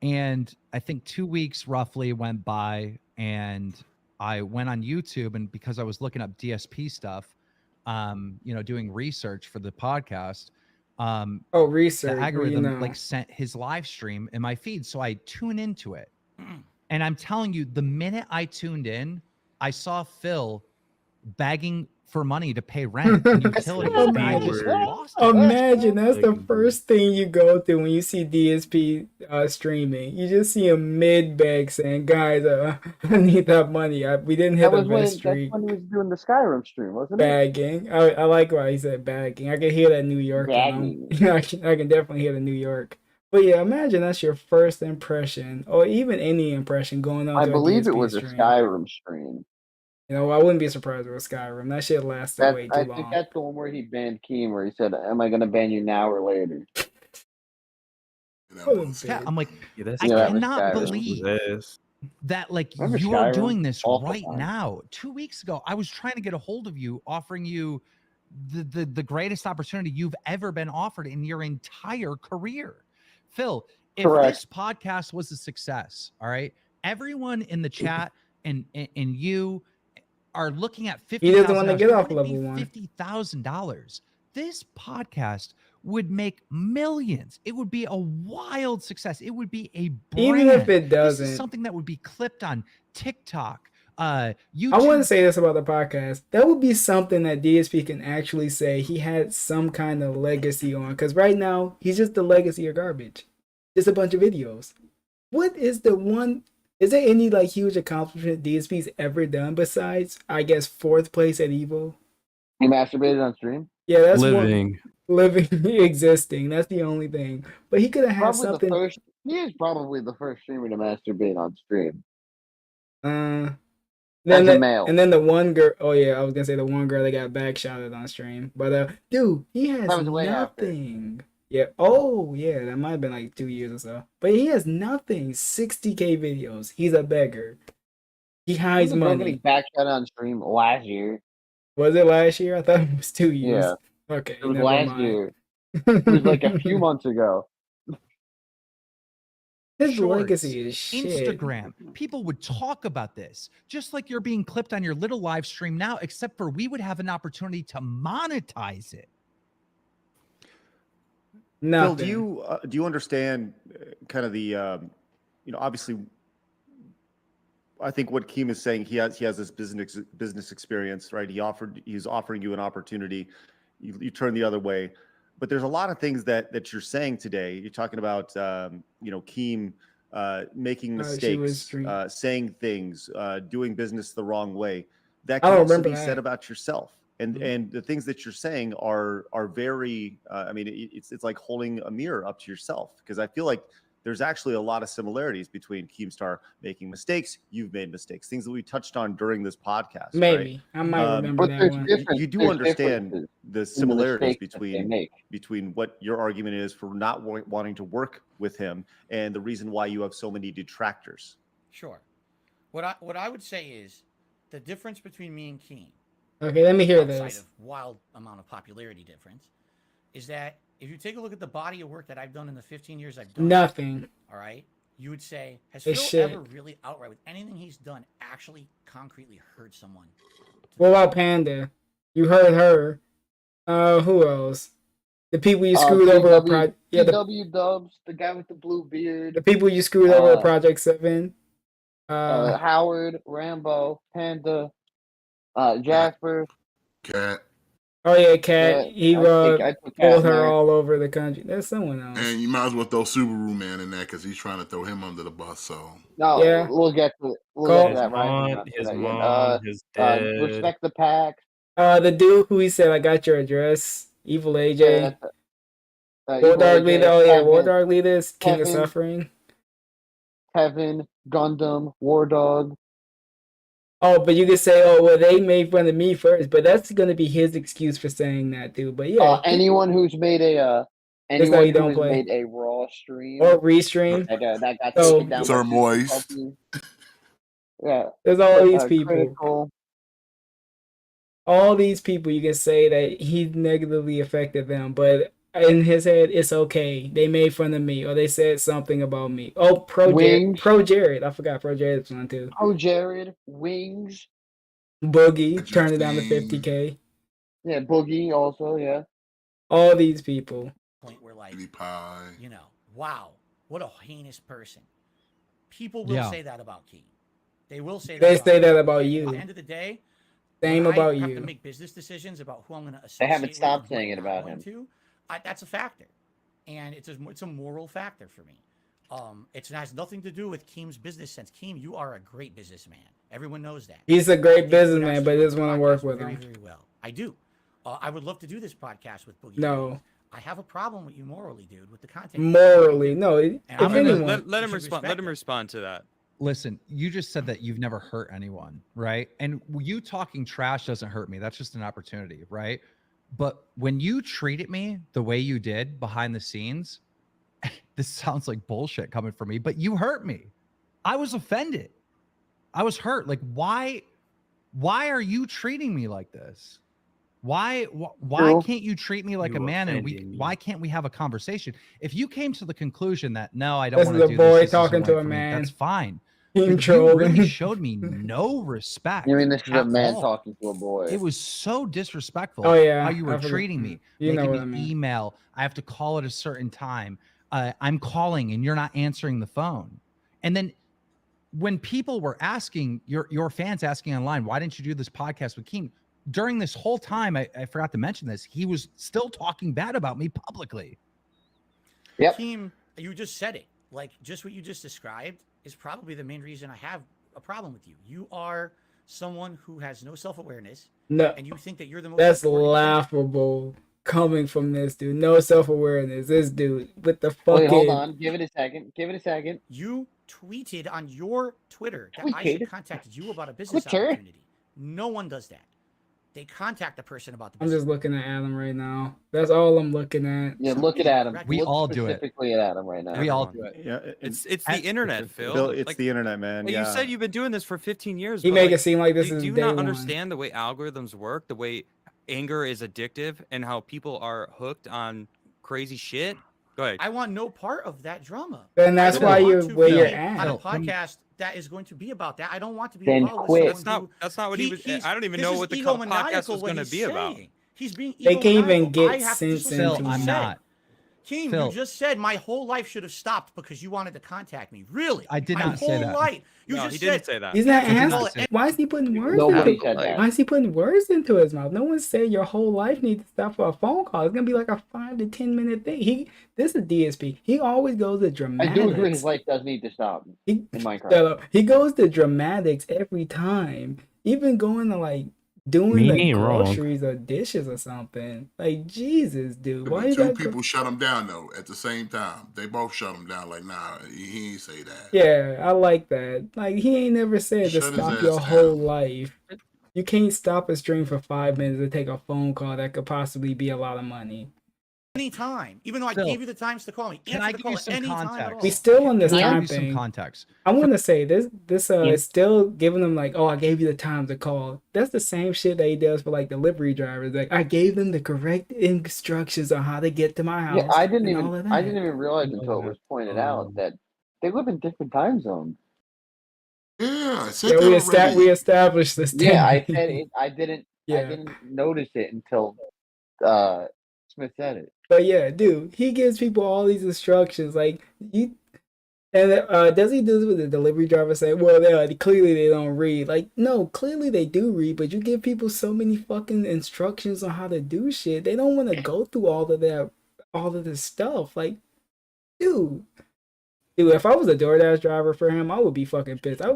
D: And I think 2 weeks roughly went by, and I went on YouTube, and because I was looking up DSP stuff, you know, doing research for the podcast,
B: Oh, research.
D: the
B: well,
D: algorithm
B: you know.
D: like sent his live stream in my feed, so I tune into it. And I'm telling you, the minute I tuned in, I saw Phil begging for money to pay rent and utilities. And I just lost it.
B: Imagine that's the
I: Like,
B: first thing you go through when you see DSP streaming. You just see him mid-beg saying, guys, I need that money. We didn't hit
E: That
B: the
E: was when,
B: best
E: that's
B: streak.
E: when he was doing the Skyrim stream, wasn't it?
B: Bagging. I like why he said bagging. I can hear that New York.
E: Bagging.
B: I can definitely hear the New York. But yeah, imagine that's your first impression, or even any impression going on.
E: I
B: to
E: believe
B: a
E: it
B: DSP
E: was a
B: stream.
E: Skyrim stream.
B: You know, I wouldn't be surprised with Skyrim. That shit lasted way too
E: I
B: long.
E: think that's the one where he banned Keem, where he said, "Am I going to ban you now or later?"
F: That
B: What a
F: was-
D: Yeah,
B: bitch.
D: I'm like,
I: Yeah, that's
D: I
E: Yeah, that was
D: cannot
E: Skyrim.
D: believe
I: Yes.
D: that like
E: Remember
D: you are
E: Skyrim?
D: doing this
E: Awful
D: right
E: time.
D: now. 2 weeks ago, I was trying to get a hold of you, offering you the greatest opportunity you've ever been offered in your entire career. Phil, if
E: Correct.
D: this podcast was a success, all right, everyone in the chat and you are looking at
B: He doesn't want to
D: $50,000,
B: get off
D: would it
B: level
D: be
B: 1.
D: $50,000. This podcast would make millions. It would be a wild success. It would be a brand.
B: Even if it
D: This
B: doesn't.
D: is something that would be clipped on TikTok, YouTube.
B: I want to say this about the podcast. That would be something that DSP can actually say he had some kind of legacy on. Because right now, he's just the legacy of garbage. Just a bunch of videos. What is the one... Is there any like huge accomplishment DSP's ever done besides, I guess, 4th place at EVO?
E: He masturbated on stream?
B: Yeah, that's
I: Living.
B: Living, existing. That's the only thing. But he could have had
E: Probably
B: something...
E: the first. He is probably the first streamer to masturbate on stream.
B: Then
E: As a male.
B: And then the one girl, oh yeah, I was gonna say the one girl that got backshotted on stream. But dude, he has
E: That was way after.
B: nothing. Yeah. Oh yeah, that might have been like 2 years or so. But he has nothing. 60K videos. He's a beggar. He hides
E: He was
B: money.
E: getting backshot on stream last year.
B: Was it last year? I thought it was 2 years.
E: Yeah.
B: Okay.
E: It was
B: never
E: last
B: mind.
E: year. It was like a few months ago.
B: His
D: Shorts,
B: legacy is shit.
D: Instagram. People would talk about this, just like you're being clipped on your little live stream now, except for we would have an opportunity to monetize it.
B: Nothing.
C: Phil, do you understand kind of the obviously I think what Keem is saying, he has this business experience, right? He's offering you an opportunity, you turn the other way. But there's a lot of things that you're saying today. You're talking about Keem making mistakes, saying things, doing business the wrong way. That can also be said about yourself. And the things that you're saying are very. I mean, it's like holding a mirror up to yourself, because I feel like there's actually a lot of similarities between Keemstar making mistakes. You've made mistakes, things that we touched on during this podcast.
B: Maybe
C: right?
B: I might remember that one.
C: You do understand the similarities between what your argument is for not wanting to work with him and the reason why you have so many detractors.
G: Sure. What I would say is the difference between me and Keem.
B: Okay, let me hear
G: outside
B: this.
G: Of wild amount of popularity difference is that if you take a look at the body of work that I've done in the 15 years I've done,
B: nothing.
G: All right, you would say, has
B: It's
G: Phil
B: shit.
G: ever really outright with anything he's done actually concretely hurt someone?
B: What about Panda? You heard her. Who else? The people you screwed over at Project. Yeah,
E: PW Dubs, the guy with the blue beard.
B: The people you screwed over at Project 7.
E: Howard, Rambo, Panda, Jasper.
F: Cat.
B: Oh yeah, Cat. He pulled her
E: there.
B: all over the country. There's someone else.
F: And you might as well throw Subaru Man in there because he's trying to throw him under the bus. So
E: No,
B: yeah.
E: we'll get to that. Right?
I: His mom, his dad.
E: Respect the pack.
B: The dude who he said, "I got your address." Evil AJ. War Dog Leader. Oh yeah, War Dog Leader is King of Suffering.
E: Kevin, Gundam, War Dog.
B: Oh, but you could say, "Oh, well, they made fun of me first," but that's gonna be his excuse for saying that too. But yeah,
E: anyone who's made a made a raw stream
B: or restream
E: that got
B: so,
E: taken down.
F: Sir Moist.
E: Yeah,
B: there's all these people.
E: Critical.
B: All these people, you can say that he negatively affected them, but in his head, it's okay. They made fun of me, or they said something about me. Oh, Pro Jared. I forgot Pro Jared's one too.
E: Pro Jared, Wings.
B: Boogie, turned it down to 50K.
E: Yeah, Boogie also, yeah.
B: All these people.
G: Point where wow, what a heinous person. People will say that about Keem. They will say that.
B: They say that about you.
G: At the end of the day,
B: same about
G: I have
B: you.
G: to make business decisions about who I'm going to associate.
E: They haven't stopped
G: with,
E: saying it about him.
G: That's a factor, and it's a moral factor for me. It has nothing to do with Keem's business sense. Keem, you are a great businessman. Everyone knows that.
B: He's a great businessman, but doesn't want to work with him.
G: Very well. I do. I would love to do this podcast with Boogie.
B: No.
G: I have a problem with you morally, dude, with the content.
B: Morally, no.
H: Let him respond. Let him respond to that.
D: Listen, you just said that you've never hurt anyone, right? And you talking trash doesn't hurt me. That's just an opportunity, right? But when you treated me the way you did behind the scenes, this sounds like bullshit coming from me, but you hurt me. I was offended. I was hurt. Like, why are you treating me like this? Why can't you treat me like a man, and why can't we have a conversation? If you came to the conclusion that no, I don't want to do this,
B: this is a boy talking to a man.
D: That's fine.
B: Team
D: Like, you really
B: trolling.
D: showed me no respect.
E: I mean, this is a
D: at
E: man
D: all.
E: talking to a boy.
D: It was so disrespectful.
B: Oh, yeah,
D: how you were
B: I forgot.
D: treating me,
B: You know
D: making
B: what I
D: me
B: mean.
D: email. I have to call at a certain time. I'm calling and you're not answering the phone. And then when people were asking, your fans asking online, why didn't you do this podcast with Keem? During this whole time, I forgot to mention this, he was still talking bad about me publicly.
E: Yep.
G: Keem, you just said it. Like, just what you just described is probably the main reason I have a problem with you. You are someone who has no self-awareness,
B: No,
G: and you think that you're the most
B: that's
G: important thing.
B: laughable coming from this dude. No self-awareness. This dude with the fucking.
E: Wait, hold on. Give it a second. Give it a second.
G: You tweeted on your Twitter that I
E: Tweeted?
G: should contact you about a business
E: Twitter?
G: opportunity. No one does that. They contact a person about the
B: I'm
G: business.
B: just looking at Adam right now. That's all I'm looking at.
E: Yeah, look at Adam.
D: We
E: Look
D: all do it.
E: specifically at Adam right now.
D: We all
H: Everyone.
D: do it.
C: Yeah,
H: It's the internet, Phil.
C: Phil, it's
H: Like,
C: the internet, man.
H: like
C: Yeah.
H: you said, you've been doing this for 15 years.
B: He
H: but,
B: make
H: like,
B: it seem like this
H: do
B: is
H: you
B: day
H: not
B: one.
H: understand the way algorithms work, the way anger is addictive, and how people are hooked on crazy shit? Go ahead.
G: I want no part of that drama.
B: Then that's
G: I don't
B: why
G: want
B: you're
G: to
B: where
G: be
B: you're
G: on
B: at.
G: a
D: Phil,
G: podcast that is going to be about that. I don't want to be
E: Then
G: involved
E: quit.
G: with
H: That's
G: someone
H: not.
G: who
H: That's not what he was.
G: he's-
H: I don't even
G: this
H: know
G: is
H: what the podcast
G: egomaniacal
H: was
G: what
H: going to
G: he's
H: be about.
G: saying. He's being
B: They can't even
G: egomaniacal.
B: get
G: I have to
B: sense
G: just
D: Phil,
G: listen to what
D: I'm
G: you said.
D: not.
G: Keem,
D: Phil.
G: you just said my whole life should have stopped because you wanted to contact me. Really?
D: I did
G: my
D: not say
G: whole
D: that.
G: life. You
H: No,
G: just
H: he
G: said
H: didn't say that.
B: He's not
D: I did not
B: asking.
D: say
B: Why is he putting words
E: Nobody
B: into?
E: said that.
B: Why is he putting words into his mouth? No one said your whole life needs to stop for a phone call. It's gonna be like a 5 to 10 minute thing. This is DSP. He always goes to
E: I
B: dramatics.
E: do agree his life does need to stop
B: He,
E: in Minecraft.
B: shut up. He goes to dramatics every time. Even going to like doing
I: Me
B: the
I: ain't wrong.
B: groceries or dishes or something. Like Jesus, dude. Why
F: But
B: you
F: two
B: got
F: people shut him down though at the same time. They both shut him down. Like, nah, he ain't say that.
B: Yeah, I like that. Like he ain't never said to
F: Shut his
B: stop
F: ass
B: your
F: down.
B: whole life. You can't stop a stream for 5 minutes to take a phone call that could possibly be a lot of money.
G: anytime. Even though I
D: Phil,
G: gave you the times to call me.
D: can
G: Answer
D: I
G: the
D: give
G: call
D: you
G: at
D: some
G: any time at
D: context?
G: all.
B: We still on this
D: Can I
B: time
D: give you some
B: thing.
D: context?
B: I want to say this is still giving them like, oh, I gave you the time to call. That's the same shit that he does for like delivery drivers. Like I gave them the correct instructions on how to get to my house.
E: Yeah, I didn't
B: and all of
E: even
B: that.
E: realize until it was pointed out that they live in different time zones.
F: Yeah, I said
B: Yeah,
F: that
B: we
F: already.
B: established this.
E: Yeah, I
B: thing.
E: said it. I didn't
B: Yeah.
E: notice it until Smith said it.
B: But yeah, dude, he gives people all these instructions. Like you, and does he do this with the delivery driver? Say, well, clearly they don't read. Like, no, clearly they do read. But you give people so many fucking instructions on how to do shit. They don't want to go through all of this stuff. Like, dude, if I was a DoorDash driver for him, I would be fucking pissed. I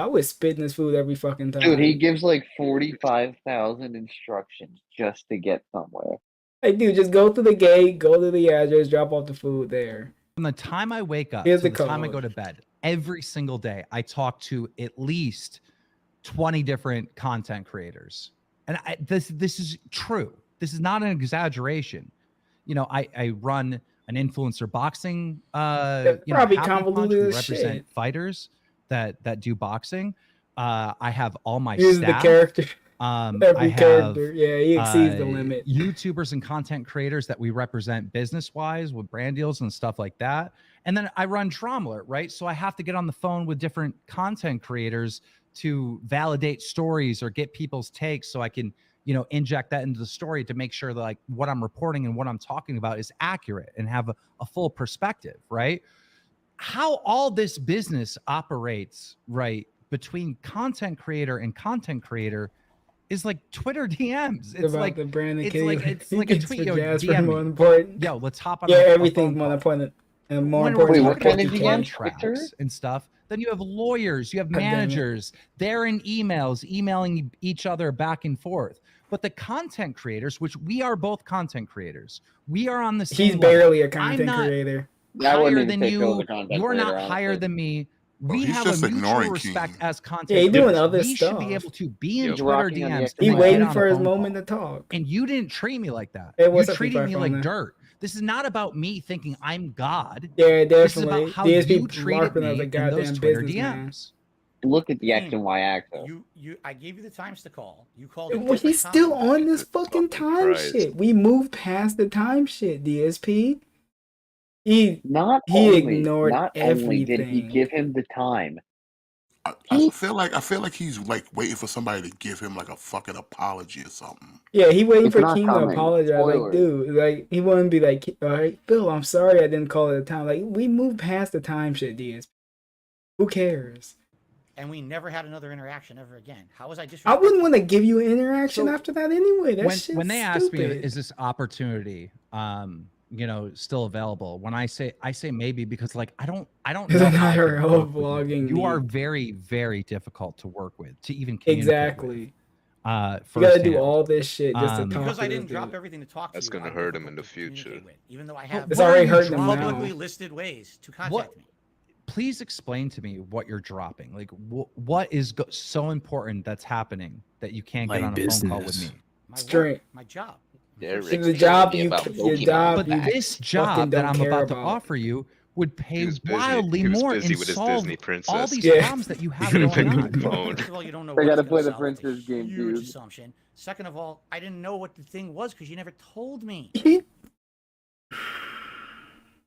B: would spit in his food every fucking time.
E: Dude, he gives like 45,000 instructions just to get somewhere.
B: Like, dude, just go to the gate, go to the address, drop off the food there.
D: From the time I wake up
B: Here's
D: to
B: the
D: the time I
B: code.
D: go to bed, every single day, I talk to at least 20 different content creators. And this is true. This is not an exaggeration. You know, I run an influencer boxing
B: probably
D: happy punch.
B: convoluted
D: We
B: as
D: represent
B: shit.
D: fighters that do boxing. I have all my
B: Here's
D: staff.
B: the character.
D: I
B: Every
D: have
B: character. Yeah, he exceeds the limit.
D: YouTubers and content creators that we represent business wise with brand deals and stuff like that. And then I run Drama Alert, right? So I have to get on the phone with different content creators to validate stories or get people's takes so I can, inject that into the story to make sure that like what I'm reporting and what I'm talking about is accurate and have a full perspective, right? How all this business operates, right, between content creator and content creator is like Twitter DMs. It's
B: about
D: like
B: the Brandon
D: it's
B: King.
D: like it's like a
B: It's
D: tweet.
B: for
D: Yo,
B: Jasper
D: DM
B: more
D: me.
B: important.
D: Yo, let's hop on.
B: Yeah,
D: a
B: everything's
D: phone
B: more
D: call.
B: important and more
D: When
B: important.
E: Wait,
D: we're
E: what kind of
D: talking
E: DMs?
D: contracts
E: Twitter?
D: and stuff, then you have lawyers, you have
B: God damn it.
D: managers. They're in emails, emailing each other back and forth. But the content creators, which we are both content creators, we are on the same
B: He's
D: level.
B: barely a
D: I'm
B: content
D: not
B: creator.
E: I wouldn't
D: higher
E: even
D: than
E: say Phil's
D: you.
E: a content
D: You're
E: creator,
D: not higher
E: honestly.
D: than me.
F: Well,
D: We
F: he's
D: have a
F: just
D: mutual
F: ignoring
D: respect
F: King.
D: as content
B: Yeah, he doing
D: creators.
B: other
D: We should be
B: stuff.
D: able to be in
E: He's
D: Twitter
E: rocking on the
D: DMs.
E: extra
B: He
D: and
E: Like,
B: waiting
D: get on
B: for
D: a
B: his
D: phone
B: moment
D: call.
B: to talk.
D: And you didn't treat me like that.
B: Hey,
D: You
B: what's up,
D: treated me
B: P5
D: like
B: phone?
D: dirt. This is not about me thinking I'm God.
B: Yeah,
D: This is
B: definitely.
D: about how
B: DSP
D: you treated
B: LARPing as
D: me
B: a
D: in
B: goddamn
D: those Twitter
B: businessman.
D: DMs.
E: Look at the X
G: King,
E: and Y axis.
G: I gave you the times to call. You called.
B: Well,
G: different
B: he's still
G: times.
B: on this
J: Jesus
B: fucking
J: fucking
B: time
J: Christ.
B: shit. We moved past the time shit, DSP. He
E: Not
B: he
E: only,
B: ignored
E: not only did he
B: everything.
E: give him the time,
F: I feel like he's like waiting for somebody to give him like a fucking apology or something.
B: Yeah, he waiting
E: It's
B: for
E: not
B: King to
E: coming.
B: apologize. Like,
E: Spoilers.
B: dude, like he wouldn't be like, all right, Phil, I'm sorry I didn't call it a time. Like, we moved past the time shit, DS. Who cares?
G: And we never had another interaction ever again. How was I just?
B: I wouldn't want to give you an interaction
D: So,
B: after that anyway. That's
D: when they ask me,
B: stupid.
D: is this opportunity, still available? When I say maybe, because like I don't know.
B: Because I'm
D: how
B: not
D: I
B: her
D: can
B: whole
D: work with
B: vlogging.
D: you are
B: me.
D: very, very difficult to work with, to even communicate
B: Exactly.
D: with.
B: You gotta do
D: Firsthand.
B: all this shit just to talk
G: Because
B: to
G: I
B: this
G: didn't drop
B: dude.
G: everything to talk to
J: That's
G: you.
J: gonna
G: I'm
J: hurt him in
G: difficult
J: the
G: to communicate
J: future.
G: with, even though I
D: But
G: have
B: It's already hurting him
G: publicly
B: now.
G: listed ways to contact
D: What?
G: me.
D: Please explain to me what you're dropping. Like, what is so important that's happening that you can't get
I: My
D: on a phone call with
I: business.
D: me?
G: My
B: Straight.
G: work, my job.
J: Derek
B: The
J: telling
B: job
J: me
B: you,
J: about
B: your
J: Pokemon
B: job
D: But
B: you
J: facts.
D: this
B: fucking
D: job that
B: don't
D: I'm
B: care
D: about to
B: about.
D: offer you would
J: He
D: pay
J: was busy.
D: wildly
J: He was
D: more
J: busy
D: and
J: with his
D: solve
J: Disney
D: all
J: princess.
D: these
B: Yeah.
D: problems that you have
J: Couldn't
D: going
J: pick up
D: on.
J: the phone.
G: First of all, you don't know
E: They
G: what
E: gotta
G: it's
E: play
G: gonna
E: the
G: sell. That's a
E: princess game,
G: huge
E: dude.
G: assumption. Second of all, I didn't know what the thing was because you never told me.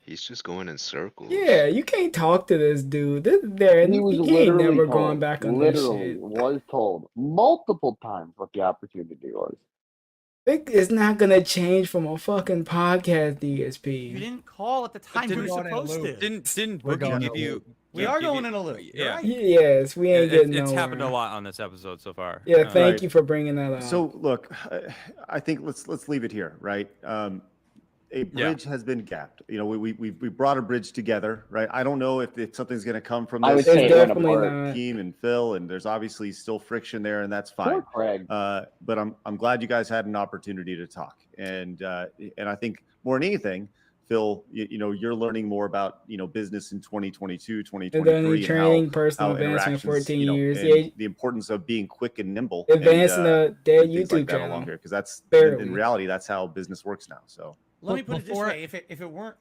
J: He's just going in circles.
B: Yeah, you can't talk to this dude.
E: He was
B: He ain't
E: literally
B: never
E: told,
B: going back on this
E: literally
B: shit.
E: was told multiple times what the opportunity was.
B: It's not gonna change from a fucking podcast,
G: You
B: DSP.
G: didn't call at the time you were
D: Going in a
G: supposed
D: loop.
G: to.
H: Didn't
D: We're
H: Boogie
D: going
H: give
D: in a
H: you?
D: loop.
G: We
H: give
G: are
H: you-
G: going in a loop. You're
H: Yeah.
G: right.
B: Yes, we ain't getting
H: It's
B: nowhere.
H: happened a lot on this episode so far.
B: Yeah, thank
C: Right.
B: you for bringing that up.
C: So look, I think let's leave it here, right? A bridge has been gapped. You know, we brought a bridge together, right? I don't know if something's going to come from
E: I would
C: this.
E: say
B: it's
E: it went
B: definitely
E: apart.
B: not.
C: Team and Phil, and there's obviously still friction there, and that's
E: Poor
C: fine.
E: Craig.
C: But I'm glad you guys had an opportunity to talk, and I think more than anything, Phil, you're learning more about business in 2022,
B: And
C: 2023,
B: then
C: and
B: training
C: how
B: personal advancement
C: interactions,
B: 14 years.
C: and
B: Yeah,
C: the importance of being quick and nimble,
B: advancing a dead
C: and things like
B: YouTube
C: that along
B: channel.
C: here, because that's
B: Barely.
C: in reality that's how business works now. So.
G: Let me put it this
D: Before-
G: way: if it weren't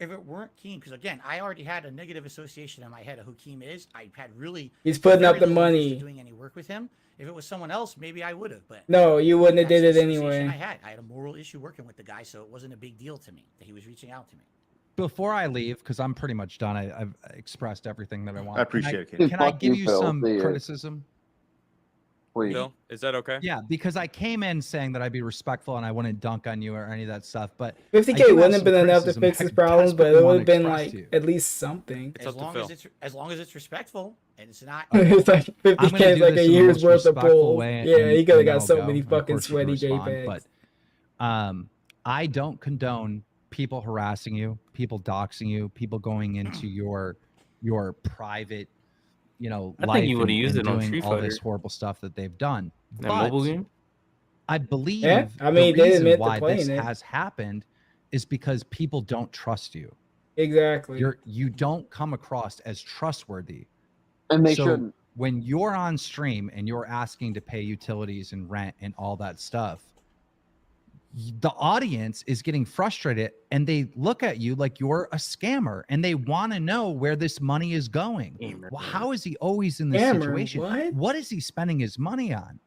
G: Keem, because again, I already had a negative association in my head of who Keem is. I had really
B: He's putting up
G: very
B: the
G: little interest in
B: money.
G: doing any work with him. If it was someone else, maybe I would have. But
B: No, you wouldn't have
G: that's
B: did
G: the
B: it
G: association
B: anyway.
G: I had a moral issue working with the guy, so it wasn't a big deal to me that he was reaching out to me.
D: Before I leave, because I'm pretty much done, I've expressed everything that I want.
C: I appreciate it,
D: Can I,
C: Kate.
D: can I
E: Fuck
D: give
E: you,
D: you
E: Phil.
D: some
E: See ya.
D: criticism?
E: Please.
H: Phil, is that okay?
D: Yeah, because I came in saying that I'd be respectful and I wouldn't dunk on you or any of that stuff. But I
B: 50K
D: do have
B: wouldn't have
D: some
B: been enough to
D: criticism
B: fix
D: I
B: his problems, but it
D: desperately
B: would
D: wanna
B: have been
D: express
B: like
D: to you.
B: at least something.
H: It's up to Phil.
G: As long as it's respectful and it's not.
B: It's like
D: I'm
B: 50K
D: gonna
B: is
D: do
B: like a
D: this in the
B: year's
D: most
B: worth of
D: respectful
B: pulls.
D: way,
B: Yeah,
D: and-
B: he could have
D: and then
B: got
D: I'll
B: so
D: go,
B: many
D: and of
B: fucking
D: course you can
B: sweaty
D: respond,
B: JPEGs.
D: But I don't condone people harassing you, people doxing you, people going into your private,
I: I
D: life
I: think you would've
D: and,
I: used
D: and
I: it on
D: doing
I: Street
D: all this
I: Fighter.
D: horrible stuff that they've done.
I: That
D: But
I: mobile game.
D: I believe
B: Yeah, I
D: the
B: mean, they
D: reason
B: admit to
D: why this
B: playing it.
D: has happened is because people don't trust you.
B: Exactly.
D: You don't come across as trustworthy.
E: And they
D: So
E: shouldn't.
D: when you're on stream and you're asking to pay utilities and rent and all that stuff, the audience is getting frustrated and they look at you like you're a scammer and they want to know where this money is going.
I: Gamer.
D: Well, how is he always in this
B: Scammer,
D: situation?
B: what?
D: Is he spending his money on?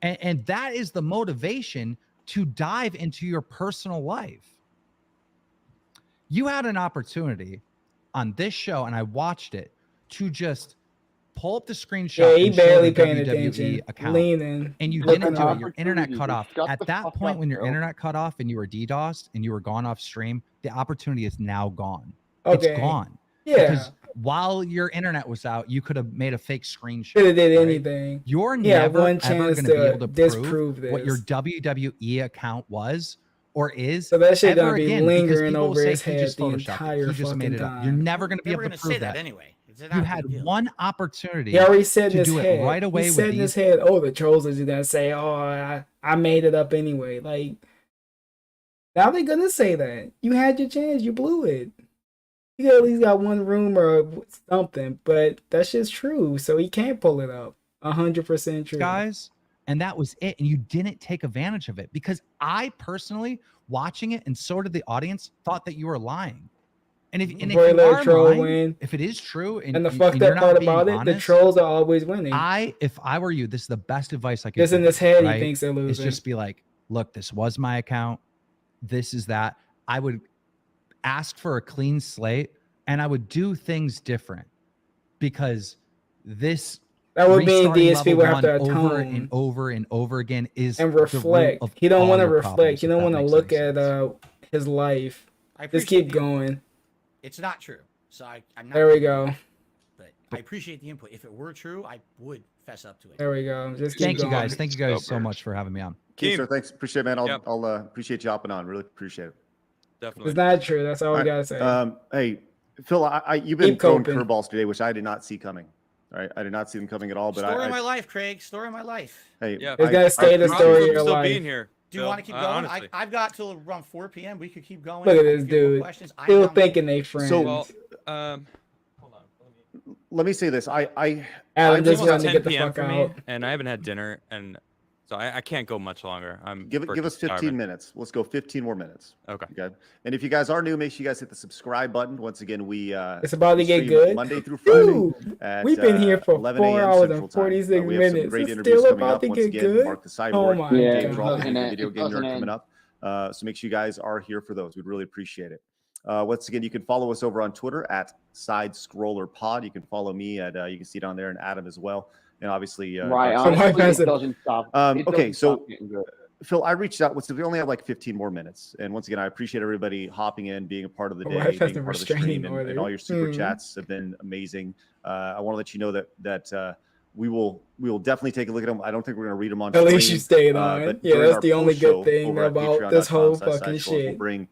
D: And that is the motivation to dive into your personal life. You had an opportunity on this show, and I watched it, to just pull up the screenshot.
B: Yeah, he
D: and show
B: barely
D: the
B: paying
D: WWE
B: attention,
D: account,
B: leaning.
D: and you
E: Look,
D: didn't
E: an
D: do it. Your internet
E: opportunity
D: cut
E: to
D: off.
E: shut
D: At
E: the
D: that
E: fuck
D: point,
E: up,
D: when your
E: Phil.
D: internet cut off and you were DDoSed and you were gone off stream, the opportunity is now gone.
B: Okay.
D: It's gone.
B: Yeah,
D: Because while your internet was out, you could have made a fake screenshot.
B: could have did
D: right?
B: anything.
D: You're
B: Yeah,
D: never
B: one
D: ever
B: chance
D: going to be
B: to
D: able to
B: disprove
D: prove what your
B: this.
D: WWE account was or is.
B: So that shit
D: ever
B: gonna be
D: again, because
B: lingering
D: people will
B: over
D: say
B: his
D: he
B: head
D: just
B: the
D: photoshopped it.
B: entire
D: He just made
B: fucking
D: it up. You're
B: time.
D: never going to be
G: They were
D: able
G: going
D: to
G: to say
D: prove
G: that
D: that.
G: anyway. It's not
D: You
G: a
D: had
G: big deal.
D: one opportunity
B: He already said in
D: to
B: his
D: do
B: head.
D: it right away
B: He
D: with
B: said in his
D: these.
B: head, "Oh, the trolls are just gonna say, oh, I made it up anyway." Like now they're gonna say that you had your chance, you blew it. You at least got one rumor or something, but that's just true. So he can't pull it up. 100% true.
D: Guys, and that was it. And you didn't take advantage of it because I personally, watching it, and so did the audience, thought that you were lying. And if you are
B: troll
D: lying,
B: win.
D: if it is true, and
B: And the
D: you-
B: fucked
D: and you're
B: up
D: not
B: part
D: being
B: about it, the
D: honest,
B: trolls are always winning.
D: if I were you, this is the best advice I could
B: Just in
D: give
B: his
D: you,
B: head,
D: right?
B: he thinks they're
D: Is
B: losing.
D: just be like, look, this was my account. This is that. I would ask for a clean slate, and I would do things different, because this
B: That would mean
D: restarting
B: DSP
D: level
B: would have to
D: one over
B: atone
D: and over and over again is
B: and
D: the root
B: reflect.
D: of
B: He don't
D: all
B: want to
D: your
B: reflect.
D: problems,
B: He
D: if
B: don't
D: that
B: want to
D: makes
B: look
D: any
B: at
D: sense.
B: his life.
G: I
B: Just
G: appreciate
B: keep
G: the
B: going.
G: It's not true. So I'm not.
B: There we go.
G: But I appreciate the input. If it were true, I would fess up to it.
B: There we go. Just keep
D: Thank you
B: going.
D: guys. Thank you guys so much for having me on.
C: Keemstar, thanks. Appreciate it, man. I'll,
H: Yep.
C: I'll appreciate you hopping on. Really appreciate it.
H: Definitely.
B: It's not true. That's all we
C: All
B: gotta say.
C: Hey, Phil, you've been
B: Keep
C: throwing
B: coping.
C: curveballs today, which I did not see coming. All right, I did not see them coming at all. But
G: Story
C: I
G: of my life, Craig. Story of my life.
C: hey,
H: Yeah.
B: It's gotta stay the
H: Props
B: story
H: for
B: of your
H: still
B: life.
H: being here.
G: Do you
H: Phil.
G: want to keep going?
H: Honestly.
G: I've got till around 4 p.m. We could keep going.
B: Look at
G: If
B: this
G: you have more
B: dude.
G: questions, I'm
B: Still
G: down with it.
B: thinking they friends.
C: So-
H: Well, hold on.
C: let me say this. I
B: Adam
H: It's
B: just
H: almost
B: wanted to
H: 10
B: get the
H: p.m.
B: fuck
H: for me,
B: out.
H: and I haven't had dinner, and so I can't go much longer.
C: give us 15
H: starving.
C: minutes. Let's go 15 more minutes.
H: Okay.
C: Okay. And if you guys are new, make sure you guys hit the subscribe button. Once again, we
B: It's about to
C: we
B: get
C: stream
B: good.
C: Monday through Friday.
B: Dude,
C: At,
B: we've been here for
C: 11
B: 4
C: a.m.
B: hours
C: Central
B: and
C: Time.
B: 46
C: We have some
B: minutes.
C: great
B: It's
C: interviews
B: still
C: coming
B: about
C: up.
B: to
C: Once
B: get
C: again,
B: good.
C: Mark the Cyborg,
B: Oh my
E: Yeah,
C: Dave
E: it
C: Dropping,
E: doesn't end.
C: Video
E: It
C: Game
E: doesn't
C: Nerd coming
E: end.
C: up. So make sure you guys are here for those. We'd really appreciate it. Once again, you can follow us over on Twitter at Side Scroller Pod. You can follow me at you can see down there, and Adam as well. And obviously,
E: Right.
C: Dark Side.
B: my
E: Honestly, it
B: person-
E: doesn't stop. It
C: okay,
E: doesn't
C: so-
E: stop getting good.
C: Phil, I reached out. We only have like 15 more minutes, and once again, I appreciate everybody hopping in, being a part of the
B: My
C: day,
B: wife has
C: being
B: a
C: a part of the
B: restraining
C: stream,
B: order.
C: and all your super
B: Hmm.
C: chats have been amazing. I want to let you know that we will definitely take a look at them. I don't think we're going to read them on.
B: At least
C: stream,
B: you stayed on.
C: but
B: Yeah,
C: during
B: that's
C: our
B: the only
C: post-show
B: good thing
C: over at
B: about this whole fucking
C: patreon.com/sidescrollers, We'll
B: shit.
C: bring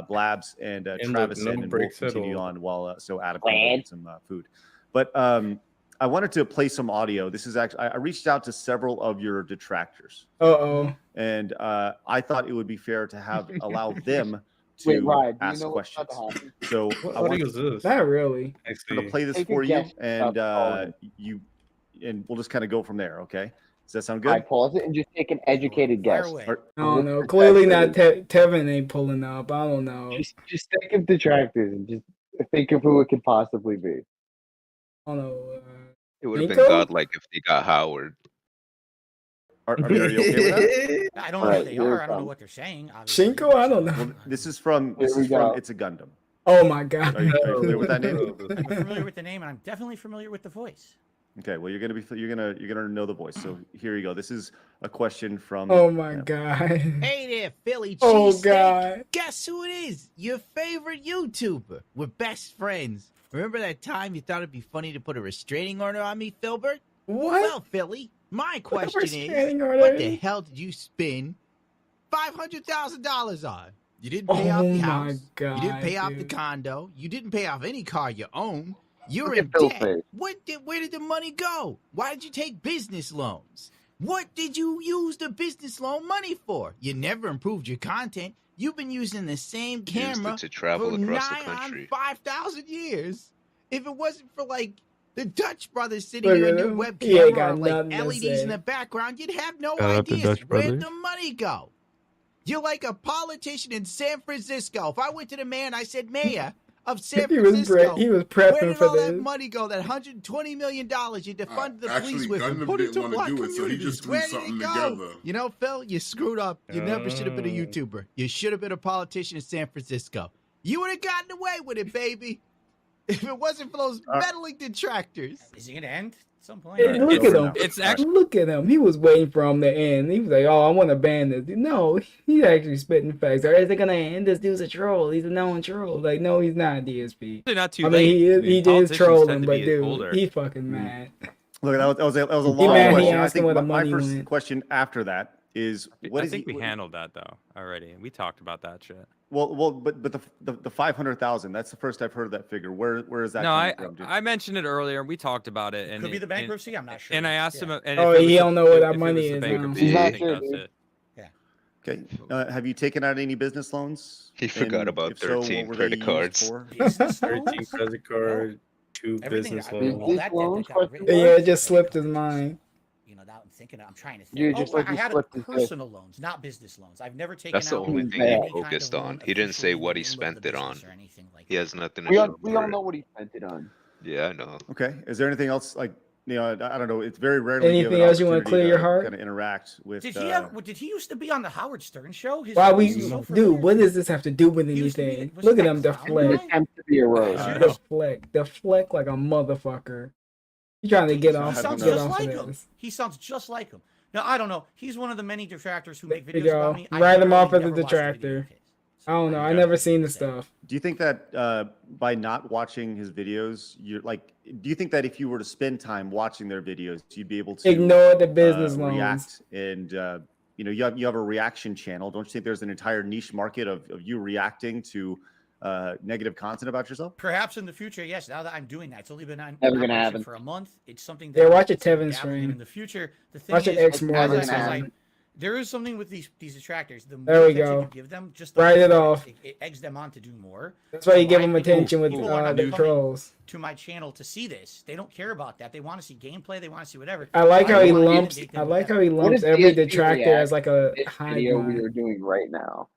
C: Blabs and
I: look,
C: Travis
I: no
C: in, and we'll
I: breaks at
C: continue
I: all.
C: on while so Adam can go get some food. But I wanted to play some audio. This is actually I reached out to several of your detractors.
B: Uh-oh.
C: And I thought it would be fair to allow them to
E: Wait, Ryan, do you
C: ask
E: know what's
C: questions.
E: about to happen?
C: So
I: What
C: I want
I: audio is this?
B: Not really.
C: to
I: Actually,
C: play this
E: Take a
C: for you,
E: guess
C: and
E: about
C: we'll just kind of go from there. Okay? Does that sound
E: I
C: good?
E: pause it and just take an educated
G: Fire
E: guess.
G: away.
C: Or-
B: I don't know.
E: What's
B: Clearly not
E: detractors?
B: Tevin ain't pulling up. I don't know.
E: Just think of detractors and just think of who it could possibly be.
B: I don't know.
J: It would have been
B: Nico?
J: godlike if they got Howard.
C: Are you okay with that?
G: I don't know
E: Alright,
G: what they
E: here
G: are.
E: it
G: I don't know
E: comes.
G: what they're saying. Obviously.
B: Shinko? I don't
C: Well,
B: know.
C: this is from
E: Here we go.
C: It's a Gundam.
B: Oh my god.
C: Are you familiar with that name?
G: I'm familiar with the name, and I'm definitely familiar with the voice.
C: Okay, well you're gonna know the voice. So here you go. This is a question from.
B: Oh my
C: yeah.
B: god.
K: Hey there, Philly
B: Oh
K: cheesesteak.
B: god.
K: Guess who it is? Your favorite YouTuber. We're best friends. Remember that time you thought it'd be funny to put a restraining order on me, Filbert?
B: What?
K: Well, Philly, my
B: What
K: question
B: restraining
K: is,
B: order?
K: what the hell did you spend $500,000 on? You didn't pay off
B: Oh
K: the
B: my
K: house.
B: god.
K: You didn't pay off the
B: dude.
K: condo. You didn't pay off any car you own. You're
E: Look
K: in
E: at Phil's
K: debt.
E: face.
K: Where did the money go? Why did you take business loans? What did you use the business loan money for? You never improved your content. You've been using the same
J: Used
K: camera
J: it to travel
K: for
J: across the
K: nigh on
J: country.
K: 5,000 years. If it wasn't for like the Dutch brothers sitting
B: Look
K: here in
B: at
K: their
B: him.
K: web
B: He ain't
K: camera or
B: got
K: like
B: nothing to
K: LEDs
B: say.
K: in the background, you'd have no
I: Shout out to
K: ideas.
I: Dutch
K: Where'd
I: brothers.
K: the money go? You're like a politician in San Francisco. If I went to the mayor and I said, Mayor of San
B: He was
K: Francisco,
B: he was
K: where
B: prepping
K: did
B: for
K: all that
B: this.
K: money go? That $120 million you defunded the
F: Actually,
K: police with and
F: Gundam
K: put it
F: didn't
K: to
F: wanna
K: black
F: do it, so he
K: communities.
F: just threw
K: Where did
F: something
K: it go?
F: together.
K: You know, Phil, you screwed up. You never should have been a
I: Oh.
K: YouTuber. You should have been a politician in San Francisco. You would have gotten away with it, baby. If it wasn't for those meddling detractors.
G: Is it gonna end at some point?
B: Hey, look at him.
H: It's actually
B: Look at him. He was waiting for him to end. He was like, "Oh, I want to ban this." No, he's actually spitting facts. Or is it gonna end? This dude's a troll. He's a known troll. Like, no, he's not. DSP.
H: not too
B: I
H: late.
B: mean, he is. He is
H: Politicians
B: trolling,
H: tend to
B: but
H: be
B: dude,
H: older.
B: he fucking mad.
C: Look, that was a
B: He
C: long
B: mad he
C: question. I
B: asked him
C: think
B: where the
C: my
B: money
C: first
B: went.
C: question after that is what
H: I
C: is
H: think
C: he,
H: we handled that though already. We talked about that shit.
C: well, but the 500,000. That's the first I've heard of that figure. Where is that?
H: No,
C: coming from, dude?
H: I mentioned it earlier. We talked about it. And
G: Could be the
H: and-
G: bankruptcy. I'm not sure.
H: And I asked him.
G: Yeah.
H: And
B: Oh,
H: if it was
B: he
H: the-
B: don't know where that
H: if it
B: money
H: was the
B: is now.
H: bankruptcy,
E: He's
H: I
E: not
H: think
E: sure,
H: that's
E: dude.
H: it.
C: Okay. Have you taken out any business loans?
J: He forgot
C: And
J: about
C: if so, what
J: 13
C: were they
J: credit
C: used
J: cards.
C: for?
G: Business
I: 13
G: loans?
I: credit card, 2
G: Everything.
I: business
G: I mean,
I: loans.
G: all that
E: Loans,
G: debt that got
E: question
G: written.
B: Yeah, it just slipped his mind.
G: You know, now I'm thinking. I'm trying to think.
E: You just like
G: I
E: you
G: had
E: slipped his dick.
G: personal loans, not business loans. I've never taken
J: That's the
G: out
J: only
E: He's
J: thing
E: bad.
J: he
G: any kind
J: focused
G: of
J: on.
G: loan
J: He didn't say
G: officially
J: what he
G: in the name
J: spent
G: of the
J: it on.
G: business or anything like
J: He
G: that.
J: has nothing to
E: We
J: show
E: all
J: for it.
E: know what he spent it on.
J: Yeah, I know.
C: Okay. Is there anything else like you know, I don't know. It's very rarely
B: Anything
C: given
B: else you wanna
C: opportunity
B: clear your heart?
C: kind of interact with.
G: Did he have? Did he used to be on the Howard Stern show? His
B: Why
G: voice
B: we,
G: is so familiar
B: dude? What
G: to
B: does
G: me.
B: this have to do with
G: He used to be
B: anything?
G: was
B: Look
G: he
B: at
G: that
B: him
G: clown
E: An
B: deflect,
G: guy?
E: attempt to be a roast.
B: deflect like a motherfucker. You trying to get
G: He
B: off?
G: sounds
B: Get
G: just
B: off
G: like
B: of
G: him.
B: this?
G: He sounds just like him. Now I don't know. He's one of the many detractors who make
B: There you
G: videos about
B: go.
G: me.
B: Write him off as a
G: never watched a video
B: detractor.
G: of his.
B: I don't know. I
H: Okay.
B: never seen the
G: Say.
B: stuff.
C: Do you think that by not watching his videos, you're like? Do you think that if you were to spend time watching their videos, you'd be able to
B: Ignore the business loans.
C: react and you know you have a reaction channel? Don't you think there's an entire niche market of you reacting to negative content about yourself?
G: Perhaps in the future, yes. Now that I'm doing that, it's only been on
E: Never gonna
G: operation
E: happen.
G: for a month. It's something
B: Yeah,
G: that
B: watch a
G: I'm dabbling
B: Tevin
G: in
B: stream.
G: in the future. The thing
B: Watch an
G: is,
B: X
G: as
B: Morgan
G: I-
B: stream.
G: there is something with these detractors. The more
B: There we
G: attention
B: go.
G: you give them, just the
B: Write it
G: more
B: off.
G: It eggs them on to do more.
B: That's why you give
G: Why
B: them
G: people-
B: attention with
G: people are not
B: the
G: coming
B: trolls.
G: to my channel to see this. They don't care about that. They want to see gameplay. They want to see whatever.
B: I like
G: I
B: how he
G: wanna
B: lumps.
G: inundate
B: I
G: them
B: like
G: with
B: how he
E: What
B: lumps
E: if
B: every
E: DSP
B: detractor
E: react
B: as like a
E: This
B: hive
E: video we
B: mind.
E: are doing right now.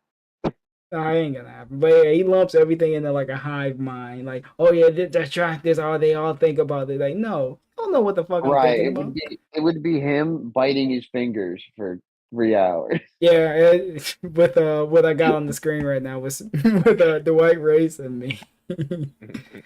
B: No, I ain't gonna happen. But yeah, he lumps everything into like a hive mind. Like, oh yeah, the detractors, all they all think about it. Like, no, I don't know what the fuck I'm
E: Right.
B: thinking about.
E: It would be him biting his fingers for 3 hours.
B: Yeah, with what I got on the screen right now was with the white race and me.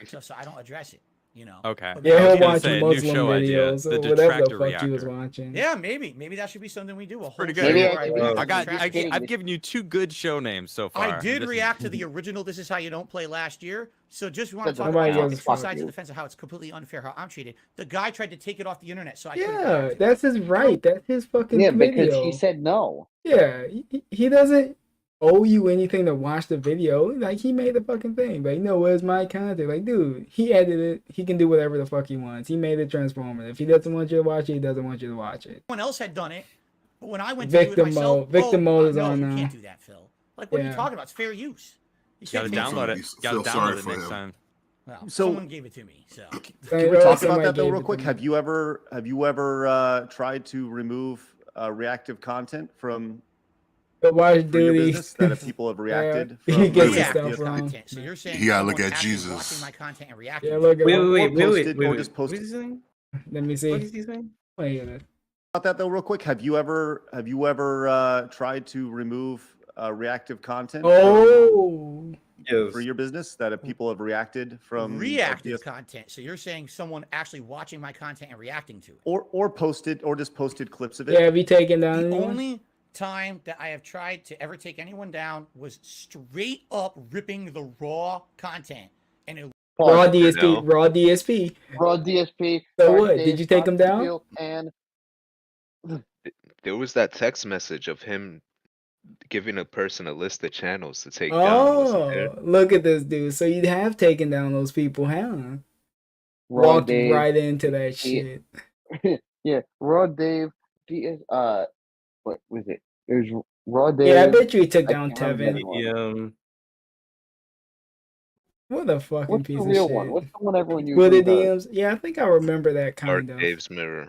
G: So I don't address it. You know.
H: Okay.
G: But
B: Yeah,
H: I was
B: he'll
H: gonna
B: watch
H: say, new
B: Muslim
H: show idea,
B: videos
H: the
B: or whatever the
H: detractor
B: fuck he was
H: reactor.
B: watching.
G: Yeah, maybe that should be something we do. A whole
H: Pretty
G: show
H: good.
E: Maybe
G: where I react to
H: I got.
G: detractors.
H: I've given you 2 good show names so far.
G: I did
H: This is-
G: react to the original "This Is How You Don't Play" last year. So just want to
E: That's
G: talk
B: nobody
G: about
B: gives a
G: two
B: fuck.
G: sides of the fence of how it's completely unfair how I'm treated. The guy tried to take it off the internet, so I couldn't
B: Yeah,
G: react to it.
B: that's his right. That's his fucking
E: Yeah,
B: video.
E: because he said no.
B: Yeah, he doesn't owe you anything to watch the video. Like, he made the fucking thing. Like, no, where's my content? Like, dude, he edited it. He can do whatever the fuck he wants. He made it transformative. If he doesn't want you to watch it, he doesn't want you to watch it.
G: Someone else had done it, but when I went to do it
B: Victim
G: myself,
B: mode. Victim mode is
G: no,
B: on
G: you
B: now.
G: can't do that, Phil. Like, what are you
B: Yeah.
G: talking about? It's fair use. You
H: Gotta
G: can't make
H: download it.
F: Feel
H: Gotta
F: sorry
H: download it
F: for
H: next
F: him.
H: time.
G: Well,
C: So-
G: someone gave it to me, so.
C: Can we talk about
B: Somebody
C: that though,
B: gave
C: real
B: it
C: quick?
B: to
C: Have
B: me.
C: you ever tried to remove reactive content from
B: But watch
C: for your
B: duty.
C: business that people have reacted?
B: he
C: from
B: gets his
G: Reactive
B: stuff wrong.
G: content. So you're saying
F: You gotta look
G: someone
F: at
G: actually
F: Jesus.
G: watching my content and reacting.
B: Yeah,
G: to
B: look
G: it.
B: at
I: Wait,
C: Or
I: wait, wait,
C: posted,
I: wait,
C: or
I: wait.
C: just
I: What
C: posted.
I: is he saying?
B: Let me see.
I: What is he saying?
B: Wait a minute.
C: About that though, real quick. Have you ever tried to remove reactive content
B: Oh,
I: Yes.
C: for your business that people have reacted from
G: Reactive content. So you're saying someone actually watching my content and reacting to it.
C: or posted or just posted clips of it?
B: yeah. Have you taken down
G: The
B: anyone?
G: only time that I have tried to ever take anyone down was straight up ripping the raw content. And it
B: Raw
E: Pause.
B: DSP.
J: No.
B: Raw DSP.
E: Raw DSP.
B: So
E: Dark
B: what?
E: Days,
B: Did you take him down?
E: Battlefield, And
J: There was that text message of him giving a person a list of channels to take down. Wasn't there?
B: Oh, look at this dude. So you have taken down those people, huh?
E: Raw
B: Walked
E: Dave.
B: right into that shit.
E: Yeah, Raw Dave. DS. What was it? It was Raw Dave.
B: Yeah, I bet you he took
E: I
B: down
E: can't remember
B: Tevin.
E: the other one.
I: Yeah.
B: What a fucking
E: What's
B: piece
E: the
B: of
E: real
B: shit.
E: one? What's the one everyone
B: With the
E: usually does?
B: DMs? Yeah, I think I remember that
J: Dark
B: kind of.
J: Dave's Mirror.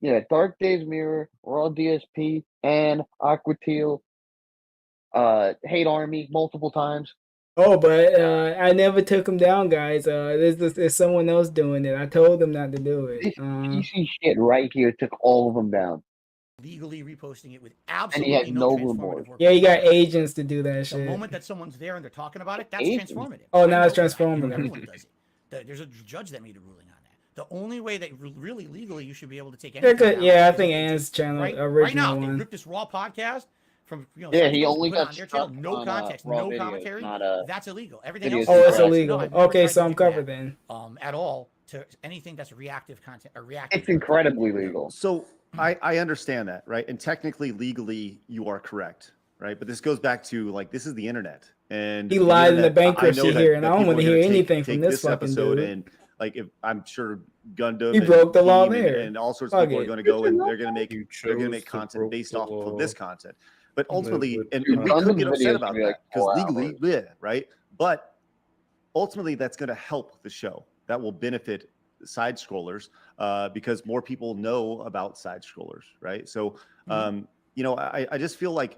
E: Yeah, Dark Days Mirror, Raw DSP, and Aquateal. Hate Army multiple times.
B: Oh, but I never took him down, guys. There's someone else doing it. I told them not to do it.
E: This PC shit right here took all of them down.
G: legally reposting it with
E: And he had
G: absolutely
E: no
G: transformative
E: remorse.
G: work.
B: Yeah, you got agents to do that
G: The
B: shit.
G: moment that someone's there and they're talking about it, that's
E: Agents?
G: transformative.
B: Oh,
G: I
B: now
G: know
B: it's
G: that.
B: transformative.
G: Everyone does it. There's a judge that made a ruling on that. The only way that really legally you should be able to take
B: Yeah,
G: anything
B: good.
G: down
B: Yeah, I
G: is
B: think
G: if
B: Ann's channel,
G: right
B: original
G: now, they
B: one.
G: ripped this raw podcast from
E: Yeah,
G: some
E: he
G: people
E: only
G: put it
E: got
G: on their channel,
E: struck
G: no
E: on,
G: context,
E: raw
G: no
E: videos,
G: commentary.
E: not,
G: That's illegal. Everything
E: videos
G: else
B: Oh,
G: is
B: it's
G: allowed.
B: illegal.
G: No, I've never
B: Okay,
G: tried
B: so
G: to
B: I'm
G: do
B: covered
G: that,
B: then.
G: at all to anything that's reactive content or reactive.
E: It's incredibly legal.
C: So I understand that, right? And technically, legally, you are correct, right? But this goes back to like this is the internet, and
B: He
C: the
B: lied in the
C: internet, I know
B: bankruptcy
C: that-
B: here, and
C: that
B: I don't
C: people
B: want to
C: are
B: hear
C: gonna
B: anything from
C: take
B: this fucking
C: episode
B: dude.
C: and like if I'm sure Gundam
B: He
C: and
B: broke the law
C: Keem
B: there.
C: and all sorts
B: Fuck
C: of people are
B: it.
C: going to go and they're going to make
I: You
C: make
I: chose to
C: content
I: broke
C: based
I: the
C: off of
I: law.
C: this content. But ultimately,
I: with
C: and
I: Dude,
C: we could
E: Gundam's
C: get upset
E: videos
C: about
E: can be like
C: that because
E: 4
C: legally,
E: hours.
C: yeah, right. But ultimately, that's going to help the show. That will benefit side scrollers because more people know about side scrollers, right? So, you know, I just feel like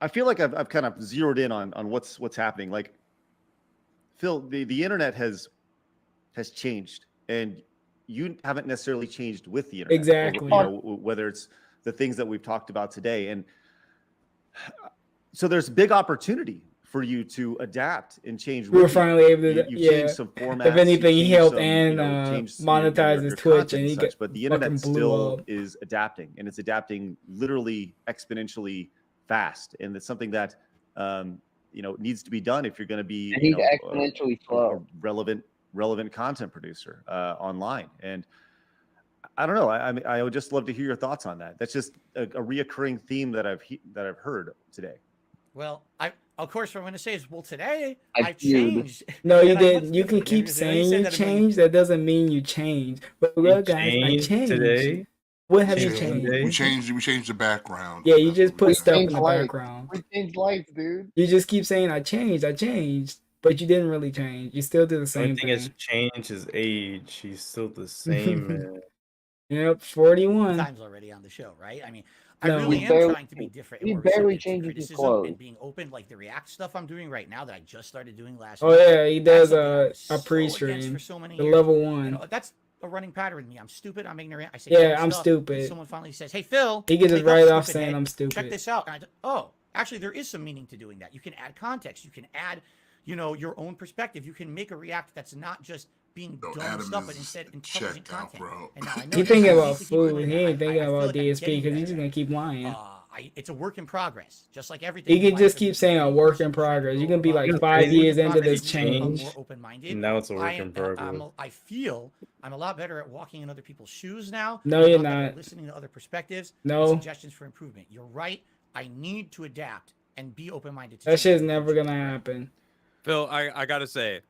C: I feel like I've kind of zeroed in on what's happening. Like, Phil, the internet has changed, and you haven't necessarily changed with the internet.
B: Exactly.
C: Whether it's the things that we've talked about today. And so there's big opportunity for you to adapt and change.
B: We were finally able to,
C: you've changed some formats.
B: If anything, he helped
C: some,
B: and monetize his Twitch, and he
C: such, but the internet
B: blew
C: still
B: up.
C: is adapting, and it's adapting literally exponentially fast, and it's something that needs to be done if you're going to be
E: exponentially slow,
C: relevant content producer online. And I don't know. I would just love to hear your thoughts on that. That's just a reoccurring theme that I've heard today.
G: Well, of course, what I'm going to say is, today I changed.
B: No, you didn't. You can keep saying you changed. That doesn't mean you changed. But well, guys, I changed today. What have you changed?
F: We changed the background.
B: Yeah, you just put stuff in the background.
E: We changed lights, dude.
B: You just keep saying I changed, but you didn't really change. You still do the same thing.
I: The only thing that's changed is age. He's still the same, man.
B: Yep, 41
G: times already on the show, right? I mean, I really am trying to be different.
E: He barely changes his clothes.
G: And being open, like the React stuff I'm doing right now that I just started doing last
B: week.
G: Oh
B: yeah, he does a pre-stream, the level 1.
G: That's a running pattern with me. I'm stupid. I'm ignorant. I say,
B: yeah, I'm stupid.
G: Someone finally says, "Hey, Phil,"
B: he gets it right off saying I'm stupid.
G: Check this out. And actually, there is some meaning to doing that. You can add context. You can add, your own perspective. You can make a React that's not just being dumb stuff, but instead intelligent content. And now I know
B: he's thinking about food. He ain't thinking about DSP because he's just gonna keep lying.
G: It's a work in progress, just like everything.
B: He can just keep saying a work in progress. You can be like 5 years into this change.
G: More open-minded.
I: Now it's a work in progress.
G: I feel I'm a lot better at walking in other people's shoes now.
B: No, you're not.
G: Listening to other perspectives.
B: No.
G: Suggestions for improvement. You're right. I need to adapt and be open-minded.
B: That shit's never gonna happen.
H: Phil, I gotta say,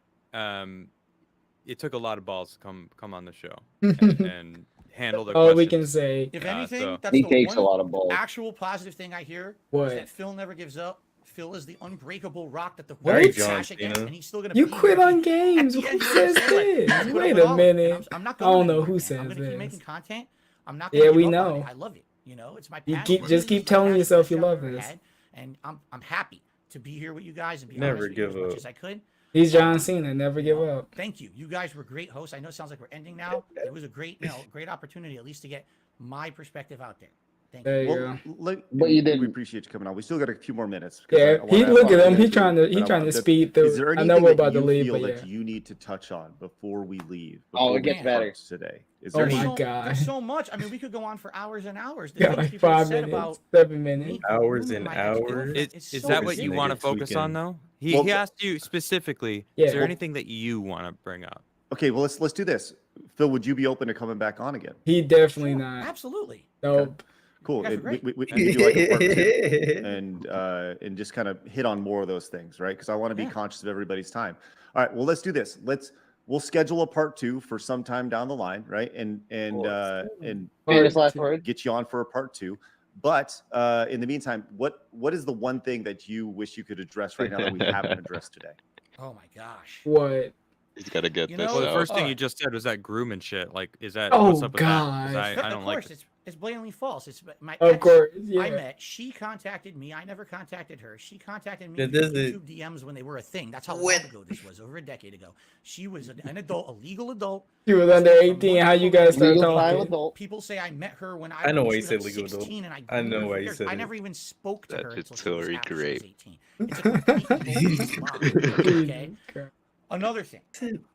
H: it took a lot of balls to come on the show and handle the questions.
B: We can say.
G: If anything, that's
E: he takes a lot of balls.
G: Actual positive thing I hear is that Phil never gives up. Phil is the unbreakable rock that the world smash against, and he's still gonna.
B: You quit on games. Who says this? Wait a minute.
G: I'm not
B: I don't know who says
G: I'm gonna
B: this.
G: keep making content. I'm not. Gonna
B: we know.
G: I love it. It's my passion.
B: You just keep telling yourself you love this.
G: And I'm happy to be here with you guys and be
I: never
G: honest with
I: give
G: you as
I: up
G: much as I could.
B: He's John Cena. Never give up.
G: Thank you. You guys were great hosts. I know it sounds like we're ending now. It was a great, great opportunity at least to get my perspective out there. Thank you.
B: There you go.
C: But you did. We appreciate you coming on. We still got a few more minutes.
B: Yeah, look at him. He's trying to speed through.
C: Is there anything
B: I know we're about to leave,
C: feel
B: but
C: that you need to touch on before we leave?
E: It gets better
C: today. Is
B: oh
C: there
B: my god!
G: There's so much. I mean, we could go on for hours and hours.
B: Yeah, like 5 minutes, 7 minutes,
I: hours and hours.
H: Is that what you want to focus on, though? He asked you specifically.
B: Yeah.
H: Is there anything that you want to bring up?
C: Okay, well let's do this. Phil, would you be open to coming back on again?
B: He definitely not.
G: Absolutely.
B: Nope.
C: Cool. We can do like a part 2 and just kind of hit on more of those things, right? Because I want to be conscious of everybody's time. All right. Well, let's do this. We'll schedule a part 2 for some time down the line, right? And
E: last word.
C: Get you on for a part 2. But in the meantime, what is the one thing that you wish you could address right now that we haven't addressed today?
G: Oh my gosh.
B: What?
J: He's got to get this
H: Well, the
J: out.
H: first thing you just said was that groom and shit. Like, is that
B: Oh,
H: what's up with
B: God.
H: that? 'Cause I don't like.
G: It's blatantly false. It's my
B: Of
G: ex
B: course, yeah.
G: I met. She contacted me. I never contacted her. She contacted me
I: That
G: through
I: doesn't-
G: YouTube DMs when they were a thing. That's how long ago this was. Over a decade ago. She was an adult, a legal adult.
B: He was under 18. How you guys start
E: Legal time
B: talking?
E: adult.
G: People say I met her when
I: I know why
G: she
I: you
G: was
I: said
G: like
I: legal adult.
G: 16, and
I: I know why you
G: years.
I: said
G: I
I: it.
G: never even spoke to her until she was
J: Statutory
G: after she was
J: rape.
G: 18. It's a complete bullshit. Okay. Another thing,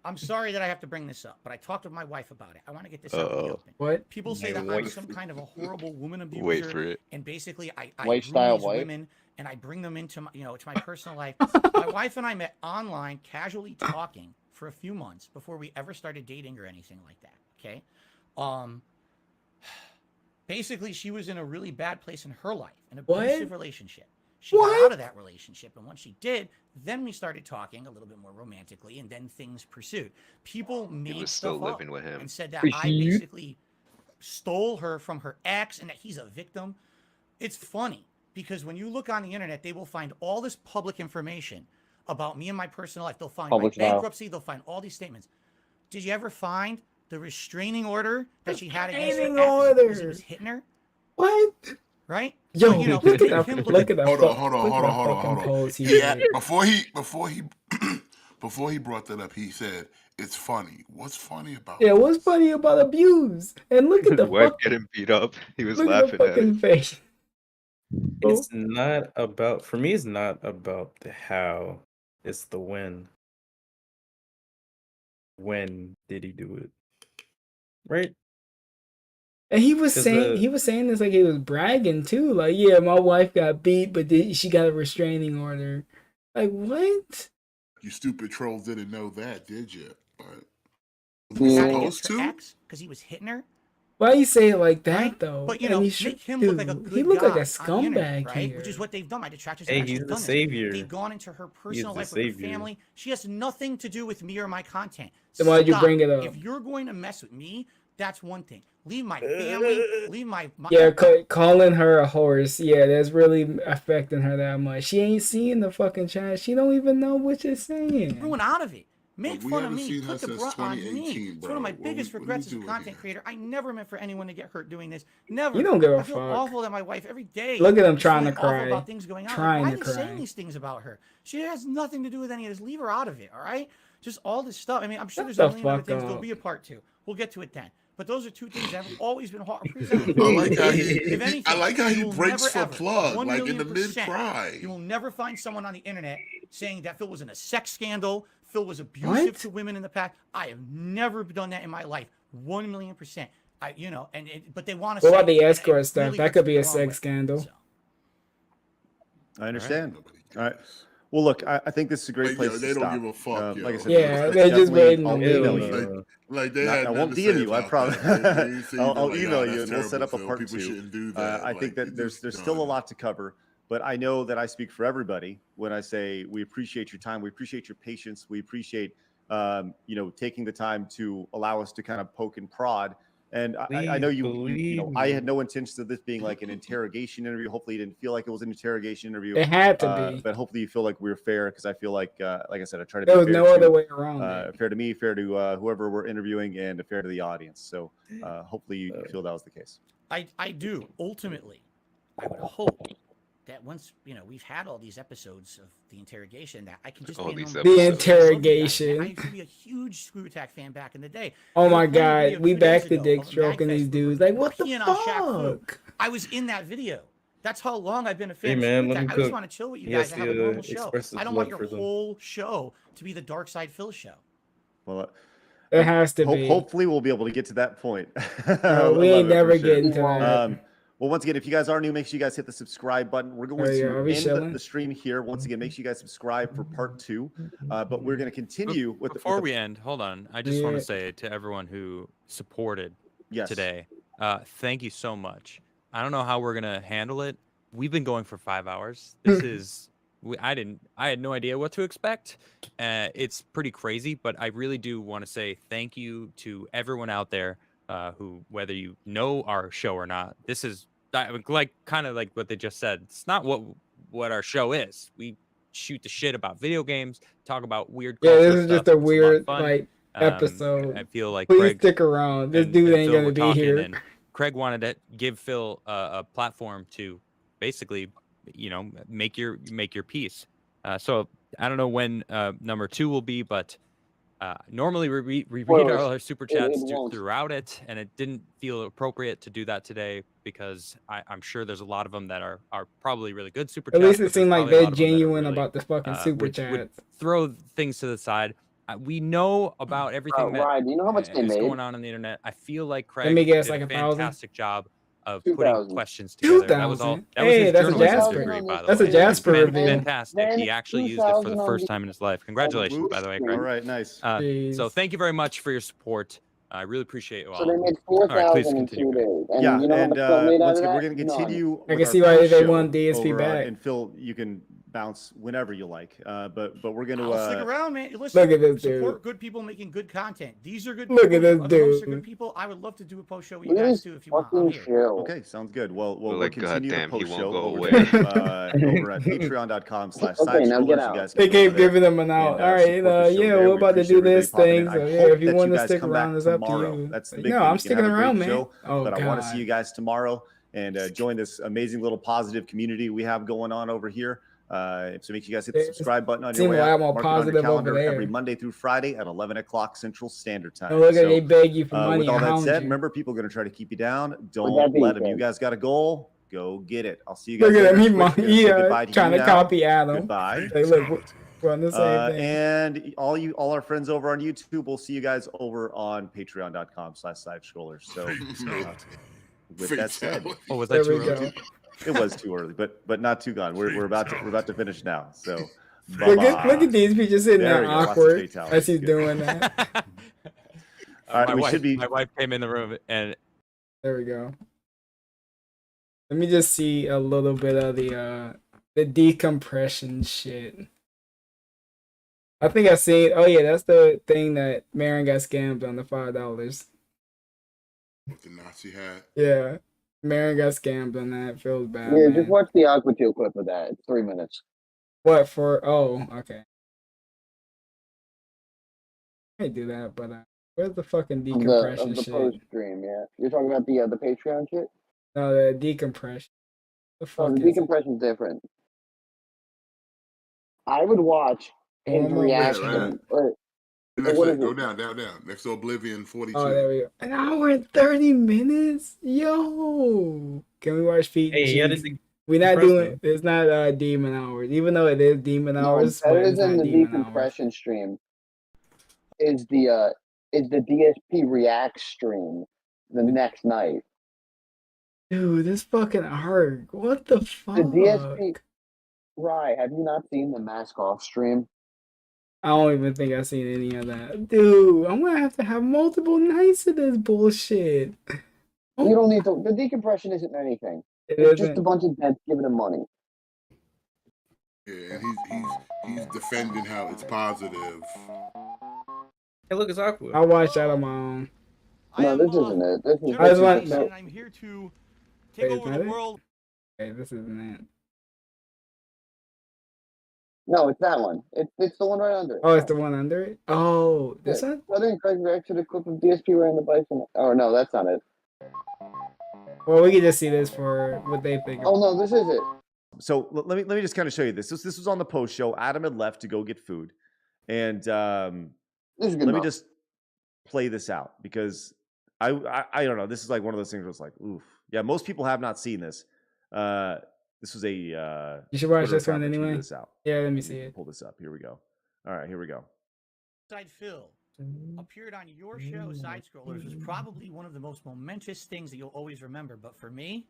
G: I'm sorry that I have to bring this up, but I talked with my wife about it. I want to get this out in the open.
B: What?
G: People say that I'm some kind of a horrible woman abuser.
J: Wait for it.
G: And basically, I
E: Lifestyle
G: groom these
E: wife.
G: women and I bring them into my, to my personal life. My wife and I met online, casually talking for a few months before we ever started dating or anything like that. Okay. Basically, she was in a really bad place in her life, an abusive relationship. She got out of that relationship, and once she did, then we started talking a little bit more romantically, and then things pursued. People made
J: He was
G: stuff
J: still
G: up
J: living with him.
G: and said that I basically stole her from her ex and that he's a victim. It's funny because when you look on the internet, they will find all this public information about me and my personal life. They'll find my bankruptcy. They'll find all these statements. Did you ever find the restraining order that she had against her ex because he was hitting her?
B: What?
G: Right?
B: Yo,
G: So,
B: look at that. Look at that.
F: Hold on. Before he brought that up, he said It's funny. What's funny about
B: Yeah, what's
F: this?
B: funny about abuse? And look at
J: His
B: the
J: wife
B: fuck,
J: getting beat up. He was
B: look at the
J: laughing at it.
B: fucking face. Oh,
I: It's not about, for me, it's not about the how, it's the when. When did he do it? Right?
B: and he was
I: 'Cause
B: saying this like he was bragging too. Like, yeah, my wife got beat, but she got a restraining order. Like, what?
F: You stupid trolls didn't know that, did you? But was
E: Yeah.
F: we
G: Mad
F: supposed
G: against her
F: to?
G: ex because he was hitting her.
B: Why you say it like that
G: Right?
B: though?
G: But you
B: And
G: know,
B: he
G: make
B: should,
G: him look like a
B: dude,
G: good
B: he looked like a
G: guy on the internet,
B: scumbag
G: right?
B: here.
G: Which is what they've done. My detractors
I: Hey,
G: have actually
I: he's the
G: done this.
I: savior.
G: They've gone into her
I: He is
G: personal
I: the
G: life with her
I: savior.
G: family. She has nothing to do with me or my content.
B: Then why'd you
G: Stop.
B: bring it up?
G: If you're going to mess with me, that's one thing. Leave my family. Leave my
B: Yeah, calling her a horse. Yeah, that's really affecting her that much. She ain't seeing the fucking chat. She don't even know what you're saying.
G: ruin out of it. Make
F: But we
G: fun of
F: haven't
G: me.
F: seen her
G: Put the
F: since
G: brunt on me.
F: 2018,
G: It's one of my
F: bro.
G: biggest
F: What are
G: regrets
F: you
G: as a
F: doing
G: content
F: here?
G: creator. I never meant for anyone to get hurt doing this. Never.
B: You don't give a
G: I feel
B: fuck.
G: awful that my wife every day.
B: Look at him
G: is
B: trying to
G: feeling awful
B: cry.
G: about things going on.
B: Trying
G: Why
B: to
G: are they saying
B: cry.
G: these things about her? She has nothing to do with any of this. Leave her out of it. All right. Just all this stuff. I mean, I'm sure
B: Shut
G: there's a
B: the
G: million other
B: fuck
G: things. There'll
B: up.
G: be a part 2. We'll get to it then. But those are two things that have always been presented.
F: I like how
G: If anything,
F: I like how
G: you
F: he
G: will
F: breaks
G: never,
F: for
G: ever,
F: plug,
G: 1
F: like in the
G: million
F: mid
G: %,
F: cry.
G: you will never find someone on the internet saying that Phil was in a sex scandal, Phil was abusive
B: What?
G: to women in the past. I have never done that in my life. 1 million %. But they want to.
B: What about the escort stuff? That could be a sex scandal.
G: So.
C: I understand.
F: Nobody
C: All right.
F: cares.
C: Well, look, I think this is a great
F: Like,
C: place
F: yo,
C: to
F: they don't
C: stop.
F: give a fuck,
C: Like I
F: yo.
C: said,
B: Yeah,
C: it's
B: they're just
C: definitely-
B: waiting
C: I'll
B: on
C: email
B: me.
C: you.
F: Like they
C: Not-
F: had
C: I
F: nothing
C: won't
F: to
C: DM
F: say
C: you. I
F: about
C: promise.
F: that. They see you,
C: I'll
F: like,
C: email
F: oh,
C: you,
F: that's
C: and we'll set
F: terrible,
C: up a
F: Phil.
C: part
F: People
C: 2.
F: shouldn't do that.
C: I
F: Like,
C: think that
F: it
C: there's
F: just-
C: still a
F: no.
C: lot to cover, but I know that I speak for everybody when I say we appreciate your time, we appreciate your patience, we appreciate taking the time to allow us to kind of poke and prod. And I know I had no intention of this being like an interrogation interview. Hopefully, you didn't feel like it was an interrogation interview.
B: It had to be.
C: But hopefully, you feel like we were fair, because I feel like I said, I try to
B: There
C: be
B: was
C: fair
B: no
C: to,
B: other way around it.
C: fair to me, fair to whoever we're interviewing, and fair to the audience. So hopefully, you feel that was the case.
G: I do. Ultimately, I would hope that once we've had all these episodes of the interrogation, that I can just
J: All
G: be a
J: these
G: normal
B: The
J: episodes.
G: person. I love you guys, man.
B: interrogation.
G: I used to be a huge Screw Attack fan back in the day.
B: Oh
G: There
B: my
G: was a video
B: god, we
G: 2
B: back
G: days
B: to
G: ago
B: dick
G: of a
B: stroking
G: Magfest
B: these
G: where
B: dudes.
G: we're
B: Like, what the
G: peeing on Shaq Fu.
B: fuck?
G: I was in that video. That's how long I've been a fan
I: Hey,
G: of
I: man,
G: Screw
I: let
G: Attack.
I: him
G: I just
I: cook.
G: want to chill with you
I: He
G: guys
I: has
G: and have a
I: to,
G: normal show.
I: express his
G: I don't want
I: love
G: your
I: for them.
G: whole show to be the Dark Side Phil show.
C: Well,
B: It has to be.
C: hopefully, we'll be able to get to that point.
B: No, we ain't never getting to that.
C: Well, once again, if you guys are new, make sure you guys hit the subscribe button. We're going
B: Are we
C: to end
B: chilling?
C: the stream here. Once again, make sure you guys subscribe for part 2. But we're going to continue with
H: Before we end, hold on. I just want
B: Yeah.
H: to say to everyone who supported
C: Yes.
H: today, thank you so much. I don't know how we're gonna handle it. We've been going for 5 hours. This is I had no idea what to expect. It's pretty crazy, but I really do want to say thank you to everyone out there who, whether you know our show or not, this is kind of like what they just said. It's not what our show is. We shoot the shit about video games, talk about weird
B: Yeah,
H: culture
B: this is
H: stuff.
B: just a
H: It's lot of
B: weird
H: fun.
B: episode.
H: I feel like
B: Please
H: Craig
B: stick around. This
H: and
B: dude ain't
H: Phil
B: gonna
H: were
B: be
H: talking,
B: here.
H: and Craig wanted to give Phil a platform to basically, make your piece. So I don't know when number 2 will be, but normally we read all our super chats throughout it, and it didn't feel appropriate to do that today because I'm sure there's a lot of them that are probably really good super chats.
B: At least
H: but
B: it seemed
H: there's
B: like
H: probably a
B: they're
H: lot of them that are
B: genuine
H: really,
B: about the fucking super
H: would
B: chats.
H: throw things to the side. We know about everything that
E: Ryan, do you know how much they
H: is
E: made?
H: going on the internet. I feel like Craig
B: me guess,
H: did
B: like
H: a
B: 1,000?
H: fantastic job of putting
E: 2,000.
H: questions together. That was all.
B: 2,000?
H: That was
B: Hey,
H: his
B: that's a
H: journalism
B: Jasper.
H: degree, by the
B: That's
H: way.
B: a Jasper review.
H: Fantastic. He
E: Then
H: actually used it for the
E: 2,000 on
H: first
E: the-
H: time in his life. Congratulations, by the way,
C: All
H: Craig.
C: right, nice.
H: So
B: Jeez.
H: thank you very much for your support. I really appreciate you all.
E: So they made
H: All right, please
E: 4,000 in
H: continue.
E: 2 days. And
C: Yeah,
E: you know how
C: and
E: much Phil made out
C: once
E: of
C: again, we're
E: that?
C: going to
E: None.
C: continue.
B: I
C: with
B: can
C: our
B: see why
C: post
B: they
C: show
B: want DSP
C: over,
B: back.
C: And Phil, you can bounce whenever you like. But we're going
G: I'll stick
C: to.
G: around, man. Listen,
B: Look at this
G: support
B: dude.
G: good people making good content. These are good
B: Look
G: people.
B: at this
G: Other hosts are
B: dude.
G: good people. I would love to do a post show with you
E: Look at
G: guys
E: this
G: too if you want. I'm
E: fucking
G: here.
E: show.
C: Okay, sounds good. Well,
J: We're
C: we'll
J: like,
C: continue the
J: goddamn, he
C: post
J: won't
C: show
J: go
C: over
J: away.
C: there, over at patreon.com/side
E: Okay, now get
C: scrollers.
E: out.
C: You guys
B: They
C: can go over
B: keep
C: there
B: giving them an out.
C: and,
B: All right,
C: support the show
B: yeah,
C: there.
B: we're
C: We
B: about to
C: appreciate
B: do this
C: everybody
B: thing.
C: popping
B: So
C: in. I
B: yeah,
C: hope
B: if you
C: that
B: want to
C: guys
B: stick
C: come back
B: around, it's up to
C: tomorrow.
B: you.
C: That's the big
B: No,
C: thing.
B: I'm
C: We can
B: sticking
C: have a great
B: around, man.
C: show,
B: Oh
C: but I want to see
B: god.
C: you guys tomorrow and join this amazing little positive community we have going on over here. So make sure you guys hit the subscribe button on your
B: Seem
C: way
B: a lot
C: out.
B: more
C: Mark it on your
B: positive over
C: calendar
B: there.
C: every Monday through Friday at 11 o'clock Central Standard Time.
B: And look at
C: So,
B: they beg you for money.
C: with all
B: and
C: that
B: hound
C: said,
B: you.
C: remember, people are going to try to keep you down.
E: that
C: Don't
E: being
C: let them. You
E: said-
C: guys got a goal. Go get it. I'll see you guys
B: Look at
C: later.
B: him.
C: Twitch, we're gonna say goodbye
B: He trying
C: you
B: to
C: now.
B: copy Adam.
C: Goodbye.
B: Hey, look, we're on the same thing.
C: And all our friends over on YouTube, we'll see you guys over on patreon.com/sidescrollers. So with that said,
H: Oh, was
B: There
H: that
B: we
H: too
B: go.
H: early?
C: it was too early, but not too gone. We're about to finish now. So
B: Look at these pictures sitting
C: There
B: there
C: we go. Lots of
B: awkward
C: fatalities.
B: as he's
C: Good.
B: doing that.
C: All right,
H: my
C: we
H: wife,
C: should be.
H: My wife came in the room and
B: There we go. Let me just see a little bit of the decompression shit. I think I seen. Oh yeah, that's the thing that Marin got scammed on the $5.
F: The Nazi hat.
B: Yeah, Marin got scammed on that. Feels bad.
E: Yeah,
B: man.
E: just watch the Aquateel clip of that. It's 3 minutes.
B: What for? Oh, okay. I do that, but where's the fucking
E: Of
B: decompression
E: the
B: shit?
E: post stream, yeah. You're talking about the Patreon shit?
B: No, the decompression. The fuck
E: Oh, the
B: is it?
E: decompression's different. I would watch his
B: Oh, my
E: reaction.
F: God.
E: Or,
F: Next
E: what
F: one,
E: is
F: go
E: it?
F: down. Next to Oblivion 42.
B: Oh, there we go. An hour and 30 minutes? Yo! Can we watch Feet?
I: Hey, he had
B: Cheeks?
I: it
B: We're not
I: compressed,
B: doing it's not demon hours, even though it is demon
E: No,
B: hours, but
E: better
B: it's
E: than
B: not
E: the
B: demon hours.
E: decompression stream is the DSP React stream the next night.
B: Dude, this fucking arc. What the fuck?
E: The DSP Rye, have you not seen the Mask Off stream?
B: I don't even think I've seen any of that. Dude, I'm gonna have to have multiple nights of this bullshit.
E: You don't need to. The decompression isn't anything.
B: It
E: It's just a
B: isn't.
E: bunch of devs giving him money.
F: Yeah, and he's defending how it's positive.
I: Hey, look, it's Aqua.
B: I'll watch that on my own.
E: No, this isn't it. This is
B: I just want-
G: General Jason, I'm here to take
B: Wait, is
G: over
B: that
G: the
B: it?
G: world.
B: Okay, this isn't it.
E: No, it's that one. It's the one right under it.
B: Oh, it's the one under it? Oh, this
E: Yeah.
B: one?
E: Southern Craig reacts to the clip of DSP riding the bison. Oh no, that's not it.
B: Well, we can just see this for what they think.
E: Oh no, this is it.
C: So let me just kind of show you this. This was on the post show. Adam had left to go get food, and
E: This is good
C: let me
E: enough.
C: just play this out because I don't know. This is like one of those things where it's like, oof. Yeah, most people have not seen this. This was a
B: You should watch
C: Twitter
B: this one
C: account that tweeted
B: anyway.
C: This out.
B: Yeah, let me see it.
C: Pull this up. Here we go. All right, here we go.
G: Side Phil appeared on your show, Side Scrollers, was probably one of the most momentous things that you'll always remember. But for me,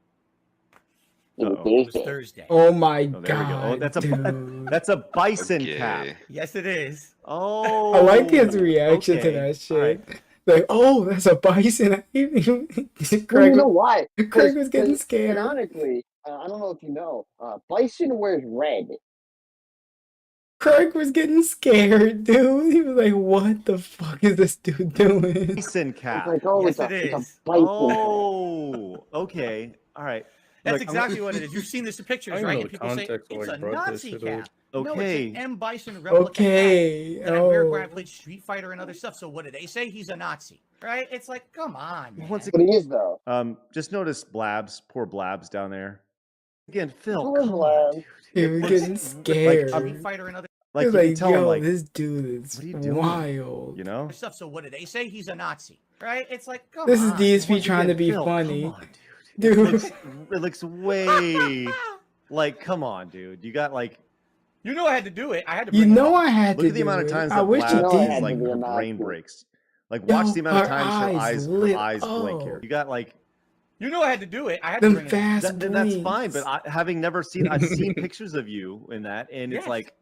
E: It was
C: Uh-oh.
G: it was
E: Thursday.
G: Thursday.
B: Oh my
C: Oh, there we go.
B: god.
C: Oh, that's a
B: dude.
C: that's a bison cap.
J: Okay.
G: Yes, it is.
C: Oh,
B: I like his reaction to
C: okay.
B: that
C: All
B: shit.
C: right.
B: Like, oh, that's a bison.
E: Well,
B: Craig,
E: you know why?
B: Craig was getting
E: 'Cause
B: scared.
E: Canonically, I don't know if you know, bison wears red.
B: Craig was getting scared, dude. He was like, what the fuck is this dude doing?
C: Bison
E: It's
C: cap.
E: like, oh,
G: Yes,
E: it's a
G: it is.
E: bison.
C: Oh, okay. All right.
G: That's
C: Look,
G: exactly what it is. You've seen this in
I: I
G: pictures,
I: don't
G: right?
I: know
G: And
I: the
G: people say
I: context of,
G: it's
I: like,
G: a
I: brought this
G: Nazi
I: shit
G: cap.
I: up.
G: No, it's
C: Okay.
G: an M Bison replica
B: Okay.
G: cap that I wear
B: Oh.
G: when I played Street Fighter and other stuff. So what do they say? He's a Nazi, right? It's like, come on, man.
C: Once
E: But he is though.
C: Just notice Blabs, poor Blabs down there. Again, Phil,
E: Poor
C: come on,
E: Blabs.
C: dude.
B: He
C: It
B: was
C: looks
B: getting scared.
G: Street Fighter and other
C: like
B: He
C: you
B: was
C: can
B: like,
C: tell him,
B: yo,
C: like,
B: this dude is
C: what are you doing?
B: wild.
C: You know,
G: stuff. So what do they say? He's a Nazi, right? It's like, come
B: This is
G: on.
B: DSP
C: Once
B: trying to
C: again,
B: be
C: Phil,
B: funny.
C: Come on,
B: Dude.
C: It looks way like, come on, dude. You got like,
G: You know I had to do it. I had to.
B: You
G: bring it
B: know
G: up.
B: I had
C: look
B: to
C: at the amount
B: do
C: of
B: it.
C: times
B: I
C: that
B: wish you
C: Blabs
E: No, I
C: is
E: had
B: did.
C: like
E: to be
C: her
E: a
C: brain
E: Nazi.
C: breaks. Like,
B: Yo,
C: watch the amount of
B: her
C: times her
B: eyes
C: eyes
B: lit
C: blink here.
B: up.
C: You got like,
G: You know I had to do it. I had to
B: Them
G: bring it up.
B: fast
C: then that's
B: blinks.
C: fine. But having never seen, I've seen pictures of you in that, and it's
G: Yes.
C: like,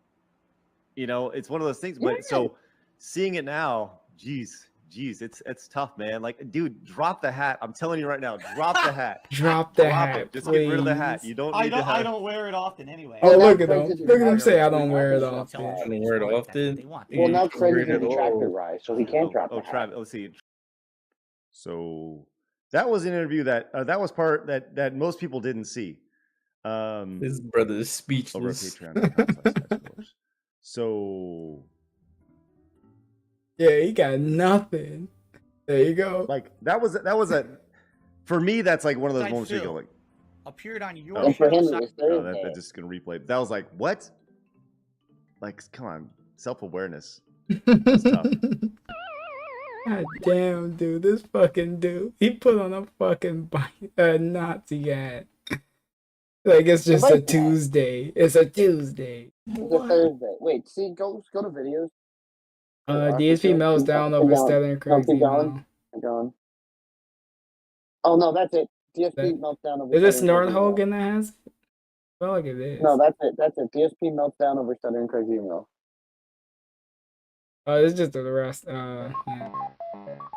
C: you know, it's one of those things.
E: Yeah.
C: But so seeing it now, geez, it's tough, man. Like, dude, drop the hat. I'm telling you right now, drop the hat.
B: Drop the
C: Drop
B: hat,
C: it. Just get rid of the hat.
B: please.
C: You don't
G: I
C: need to
G: don't.
C: have.
G: I don't wear it often anyway.
B: Oh,
E: Well, now
B: look at
E: Craig's
B: them.
E: just
B: Look at them
E: retired.
B: say I don't
E: He's
B: wear it
E: not
B: often.
I: I don't wear it often.
G: They want.
E: Well, now Craig is
I: Weird
E: a
I: at
E: detractor
I: all.
E: rise, so he can't drop the hat.
C: Travis. Let's see. So that was an interview that that was part that most people didn't see.
I: His brother is
C: Over at
I: speechless.
C: Patreon. So
B: Yeah, he got nothing. There you go.
C: like that was a for me that's like one of those
G: Side
C: moments where you
G: Phil.
C: go like,
G: appeared on your
E: And for him,
G: channel.
E: it was
C: No,
E: Thursday.
C: that just gonna replay. That was like, what? Like, come on, self-awareness.
B: God damn, dude, this fucking dude. He put on a fucking Nazi hat. Like it's just
E: like
B: a
E: that.
B: Tuesday. It's a Tuesday.
E: It's a
B: What?
E: Thursday. Wait, see, go to videos.
B: DSP melts down over stuttering crazy.
E: Keep going. Keep going. Oh no, that's it. DSP melts down over.
B: Is it
E: stuttering crazy email.
B: Snorthogan that has it? I feel like it is.
E: No, that's it. That's it. DSP melts down over stuttering crazy email.
B: Oh, it's just the rest. Yeah.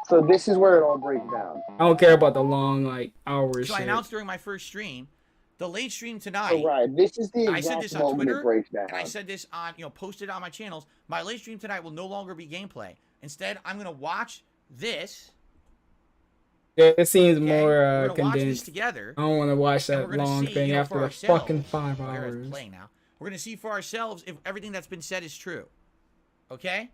E: So this is where it all breaks down.
B: I don't care about the long like hours.
G: So I announced during my first stream, the late stream tonight.
E: So right, this is the
G: I said
E: exact
G: this on
E: moment
G: Twitter,
E: it breaks down.
G: and I said this on, posted on my channels. My late stream tonight will no longer be gameplay. Instead, I'm gonna watch this.
B: Yeah, it seems
G: Okay?
B: more
G: We're gonna watch this
B: condensed.
G: together.
B: I don't want to watch
G: and
B: that
G: we're gonna
B: long
G: see,
B: thing after
G: for
B: the
G: ourselves.
B: fucking 5
G: Oh, here it's
B: hours.
G: playing now. We're gonna see for ourselves if everything that's been said is true. Okay.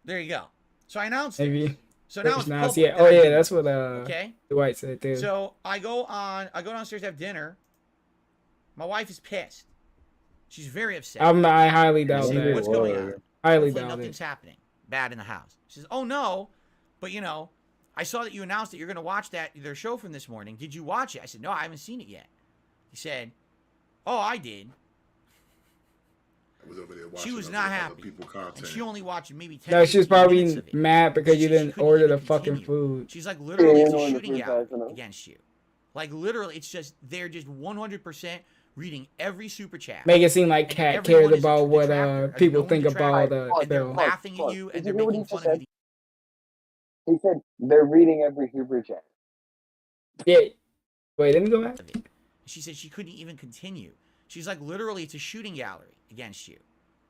G: There you go. So I announced
B: Maybe.
G: it. So now it's
B: Now,
G: public
B: yeah.
G: that
B: Oh
G: I
B: yeah,
G: do
B: that's
G: it.
B: what
G: Okay.
B: Dwight said too.
G: So I go downstairs to have dinner. My wife is pissed. She's very upset.
B: I highly doubt
G: I say,
B: that.
G: what's going on?
B: Highly
G: Hopefully
B: doubt
G: nothing's
B: it.
G: happening bad in the house. She says, "Oh no, but I saw that you announced that you're going to watch their show from this morning. Did you watch it?" I said, "No, I haven't seen it yet." He said, "Oh, I did."
F: I was over there
G: She was
F: watching
G: not
F: other
G: happy.
F: people content.
G: And she only watched maybe 10
B: No, she was
G: 15 minutes
B: probably
G: of it.
B: mad because
G: She
B: you
G: said she
B: didn't
G: couldn't
B: order
G: even
B: the fucking
G: continue.
B: food.
G: She's like, literally, it's
E: you
G: a
E: know, in the
G: shooting
E: food
G: gallery
E: fast enough.
G: against you. Like, literally, it's just, they're just 100% reading every super chat.
B: Make it seem like
G: And
B: Cat
G: everyone
B: cares
G: is a
B: about what
G: detractor, a
B: people
G: known
B: think about
G: detractor, and they're
B: Phil.
G: laughing at you, and
E: Did
G: they're
E: you hear what
G: making
E: he
G: fun
E: just
G: of
E: said?
G: you.
E: He said they're reading every super chat.
B: Yeah. Wait, let me go back.
G: She said she couldn't even continue. She's like, literally, it's a shooting gallery against you.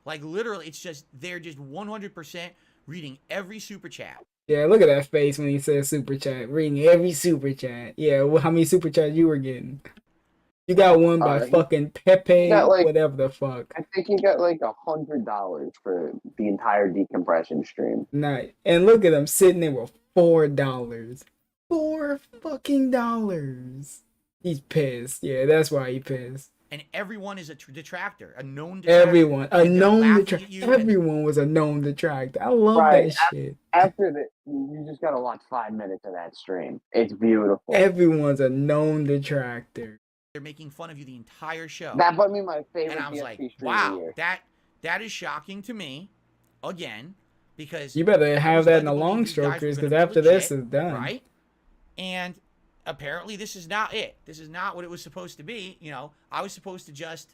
G: Like, literally, it's just, they're just 100% reading every super chat.
B: Yeah, look at that face when he says super chat. Reading every super chat. Yeah, well, how many super chats you were getting? You got one by fucking Pepe,
E: got, like,
B: whatever the fuck.
E: I think he got like $100 for the entire decompression stream.
B: Nice. And look at him sitting there with $4. $4 fucking dollars. He's pissed. Yeah, that's why he pissed.
G: And everyone is a detractor, a known detractor.
B: Everyone, a
G: And they're
B: known
G: laughing at
B: detractor.
G: you and-
B: Everyone was a known detractor. I love
E: Right.
B: that shit.
E: After that, you just gotta watch 5 minutes of that stream. It's beautiful.
B: Everyone's a known detractor.
G: They're making fun of you the entire show.
E: That put me my favorite
G: And I was
E: DSP
G: like,
E: stream of the
G: wow,
E: year.
G: that is shocking to me. Again, because
B: You better
G: I
B: have
G: was
B: that
G: led
B: in
G: to
B: the
G: believe
B: long
G: these guys were
B: strokers,
G: gonna
B: because
G: be
B: after this
G: legit,
B: is done.
G: right? And apparently this is not it. This is not what it was supposed to be. I was supposed to just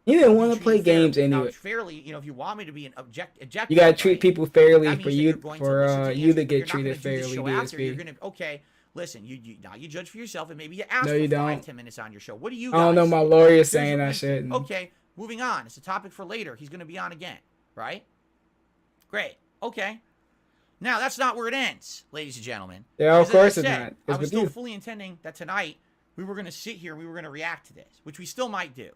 B: You didn't want
G: be
B: to play
G: treated fairly.
B: games
G: Now,
B: anyway.
G: fairly, if you want me to be an objective,
B: You gotta treat people fairly
G: that
B: for
G: means that
B: you
G: you're going to listen to
B: you
G: answers,
B: to
G: but
B: get
G: you're not gonna
B: treated
G: do the
B: fairly,
G: show after. You're
B: DSP.
G: gonna listen. Now you judge for yourself, and maybe you ask
B: No,
G: for
B: you
G: 5-10
B: don't.
G: minutes on your show. What do you
B: I
G: guys
B: don't know, my
G: think?
B: lawyer's
G: Here's
B: saying
G: what
B: I
G: we think.
B: shouldn't.
G: Okay, moving on. It's a topic for later. He's gonna be on again, right? Great. Okay. Now that's not where it ends, ladies and gentlemen.
B: Yeah, of
G: Because
B: course
G: as I
B: it's
G: said,
B: not. It's
G: I was
B: with
G: still
B: you.
G: fully intending that tonight we were gonna sit here and we were gonna react to this, which we still might do.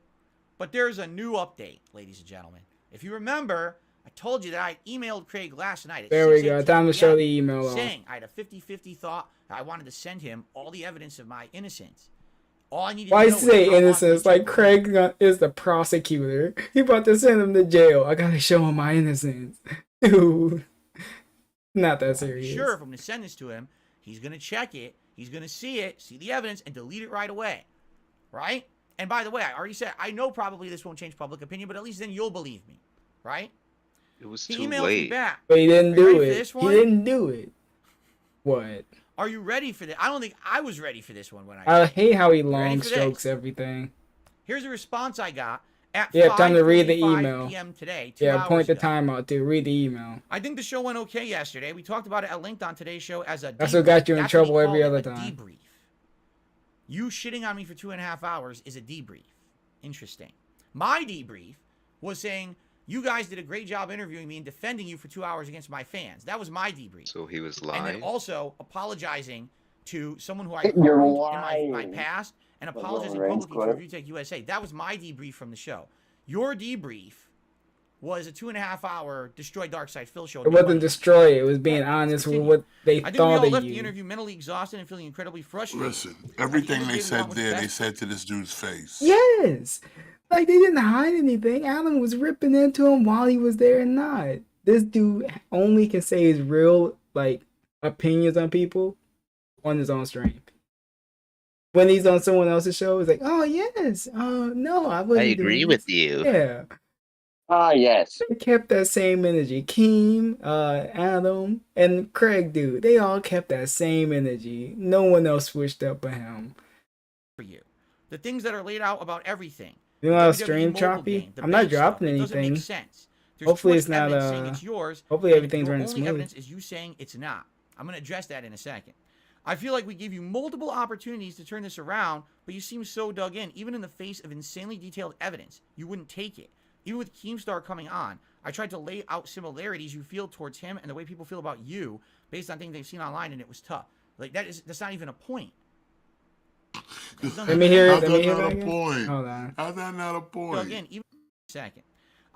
G: But there's a new update, ladies and gentlemen. If you remember, I told you that I emailed Craig last night at
B: There we go.
G: 6:18
B: Time to show the
G: p.m.
B: email off.
G: saying I had a 50-50 thought that I wanted to send him all the evidence of my innocence. All I needed
B: Why
G: to know
B: say
G: was how
B: innocence?
G: long
B: Like
G: it took.
B: Craig is the prosecutor. He about to send him to jail. I gotta show him my innocence. Dude. Not that serious.
G: Sure, if I'm going to send this to him, he's going to check it, he's going to see it, see the evidence, and delete it right away. Right? And by the way, I already said, I know probably this won't change public opinion, but at least then you'll believe me. Right?
J: It was
G: He
J: too
G: emailed me
J: late.
G: back.
B: But he didn't
G: Are you
B: do
G: ready for
B: it.
G: this
B: He
G: one?
B: didn't do it. What?
G: Are you ready for this? I don't think I was ready for this one when
B: I hate how he
G: You ready
B: long
G: for
B: strokes
G: this?
B: everything.
G: Here's a response I got at
B: Yeah, time to read the
G: 5:45
B: email.
G: p.m. today, 2
B: Yeah,
G: hours
B: point the
G: ago.
B: time out too. Read the email.
G: I think the show went okay yesterday. We talked about it at length on today's show as a
B: That's
G: debrief.
B: what got you in
G: That's what he
B: trouble every
G: called
B: other
G: it, a
B: time.
G: Debrief. You shitting on me for 2.5 hours is a debrief. Interesting. My debrief was saying you guys did a great job interviewing me and defending you for 2 hours against my fans. That was my debrief.
J: So he was
G: And
J: lying.
G: then also apologizing to someone who I
E: You're
G: harmed in my
E: lying.
G: past and
E: But
G: apologizing
E: Roman Reigns
G: publicly to
E: quit.
G: ReviewTech USA. That was my debrief from the show. Your debrief was a 2.5-hour Destroy Darkseid Phil show.
B: It wasn't destroy. It was being honest with what they
G: I think we
B: thought
G: all
B: of
G: left
B: you.
G: the interview mentally exhausted and feeling incredibly frustrated.
F: Listen, everything they said there, they said to this dude's face.
B: Yes. Like, they didn't hide anything. Adam was ripping into him while he was there and not. This dude only can say his real, like, opinions on people on his own stream. When he's on someone else's show, he's like, oh, yes. No, I wouldn't.
J: I agree with you.
B: Yeah.
E: Ah, yes.
B: They kept that same energy. Keem, Adam, and Craig, dude. They all kept that same energy. No one else switched up but him.
G: For you. The things that are laid out about everything.
B: You know how
G: WWE
B: stream
G: mobile
B: choppy?
G: game, the
B: I'm not
G: bench stuff,
B: dropping
G: it doesn't
B: anything.
G: make sense. There's
B: Hopefully
G: too
B: it's
G: much
B: not
G: evidence saying it's yours.
B: Hopefully
G: and
B: everything's
G: the
B: running
G: only
B: smooth.
G: evidence is you saying it's not. I'm going to address that in a second. I feel like we gave you multiple opportunities to turn this around, but you seem so dug in, even in the face of insanely detailed evidence. You wouldn't take it. Even with Keemstar coming on, I tried to lay out similarities you feel towards him and the way people feel about you based on things they've seen online, and it was tough. Like, that's not even a point.
B: Let me hear it.
F: How's
B: Let me
F: that
B: hear
F: not
B: that
F: a
B: again.
F: point?
B: Hold on.
F: How's that not a point?
G: Again, even second.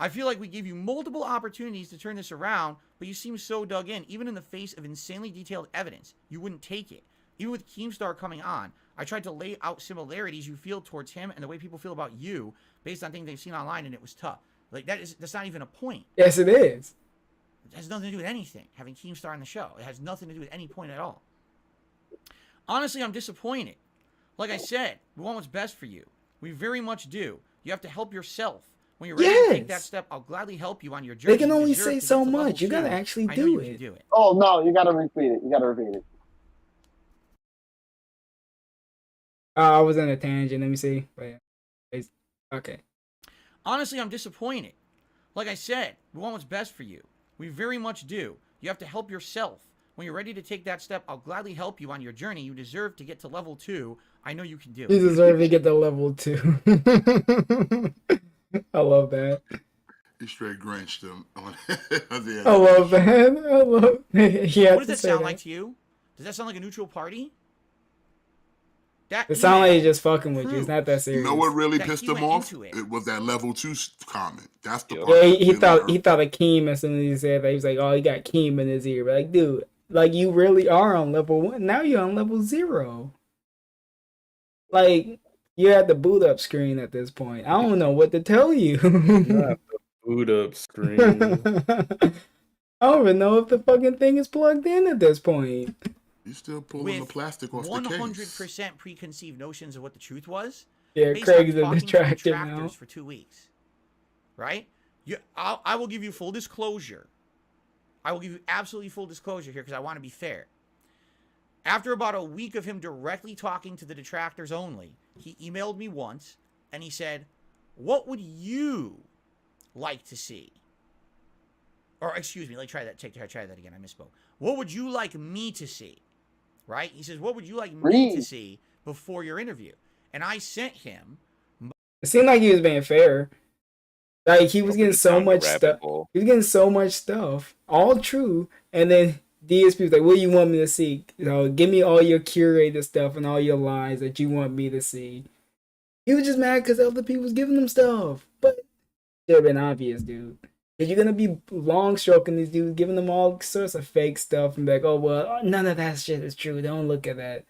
G: I feel like we gave you multiple opportunities to turn this around, but you seem so dug in, even in the face of insanely detailed evidence. You wouldn't take it. Even with Keemstar coming on, I tried to lay out similarities you feel towards him and the way people feel about you based on things they've seen online, and it was tough. Like, that's not even a point.
B: Yes, it is.
G: It has nothing to do with anything, having Keemstar on the show. It has nothing to do with any point at all. Honestly, I'm disappointed. Like I said, we want what's best for you. We very much do. You have to help yourself. When you're ready to take that step, I'll gladly help you on your journey.
B: They can
G: You
B: only
G: deserve
B: say
G: to get
B: so
G: to level
B: much. You
G: 2.
B: gotta actually
G: I know
B: do
G: you
B: it.
G: can do it.
E: Oh, no, you gotta repeat it. You gotta repeat it.
B: I was in a tangent. Let me see. Wait. Okay.
G: Honestly, I'm disappointed. Like I said, we want what's best for you. We very much do. You have to help yourself. When you're ready to take that step, I'll gladly help you on your journey. You deserve to get to level 2. I know you can do it.
B: You deserve to get to level 2. I love that.
F: He straight Grinched him on
B: I love that. I love yeah.
G: What does that sound like to you? Does that sound like a neutral party?
B: It sounds like he's just fucking with you. It's not that
F: You
B: serious.
F: know what really pissed him off? It was that level 2 comment. That's the part.
B: Yeah, he thought of Keem as soon as he said that. He was like, "Oh, he got Keem in his ear." But like, dude, like you really are on level 1. Now you're on level 0. Like you're at the boot up screen at this point. I don't know what to tell you.
I: Not the boot up screen.
B: I don't even know if the fucking thing is plugged in at this point.
F: You still pulling the plastic off the case.
G: 100% preconceived notions of what the truth was.
B: Yeah,
G: based
B: Craig's
G: on
B: a
G: talking to
B: detractor
G: detractors
B: now.
G: for 2 weeks. Right? I will give you full disclosure. I will give you absolutely full disclosure here because I want to be fair. After about a week of him directly talking to the detractors only, he emailed me once and he said, "What would you like to see?" Or excuse me, try that again. I misspoke. What would you like me to see? Right? He says, "What would you like me to see before your interview?" And I sent him.
B: It seemed like he was being fair. Like he was getting so much stuff. He was getting so much stuff, all true. And then DSP was like, "What do you want me to see? You know, give me all your curated stuff and all your lies that you want me to see." He was just mad because other people was giving him stuff, but it should have been obvious, dude. If you're gonna be long stroking these dudes, giving them all sorts of fake stuff and be like, "Oh well, none of that shit is true. Don't look at that."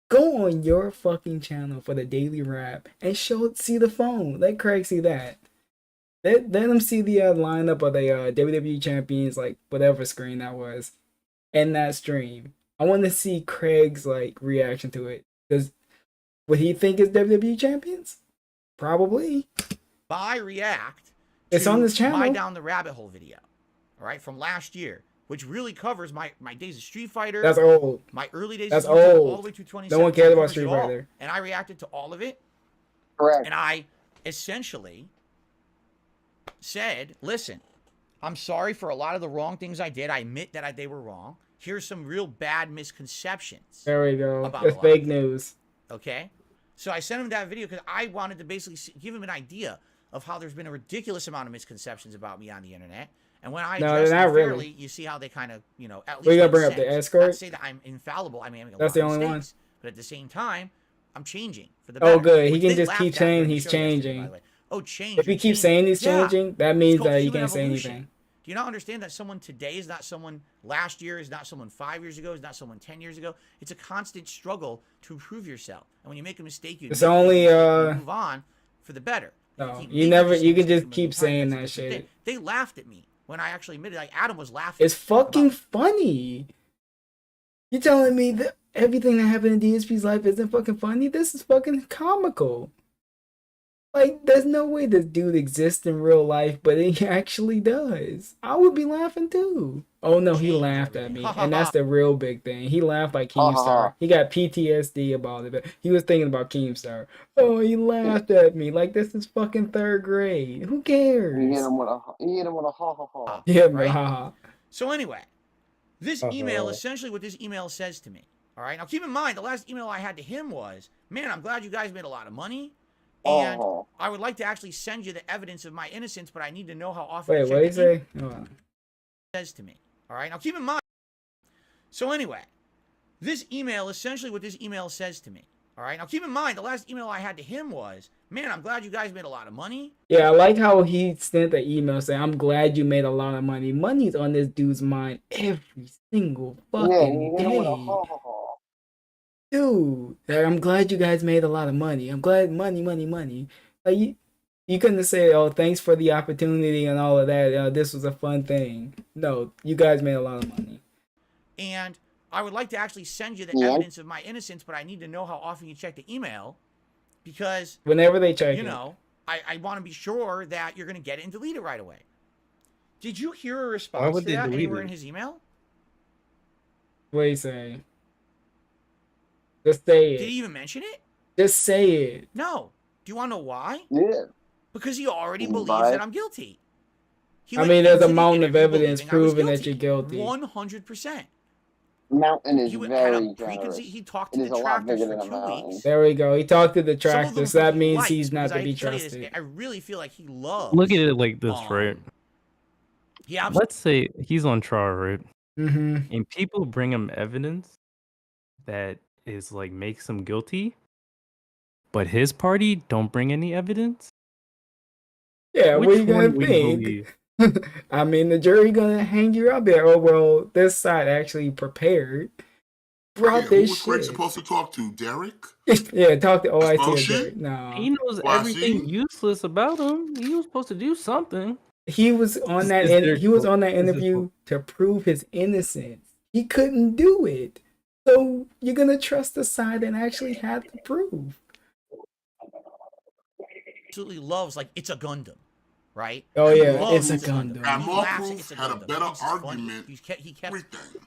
B: Go on your fucking channel for the daily rap and see the phone. Let Craig see that. Let him see the lineup of the WWE champions, like whatever screen that was, in that stream. I want to see Craig's like reaction to it. Because would he think it's WWE champions? Probably.
G: I react.
B: It's on this channel.
G: My Down the Rabbit Hole video, all right, from last year, which really covers my days of Street Fighter.
B: That's old.
G: My early days.
B: That's
G: of YouTube,
B: old.
G: all the way to 2017.
B: No one cared about Street Fighter.
G: And I reacted to all of it.
E: Correct.
G: And I essentially said, "Listen, I'm sorry for a lot of the wrong things I did. I admit that they were wrong. Here's some real bad misconceptions."
B: There we go.
G: About
B: That's fake news.
G: Okay? So I sent him that video because I wanted to basically give him an idea of how there's been a ridiculous amount of misconceptions about me on the internet. And when I address them fairly, you see how they kind of, at least
B: we gotta bring up the escort.
G: Not to say that I'm infallible. I mean,
B: that's the only one.
G: But at the same time, I'm changing for the better.
B: Oh, good. He
G: Which
B: can
G: they
B: just
G: laughed
B: keep
G: at
B: saying
G: during the
B: he's
G: show yesterday,
B: changing.
G: by the way. oh, change.
B: If
G: you're
B: he keeps
G: changing.
B: saying he's
G: Yeah.
B: changing, that
G: It's
B: means
G: called
B: that you
G: human
B: can't say
G: evolution.
B: anything.
G: Do you not understand that someone today is not someone last year, is not someone 5 years ago, is not someone 10 years ago? It's a constant struggle to improve yourself. And when you make a mistake, you
B: It's
G: admit
B: only,
G: you move on for the better.
B: No,
G: If
B: you
G: make
B: never.
G: the
B: You
G: same
B: can
G: mistake
B: just
G: a million
B: keep
G: times,
B: saying
G: that's a
B: that
G: different
B: shit.
G: thing. They laughed at me when I actually admitted. Like Adam was laughing.
B: It's fucking
G: about,
B: funny. You telling me that everything that happened in DSP's life isn't fucking funny? This is fucking comical. Like, there's no way this dude exists in real life, but he actually does. I would be laughing too. Oh no, he
G: change
B: laughed at
G: everything.
B: me, and that's the real big thing. He laughed like
E: Ha, ha,
B: Keemstar.
E: ha.
B: He got PTSD about it. He was thinking about Keemstar. Oh, he laughed at me like this is fucking third grade. Who cares?
E: He hit him with a ha ha ha.
B: Yeah,
G: right?
B: haha.
G: So anyway, this email, essentially what this email says to me. All right. Now keep in mind, the last email I had to him was, man, I'm glad you guys made a lot of money. And I would like to actually send you the evidence of my innocence, but I need to know how often.
B: Wait, what did he say? Oh.
G: Says to me. All right. Now keep in mind. So anyway, this email, essentially what this email says to me. All right. Now keep in mind, the last email I had to him was, man, I'm glad you guys made a lot of money.
B: Yeah, I like how he sent the email saying, I'm glad you made a lot of money. Money's on this dude's mind every single fucking day. Dude, I'm glad you guys made a lot of money. I'm glad money. Like you couldn't have said, oh, thanks for the opportunity and all of that. This was a fun thing. No, you guys made a lot of money.
G: And I would like to actually send you the evidence of my innocence, but I need to know how often you check the email because
B: whenever they check
G: it, I want to be sure that you're going to get it and delete it right away. Did you hear a response to that anywhere in his email?
B: What do you say? Just say it.
G: Did he even mention it?
B: Just say it.
G: No. Do you want to know why?
E: Yeah.
G: Because he already believes that I'm guilty.
B: I mean, there's a mountain of evidence proving that you're guilty.
G: 100%.
E: Mountain is very generous.
G: He talked to detractors for 2 weeks.
B: There we go. He talked to detractors. So that means he's not to be trusted.
G: I really feel like he loves.
L: Look at it like this, right?
G: Yeah.
L: Let's say he's on trial, right?
B: Mm-hmm.
L: And people bring him evidence that is like makes him guilty, but his party don't bring any evidence.
B: Yeah, what are you gonna think? I mean, the jury gonna hang you up there. Oh well, this side actually prepared. Brought this
F: who was Craig supposed to talk to? Derek?
B: Yeah, talk to OIT. Derek. No,
L: he knows everything useless about him. He was supposed to do something.
B: He was on that. He was on that interview to prove his innocence. He couldn't do it. So you're gonna trust the side that actually had the proof.
G: Absolutely loves like it's a Gundam, right?
B: Oh yeah, it's a Gundam.
F: Got more proof, had a better argument.
G: He kept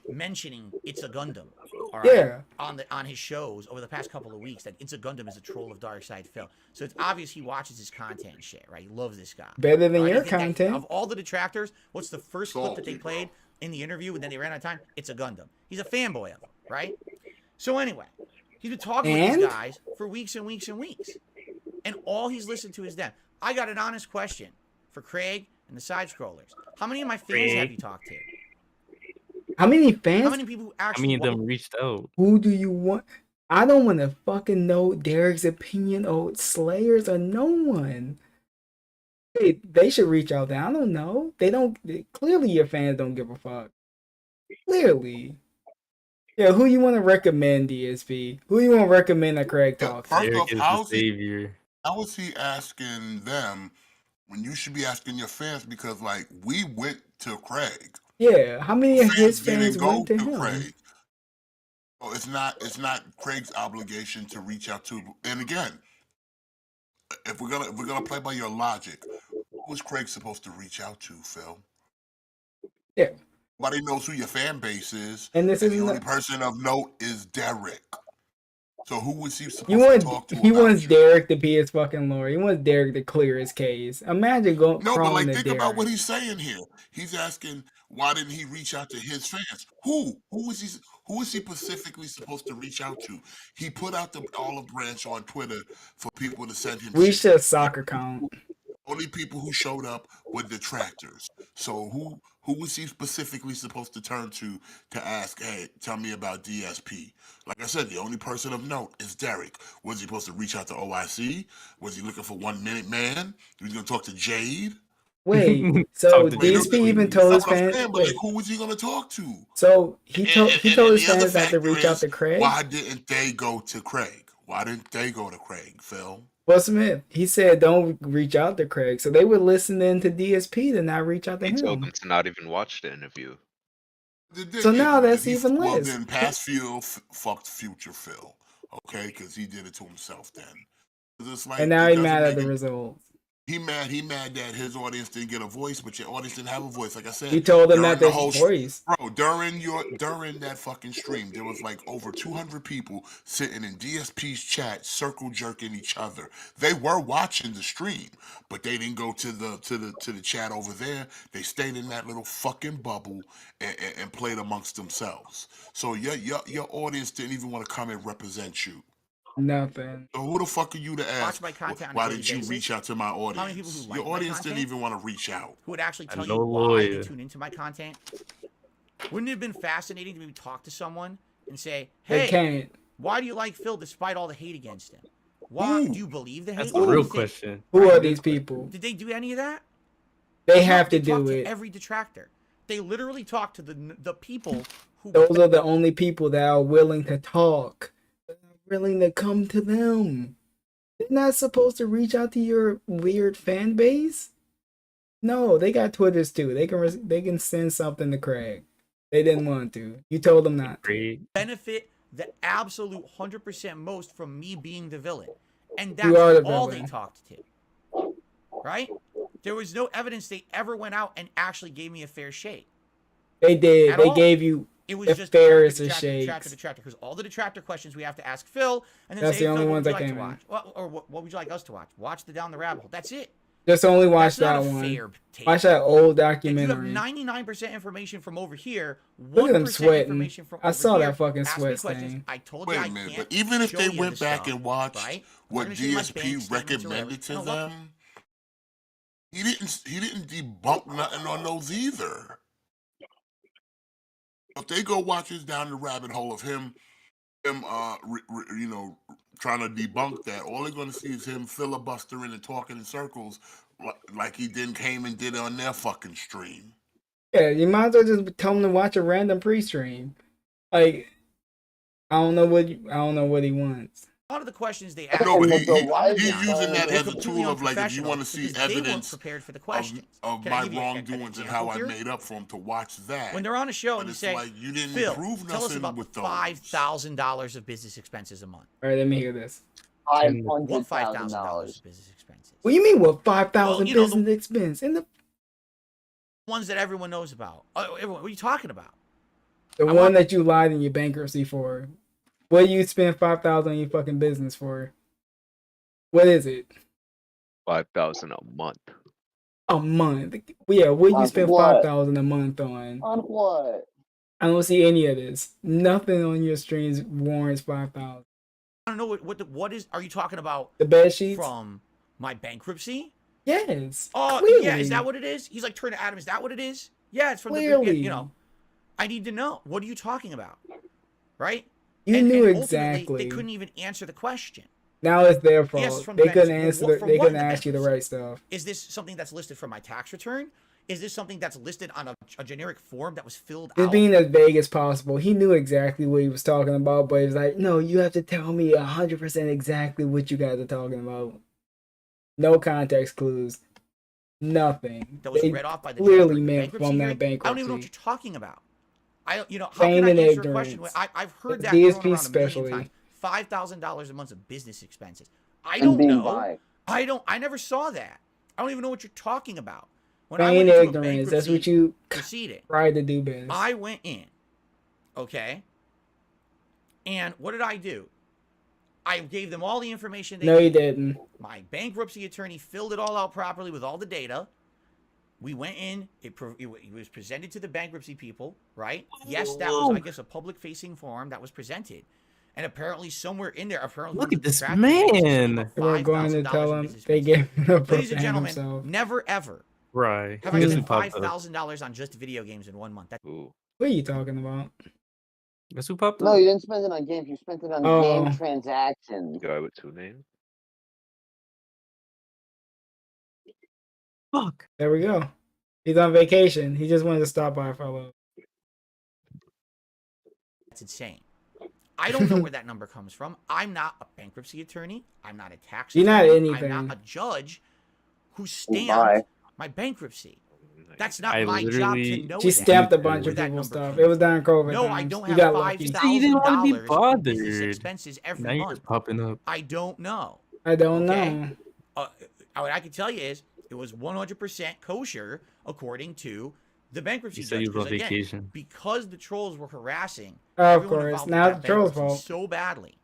G: mentioning it's a Gundam. All right,
B: yeah.
G: On his shows over the past couple of weeks that it's a Gundam is a troll of Dark Side Phil. So it's obvious he watches his content and shit, right? He loves this guy.
B: Better than your content.
G: Of all the detractors, what's the first clip that they played in the interview and then they ran out of time? It's a Gundam. He's a fanboy of them, right? So anyway, he's been talking with these guys for weeks and weeks and weeks. And all he's listened to is them. I got an honest question for Craig and the side scrollers. How many of my fans have you talked to?
B: How many fans?
G: How many people who actually?
L: How many of them reached out?
B: Who do you want? I don't want to fucking know Derek's opinion or Slayers or no one. They should reach out there. I don't know. They don't. Clearly, your fans don't give a fuck. Clearly. Yeah, who you want to recommend, DSP? Who you want to recommend that Craig talks to?
F: First off, how was he asking them when you should be asking your fans? Because like we went to Craig.
B: Yeah, how many of his fans went to him?
F: Craig. So it's not Craig's obligation to reach out to. And again, if we're gonna play by your logic, who is Craig supposed to reach out to, Phil?
B: Yeah.
F: Nobody knows who your fan base is,
B: and the
F: only person of note is Derek. So who was he supposed to talk to?
B: He wants Derek to be his fucking lawyer. He wants Derek to clear his case. Imagine going.
F: No, but like think
B: Derek.
F: about what he's saying here. He's asking why didn't he reach out to his fans? Who is he specifically supposed to reach out to? He put out the olive branch on Twitter for people to send him.
B: Reach a soccer count.
F: Only people who showed up were detractors. So who Who was he specifically supposed to turn to ask, hey, tell me about DSP? Like I said, the only person of note is Derek. Was he supposed to reach out to OIC? Was he looking for 1 Minute Man? He was going to talk to Jade?
B: Wait, so
L: Talk to
B: DSP
L: Jade.
B: even told his
F: That's what I'm
B: fans.
F: saying, but
B: Wait,
F: like, who was he going to talk to?
B: so he told
F: And
B: his
F: the other
B: fans not to
F: factor
B: reach out
F: is,
B: to Craig.
F: why didn't they go to Craig? Why didn't they go to Craig, Phil?
B: Will Smith, he said don't reach out to Craig, so they were listening to DSP to not reach out to
J: He told
B: him.
J: them to not even watch the interview.
B: So now that's
F: He-
B: even
F: well,
B: less.
F: then past Phil fucked future Phil, okay? Because he did it to himself then. 'Cause it's like,
B: And now
F: it
B: he
F: doesn't
B: mad at
F: make
B: the
F: it-
B: results.
F: He mad that his audience didn't get a voice, but your audience didn't have a voice. Like I said,
B: He told them
F: during
B: that
F: the
B: their
F: whole
B: voice.
F: bro, during that fucking stream, there was like over 200 people sitting in DSP's chat, circle jerking each other. They were watching the stream, but they didn't go to the chat over there. They stayed in that little fucking bubble and played amongst themselves. So your audience didn't even want to come and represent you.
B: Nothing.
F: So who the fuck are you to ask?
G: Watch my content on a
F: Why
G: daily
F: didn't you
G: basis?
F: reach out to my
G: How many people
F: audience?
G: who
F: Your
G: like my
F: audience didn't
G: content?
F: even want to reach out.
G: Who would actually tell
L: I
G: you
L: know
G: why they
L: lawyer.
G: tune into my content? Wouldn't it have been fascinating to maybe talk to someone and say,
B: They
G: hey,
B: can't.
G: why do you like Phil despite all the hate against him? Why do you believe the hate?
L: That's
G: What
L: the
G: do you
L: real
G: think?
L: question.
B: Who are these people?
G: Did they do any of that?
B: They
G: No,
B: have to
G: talked
B: do
G: to
B: it.
G: every detractor. They literally talk to the people who
B: Those are the only people that are willing to talk. They're willing to come to them. They're not supposed to reach out to your weird fan base. No, they got Twitters too. They can send something to Craig. They didn't want to. You told them not to.
L: Great.
G: benefit the absolute 100% most from me being the villain. And
B: You are
G: that's
B: the
G: all they
B: villain.
G: talked to. Right? There was no evidence they ever went out and actually gave me a fair shake.
B: They did.
G: At
B: They
G: all.
B: gave you
G: It was
B: the
G: just
B: fairest of
G: detractor,
B: shakes.
G: because all the detractor questions we have to ask Phil, and then
B: That's
G: say,
B: the
G: hey,
B: only
G: Phil, what
B: ones
G: would you
B: that
G: like to
B: came in.
G: watch? Or what would you like us to watch? Watch the Down the Rabbit Hole. That's it.
B: Just only watch
G: That's not
B: that
G: a
B: one.
G: fair take.
B: Watch that old
G: If you have
B: documentary.
G: 99% information from over here, 1%
B: Look at them sweating.
G: information from
B: I
G: over
B: saw
G: here,
B: that fucking
G: ask me
B: sweat
G: questions.
B: stain.
G: I told
F: Wait
G: you
F: a
G: I
F: minute,
G: can't
F: but even if
G: show
F: they
G: you
F: went
G: the
F: back
G: stuff,
F: and watched
G: right? I'm
F: what
G: gonna show you my
F: DSP
G: bank statements or whatever.
F: recommended to
G: No, look.
F: them, he didn't debunk nothing on those either. If they go watch his Down the Rabbit Hole of him trying to debunk that, all they're going to see is him filibustering and talking in circles like he came and did it on their fucking stream.
B: Yeah, you might as well just tell him to watch a random pre-stream. Like, I don't know what he wants.
G: A lot of the questions they asked.
F: No, but
E: And why is
F: he's
E: it
F: using that
E: so
F: as a
G: completely
F: tool of like, if you
G: unprofessional
F: want to see
G: because they weren't
F: evidence
G: prepared for the questions.
F: of
G: Can I
F: my
G: give you an
F: wrongdoings and
G: example
F: how I
G: here?
F: made up for him, to watch that.
G: When they're on a show
F: But
G: and you
F: it's
G: say,
F: like you didn't
G: Phil,
F: prove
G: tell us
F: nothing
G: about
F: with
G: the
F: those.
G: $5,000 of business expenses a month.
B: All right, let me hear this.
G: What
E: $500,000.
G: $5,000 of business expenses?
B: What do you mean? What 5,000
G: Well, you know,
B: business expense? In the
G: Ones that everyone knows about. Everyone, what are you talking about?
B: one that you lied in your bankruptcy for. What do you spend 5,000 on your fucking business for? What is it?
J: 5,000 a month.
B: A month? Yeah, what do you
E: On
B: spend
E: what?
B: 5,000 a month on?
E: On what?
B: I don't see any of this. Nothing on your streams warrants 5,000.
G: I don't know what is. Are you talking about
B: The bed sheets?
G: from my bankruptcy?
B: Yes.
G: Oh,
B: clearly.
G: yeah. Is that what it is? He's like, turn to Adam. Is that what it is? Yeah, it's from
B: Clearly.
G: the. You know, I need to know. What are you talking about? Right?
B: You knew
G: ultimately,
B: exactly.
G: They couldn't even answer the question.
B: Now it's their fault.
G: Yes, from
B: They
G: the
B: couldn't
G: bankruptcy.
B: answer.
G: Well, from
B: They
G: what
B: couldn't
G: in the
B: ask you the
G: bankruptcy?
B: right stuff.
G: Is this something that's listed from my tax return? Is this something that's listed on a generic form that was filled
B: Just
G: out?
B: being as vague as possible. He knew exactly what he was talking about, but he was like, "No, you have to tell me 100% exactly what you guys are talking about. No context clues, nothing."
G: That was
B: They
G: read off by the
B: clearly
G: judge
B: meant
G: bankruptcy
B: from that
G: hearing?
B: bankruptcy.
G: I don't even know what you're talking about. How
B: Feign
G: can I
B: and
G: answer a question?
B: ignorance.
G: I've heard that
B: DSP
G: thrown around a million
B: especially.
G: times. $5,000 a month of business expenses. I
E: And
G: don't
E: being
G: know.
E: bi.
G: I never saw that. I don't even know what you're talking about. When I
B: Feign
G: went into a
B: ignorance. That's what
G: bankruptcy
B: you
G: proceeding,
B: tried to do, Ben.
G: I went in, and what did I do? I gave them all the information.
B: No, you didn't.
G: My bankruptcy attorney filled it all out properly with all the data. We went in. It was presented to the bankruptcy people, right? Yes, that was, I guess, a public-facing form that was presented. And apparently, somewhere in there, apparently,
L: Look at this
G: detractors made
L: man.
G: about
B: They were going to
G: $5,000
B: tell
G: in
B: him
G: business
B: they
G: expenses.
B: gave him a
G: Ladies and
B: prepare
G: gentlemen,
B: himself.
G: never ever
L: Right.
G: Have I
L: Guess who
G: spent
L: popped up?
G: $5,000 on just video games in 1 month? That's
J: Ooh.
B: What are you talking about?
L: Guess who popped
E: No,
L: up?
E: you didn't spend it on games. You spent it on game
B: Oh,
E: transactions.
J: Guy with 2 names.
L: Fuck.
B: there we go. He's on vacation. He just wanted to stop by for a little.
G: insane. I don't know where that number comes from. I'm not a bankruptcy attorney. I'm not a tax
B: You're not
G: attorney.
B: anything.
G: I'm not a judge who
E: Bye.
G: stamped my bankruptcy. That's not
L: I
G: my job to
L: literally-
G: know
B: She
G: that.
B: stamped a bunch
G: Where
B: of
G: that
B: people's
G: number
B: stuff.
G: came
B: It was during COVID
G: No,
B: times.
G: I don't
B: You
G: have
B: got lucky.
L: So you didn't want to be
G: $5,000 in business
L: bothered.
G: expenses every
L: Now you're
G: month.
L: just popping up.
G: I don't know.
B: I don't
G: Okay.
B: know.
G: What I can tell you is it was 100% kosher according to the bankruptcy
L: You said
G: judge.
L: you was on
G: 'Cause again,
L: vacation.
G: because the trolls were harassing
B: Of
G: everyone
B: course.
G: involved
B: Now
G: with
B: it's
G: that
B: the trolls'
G: bankruptcy
B: fault.
G: so badly,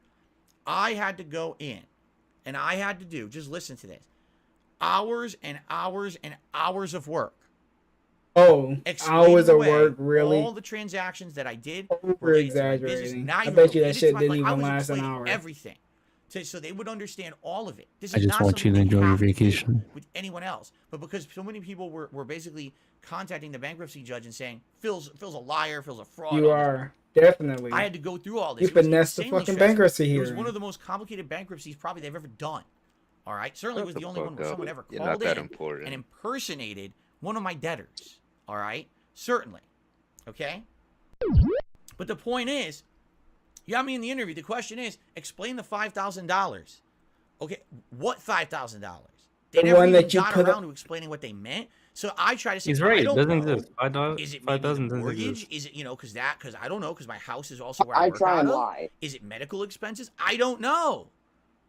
G: I had to go in and I had to do, just listen to this, hours and hours and hours of work.
B: Oh,
G: Explaining
B: hours of
G: away
B: work, really?
G: all the transactions that I did
B: Over
G: related to my business,
B: exaggerating.
G: not
B: I
G: even
B: bet you that
G: related
B: shit
G: to my-
B: didn't
G: like, I
B: even
G: was
B: last an
G: explaining
B: hour.
G: everything so they would understand all of it. This
L: I
G: is
L: just
G: not
L: want you to
G: something they
L: enjoy your
G: have to do
L: vacation.
G: with anyone else, but because so many people were basically contacting the bankruptcy judge and saying Phil's a liar, Phil's a fraud.
B: You
G: all this.
B: are. Definitely.
G: I had to go through all this.
B: You
G: It was
B: finessed the
G: insanely
B: fucking
G: stressful.
B: bankruptcy
G: It was
B: hearing.
G: one of the most complicated bankruptcies probably they've ever done. All right, certainly
J: Shut
G: was
J: the
G: the only one
J: fuck
G: where
J: up.
G: someone ever
J: You're
G: called
J: not that
G: in
J: important.
G: and impersonated one of my debtors. All right, certainly. Okay, but the point is, you got me in the interview. The question is, explain the $5,000. Okay, what $5,000? They
B: The
G: never
B: one
G: even
B: that you
G: got
B: put
G: around
B: up-
G: to explaining what they meant. So I try to say,
L: He's
G: I
L: right. It
G: don't
L: doesn't
G: know.
L: exist. $5,000
G: Is it maybe the
L: doesn't
G: mortgage?
L: exist.
G: Is it, because I don't know, because my house is also where I
E: I
G: work
E: try
G: out
E: and
G: of.
E: lie.
G: Is it medical expenses? I don't know.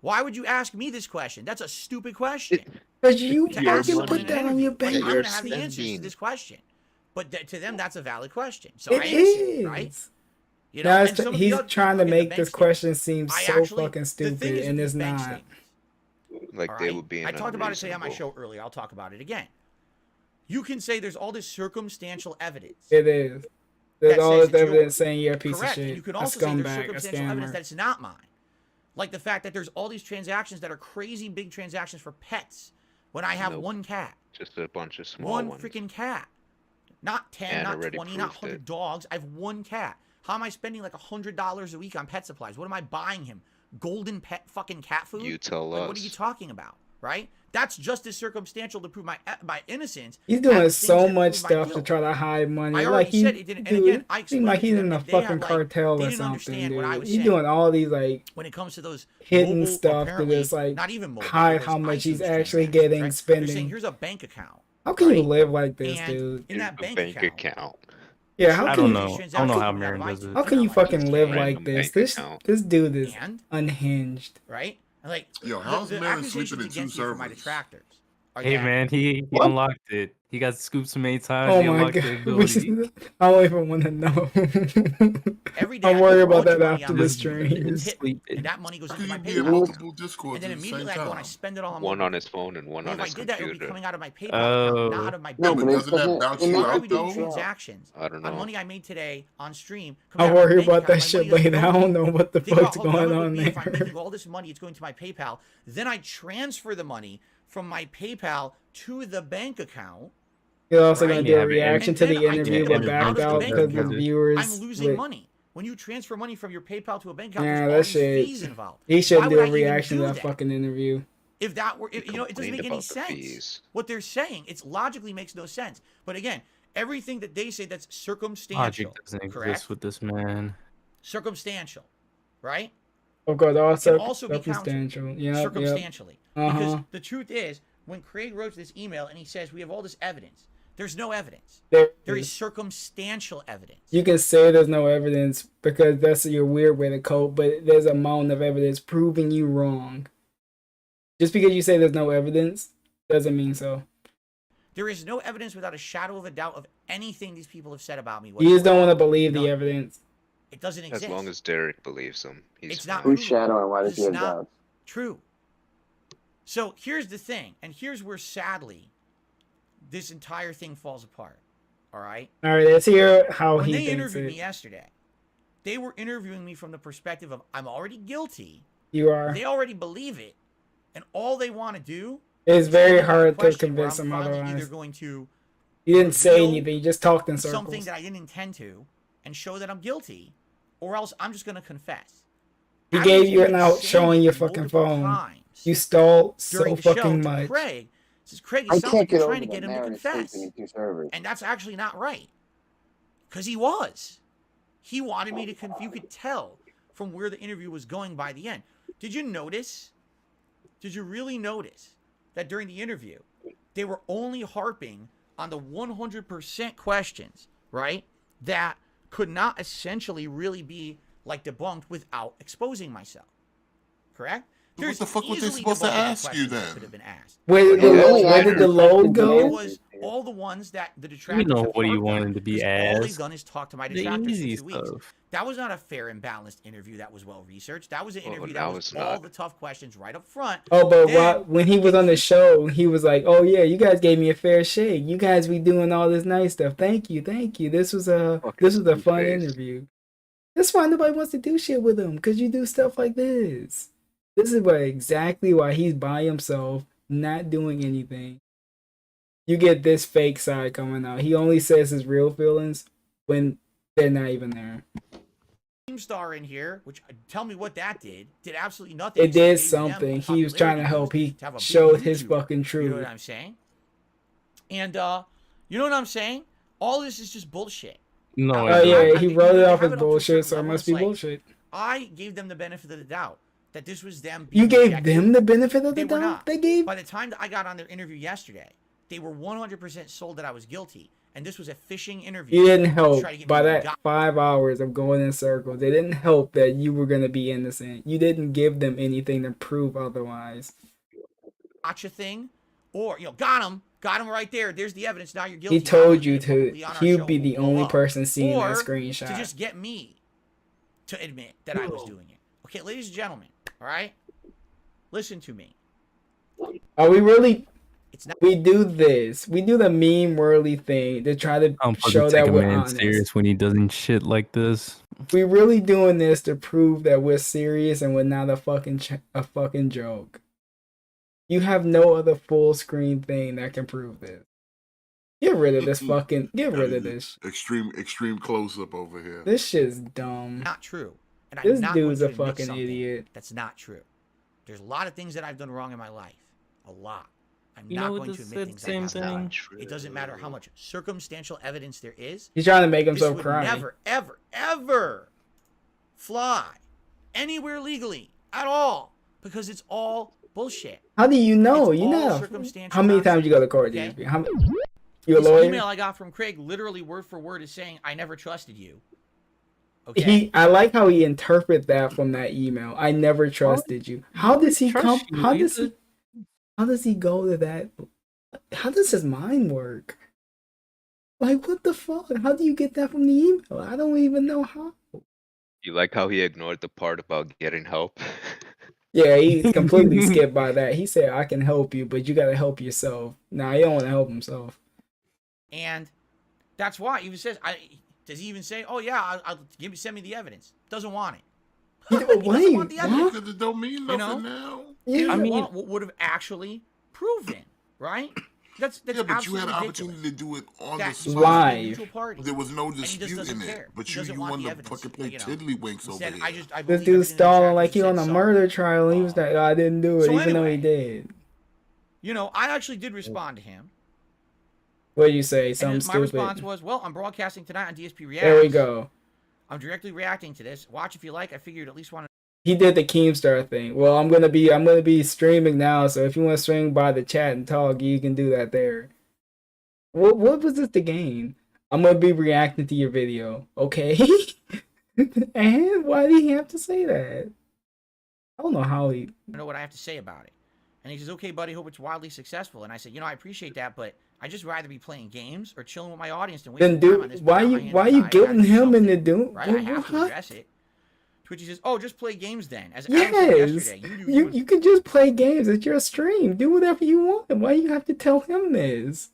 G: Why would you ask me this question? That's a stupid question.
B: Because you
G: To
J: You're
G: ask
B: fucking
G: someone
B: put
G: in
B: that
G: an
B: on your
G: interview. Like,
B: bank.
G: I'm
J: You're
G: gonna have the answers to
J: spending.
G: this question, but to them that's a valid question. So
B: It
G: I answer it,
B: is.
G: right? You
B: Now
G: and
B: it's
G: some of the
B: he's
G: other
B: trying to
G: people, again, the
B: make
G: bank
B: this
G: statements.
B: question seem
G: I
B: so
G: actually,
B: fucking
G: the thing
B: stupid,
G: is
B: and
G: with
B: it's
G: these bank
B: not.
G: statements,
J: Like
G: all
J: they
G: right?
J: were being
G: I talked about it today on my
J: unreasonable.
G: show earlier. I'll talk about it again. You can say there's all this circumstantial evidence.
B: It is. There's
G: that
B: all
G: says
B: this
G: it's
B: evidence
G: yours.
B: saying you're a piece
G: Correct.
B: of
G: And
B: shit,
G: you could
B: a
G: also say there's
B: scumbag, a
G: circumstantial evidence that
B: scammer.
G: it's not mine. Like the fact that there's all these transactions that are crazy big transactions for pets when I have
J: Nope.
G: one cat.
J: Just a bunch of small
G: One
J: ones.
G: freaking cat. Not 10,
J: And
G: not
J: already
G: 20, not
J: proved
G: 100
J: it.
G: dogs. I have one cat. How am I spending like $100 a week on pet supplies? What am I buying him? Golden pet fucking cat food?
J: You tell
G: Like,
J: us.
G: what are you talking about? Right? That's just as circumstantial to prove my innocence.
B: He's
G: as
B: doing
G: things
B: so
G: that
B: much
G: prove my
B: stuff to
G: guilt.
B: try to hide money.
G: I
B: Like
G: already
B: he,
G: said it didn't. And
B: dude,
G: again, I
B: seems
G: explained
B: like
G: it to
B: he's
G: them
B: in a
G: that they had,
B: fucking
G: like,
B: cartel
G: they
B: or
G: didn't
B: something,
G: understand
B: dude.
G: what I was
B: He's
G: saying.
B: doing all these like
G: When it comes to those
B: hidden
G: mobile,
B: stuff to
G: apparently,
B: just like
G: not even mobile,
B: hide
G: those
B: how much he's
G: iTunes
B: actually
G: transactions,
B: getting,
G: right? They're saying,
B: spending.
G: here's a bank account.
B: How can you
G: right?
B: live like this,
G: And
B: dude?
G: in that
J: Here's a
G: bank account,
B: Yeah, how
L: I
B: can
L: don't
B: you?
L: know. I don't know how Marin does it.
B: How can you fucking live
J: Random
B: like this?
J: bank
B: This
J: account.
B: this dude is
G: And?
B: unhinged.
G: right? And like,
F: Yo, how's
G: the
F: Marin
G: accusations
F: sleeping in 2
G: against me for my
F: servers?
G: detractors are
L: Hey
G: that
L: man, he
E: What?
L: unlocked it. He got scooped so many times.
B: Oh
L: He
B: my
L: unlocked the
B: god,
L: ability.
B: I don't even want to know.
G: every day
B: I'm
G: I
B: worried
G: put a
B: about
G: bunch
B: that
G: of money
B: after
G: on
B: the
G: my
B: stream.
L: He's
G: tip,
L: sleeping.
G: and that money goes
F: How
G: into
F: can
G: my
F: you be in
G: PayPal
F: multiple
G: account.
F: discords
G: And then
F: at the same
G: immediately I go and I
F: time?
G: spend it all on
J: One
G: mobile
J: on his
G: pay.
J: phone and one
G: Well,
J: on
G: if I
J: his
G: did that, it would be
J: computer.
G: coming out of my PayPal account, not out of my
F: Yeah,
G: bank
F: but
E: but
G: account.
F: doesn't that
E: doesn't
F: bounce
E: it
F: you
G: Why
E: makes
G: are
F: out
G: we
E: it
G: doing
F: though?
G: transactions
J: I don't
G: on
J: know.
G: money I made today on stream?
B: I
G: coming out of my
B: worry
G: bank
B: about
G: account?
B: that
G: My
B: shit
G: money doesn't
B: later.
G: go
B: I
G: there.
B: don't know what the
G: Think about
B: fuck's
G: how dumb
B: going
G: it would
B: on
G: be if I'm
B: there.
G: making all this money, it's going to my PayPal. Then I transfer the money from my PayPal to the bank account.
B: You're also gonna
G: Right?
B: do a
L: Yeah, but
B: reaction
G: And
B: to
G: then
B: the
G: I
B: interview,
G: take
B: but
G: money out
B: backed
G: of the
B: out
G: bank
B: because the
G: account. I'm
B: viewers.
G: losing
B: With,
G: money. When you transfer money from your PayPal to a bank account,
B: yeah,
G: there's all
B: that
G: these
B: shit.
G: fees involved.
B: He
G: Why
B: should
G: would
B: do
G: I
B: a
G: even
B: reaction
G: do
B: to that
G: that?
B: fucking interview.
G: If that were,
J: He
G: it doesn't
J: complained
G: make any
J: about the
G: sense.
J: fees.
G: What they're saying, it's logically makes no sense. But again, everything that they say that's
L: Logic
G: circumstantial,
L: doesn't exist
G: correct?
L: with this man.
G: Circumstantial, right?
B: Of course, all
G: Can also be counted
B: circumstantial. Yep,
G: circumstantially.
B: yep.
G: Because
B: Uh-huh.
G: the truth is, when Craig wrote this email and he says we have all this evidence, there's no evidence.
B: There
G: There is
B: is.
G: circumstantial evidence.
B: You can say there's no evidence because that's your weird way to cope, but there's a mountain of evidence proving you wrong. Just because you say there's no evidence doesn't mean so.
G: There is no evidence without a shadow of a doubt of anything these people have said about me.
B: You just don't
G: whatsoever.
B: want to believe the
G: None.
B: evidence.
G: It doesn't exist.
J: As long as Derek believes him, he's
G: It's not
J: fine.
E: Who's shadowing? Why does
G: It's
E: he have
G: not
E: doubts?
G: true. So here's the thing, and here's where sadly this entire thing falls apart. All right.
B: All right, let's hear how
G: When
B: he
G: they
B: thinks
G: interviewed
B: it.
G: me yesterday, they were interviewing me from the perspective of I'm already guilty.
B: You are.
G: They already believe it, and all they want to do
B: It's
G: Which
B: very
G: is another
B: hard to
G: question where
B: convince
G: I'm
B: him
G: finally
B: otherwise.
G: either going to
B: You didn't say
G: reveal
B: anything. You just talked in
G: something
B: circles.
G: that I didn't intend to and show that I'm guilty, or else I'm just going to confess.
B: He
G: I
B: gave
G: was
B: you an
G: even
B: out
G: saying
B: showing
G: it
B: your fucking
G: multiple
B: phone.
G: times
B: You stole so
G: during the show
B: fucking
G: to
B: much.
G: Craig. Says Craig,
E: I
G: it sounds
E: can't
G: like you're
E: get
G: trying
E: over
G: to get
E: that
G: him to
E: Marin is
G: confess,
E: sleeping in 2 servers.
G: and that's actually not right. Because he was. He wanted me to you could tell from where the interview was going by the end. Did you notice? Did you really notice that during the interview, they were only harping on the 100% questions, right? That could not essentially really be like debunked without exposing myself. Correct?
F: What the fuck was they supposed to ask you then?
G: Could have been asked.
B: Where did the load
G: It
B: go?
G: was all the ones that the
L: You
G: detractors
L: know
G: have
L: what he
G: harped on,
L: wanted to be
G: 'cause all they've
L: asked.
G: done is talk to my
L: The
G: detractors for
L: easy
G: 2 weeks.
L: stuff.
G: That was not a fair and balanced interview that was well researched. That was an interview
J: that
G: that was
J: was
G: all
J: not.
G: the tough questions right up front.
B: Oh, but
G: Then-
B: when he was on the show, he was like, "Oh yeah, you guys gave me a fair shake. You guys be doing all this nice stuff. Thank you, thank you. This was a fun
J: face.
B: interview. That's why nobody wants to do shit with him, because you do stuff like this. This is exactly why he's by himself, not doing anything. You get this fake side coming out. He only says his real feelings when they're not even there.
G: Star in here, which tell me what that did absolutely nothing.
B: It did
G: except gave them
B: something.
G: a
B: He was trying to
G: popularity
B: help.
G: boost
B: He
G: to have a big
B: showed his
G: YouTube.
B: fucking
G: You know
B: truth.
G: what I'm saying? And you know what I'm saying? All this is just bullshit.
L: No,
G: Now,
B: Oh yeah,
G: I
B: he
G: think
B: wrote
G: you
B: it
G: really
B: off
G: have
B: as
G: it up to a
B: bullshit,
G: certain
B: so it
G: level.
B: must
G: It's
B: be
G: like,
B: bullshit.
G: I gave them the benefit of the doubt that this was them.
B: You
G: being
B: gave
G: objective.
B: them the benefit of
G: They
B: the
G: were
B: doubt?
G: not.
B: They gave.
G: By the time that I got on their interview yesterday, they were 100% sold that I was guilty, and this was a phishing interview.
B: You didn't
G: to
B: help
G: try to get
B: by
G: me to
B: that
G: die.
B: 5 hours of going in circles. It didn't help that you were gonna be innocent. You didn't give them anything to prove otherwise.
G: Gotcha thing, or got him right there. There's the evidence. Now you're guilty.
B: He told
G: Now
B: you
G: we'll
B: to.
G: publicly on our
B: He'd
G: show
B: be
G: and
B: the
G: we'll blow
B: only
G: up.
B: person seeing
G: Or
B: that screenshot.
G: to just get me to admit that I was doing it. Okay, ladies and gentlemen, all right? Listen to me.
B: Are we really?
G: It's not.
B: We do this. We do the meme worldly thing to try to
L: I'm supposed
B: show
L: to take
B: that
L: a
B: we're
L: man
B: honest.
L: serious when he doesn't shit like this.
B: We really doing this to prove that we're serious and we're not a fucking joke. You have no other full screen thing that can prove this. Get rid of this fucking. Get rid of this.
F: Extreme close up over here.
B: This shit's dumb.
G: Not true. And
B: This
G: I'm not
B: dude's
G: going
B: a
G: to admit
B: fucking
G: something
B: idiot.
G: That's not true. There's a lot of things that I've done wrong in my life. A lot. I'm
L: You
G: not
L: know what
G: going to
L: this
G: admit
L: said
G: things
L: same
G: I have
L: thing?
G: done. It doesn't matter how much circumstantial evidence there is.
B: He's trying to make
G: This
B: himself
G: would
B: cry.
G: never, ever, ever fly anywhere legally at all because it's all bullshit.
B: How do you know?
G: It's
B: You
G: all
B: know.
G: circumstantial
B: How many times you go to court,
G: okay?
B: DSP? How many? You a
G: This
B: lawyer?
G: email I got from Craig, literally word for word, is saying, "I never trusted you." Okay.
B: I like how he interpret that from that email. I never trusted you. How does he come?
L: Trust you
B: How does
L: either.
B: he? How does he go to that? How does his mind work? Like, what the fuck? How do you get that from the email? I don't even know how.
J: You like how he ignored the part about getting help?
B: Yeah, he completely skipped by that. He said, "I can help you, but you gotta help yourself." Nah, he don't want to help himself.
G: And that's why he even says, does he even say, "Oh yeah, I'll send me the evidence"? Doesn't want it. He doesn't want the evidence.
F: Because it don't mean nothing now.
G: He
B: Yeah.
G: doesn't want what would have actually proven, right? That's
F: Yeah, but you had
G: absolutely
F: an
G: ridiculous.
F: opportunity to do it on
G: That
F: the
G: he's
B: Live.
G: a neutral party.
F: There was no
G: And he just
F: dispute
G: doesn't
F: in
G: care.
F: it. But
G: He
F: you
G: doesn't want
F: wanted
G: the
F: to
G: evidence,
F: fucking play
G: you know.
F: tiddlywinks
G: He
F: over
G: said,
F: here.
G: I
B: This
G: believe
B: dude's
G: everything the
B: stalling like
G: detractors
B: he on
G: said,
B: a
G: so-
B: murder trial. And he was like, "Oh, I didn't do it,"
G: So
B: even though he
G: anyway,
B: did.
G: You know, I actually did respond to him.
B: What did you say?
G: And
B: Something
G: my
B: stupid.
G: response was, "Well, I'm broadcasting tonight on DSP Reacts.
B: There we go.
G: I'm directly reacting to this. Watch if you like. I figured at least want to."
B: He did the Keemstar thing. Well, I'm gonna be streaming now, so if you want to swing by the chat and talk, you can do that there. What was this to gain? I'm gonna be reacting to your video, okay? And why did he have to say that? I don't know how he.
G: know what I have to say about it. And he says, "Okay, buddy, hope it's wildly successful." And I said, "I appreciate that, but I just rather be playing games or chilling with my audience than
B: Then
G: wasting time on this.
B: why
G: Put
B: you
G: my hand
B: why
G: in
B: you
G: the pie. I gotta
B: guilting
G: do
B: him
G: something,
B: into doing?
G: right? I have to
B: What?
G: address it." Twitchy says, "Oh, just play games then." As Adam said
B: Yes,
G: yesterday, you do
B: you you can just play games. It's your stream. Do whatever you want. Why you have to tell him this?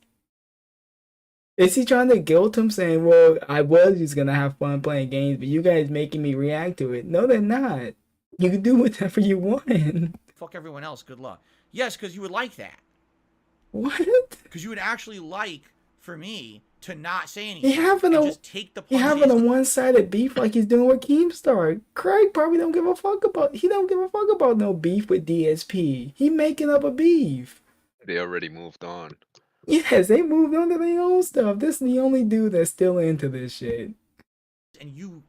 B: Is he trying to guilt him, saying, "Well, I was just gonna have fun playing games, but you guys making me react to it"? No, they're not. You can do whatever you want.
G: fuck everyone else. Good luck. Yes, because you would like that.
B: What?
G: Because you would actually like for me to not say anything.
B: He having
G: and
B: a
G: just take the
B: he
G: punches.
B: having a one-sided beef like he's doing with Keemstar. Craig probably don't give a fuck about. He don't give a fuck about no beef with DSP. He making up a beef.
J: They already moved on.
B: Yes, they moved on to their own stuff. This is the only dude that's still into this shit.
G: And you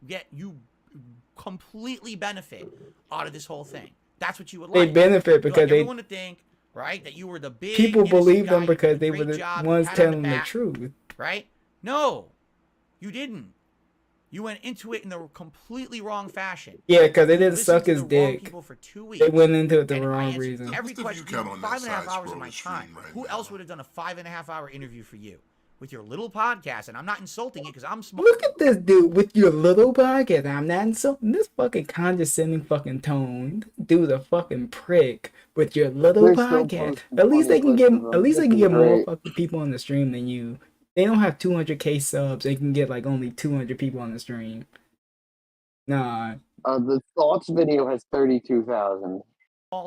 G: completely benefit out of this whole thing. That's what you would like.
B: They benefit because
G: like
B: they
G: everyone to think, right, that you were the big
B: people
G: innocent
B: believe
G: guy,
B: them
G: you
B: because
G: did a
B: they were
G: great
B: the
G: job,
B: ones
G: pat on
B: telling the
G: back,
B: truth.
G: right? No, you didn't. You went into it in the completely wrong fashion.
B: Yeah, because they
G: You
B: didn't
G: listened
B: suck
G: to
B: his
G: the wrong
B: dick.
G: people for 2 weeks.
B: They went into it the
G: and I
B: wrong
G: answered
B: reason.
G: Every
F: What's the
G: question,
F: view count on that
G: 5.5 hours of
F: side-scroller
G: my
F: stream
G: time.
F: right
G: Who
F: now?
G: else would have done a 5.5-hour interview for you with your little podcast? And I'm not insulting it because I'm smart.
B: Look at this dude with your little podcast. I'm not insulting this fucking condescending fucking tone. Dude, a fucking prick with your little
E: They're still
B: podcast.
E: posting
B: At least they
E: funny
B: can get.
E: clips of
B: At
E: them.
B: least they
E: This
B: can
E: is
B: get more
E: great.
B: fucking people on the stream than you. They don't have 200K subs. They can get like only 200 people on the stream. Nah,
E: The thoughts video has 32,000.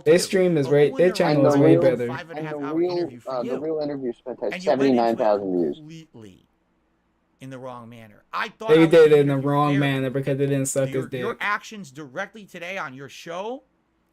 B: their stream is way. Their channel is way better.
E: And the real interview spent has
G: And you went into it
E: 79,000 views.
G: completely in the wrong manner. I thought
B: They
G: I was
B: did it
G: doing
B: in the
G: interview
B: wrong
G: fairly.
B: manner because they didn't suck his
G: Your
B: dick.
G: actions directly today on your show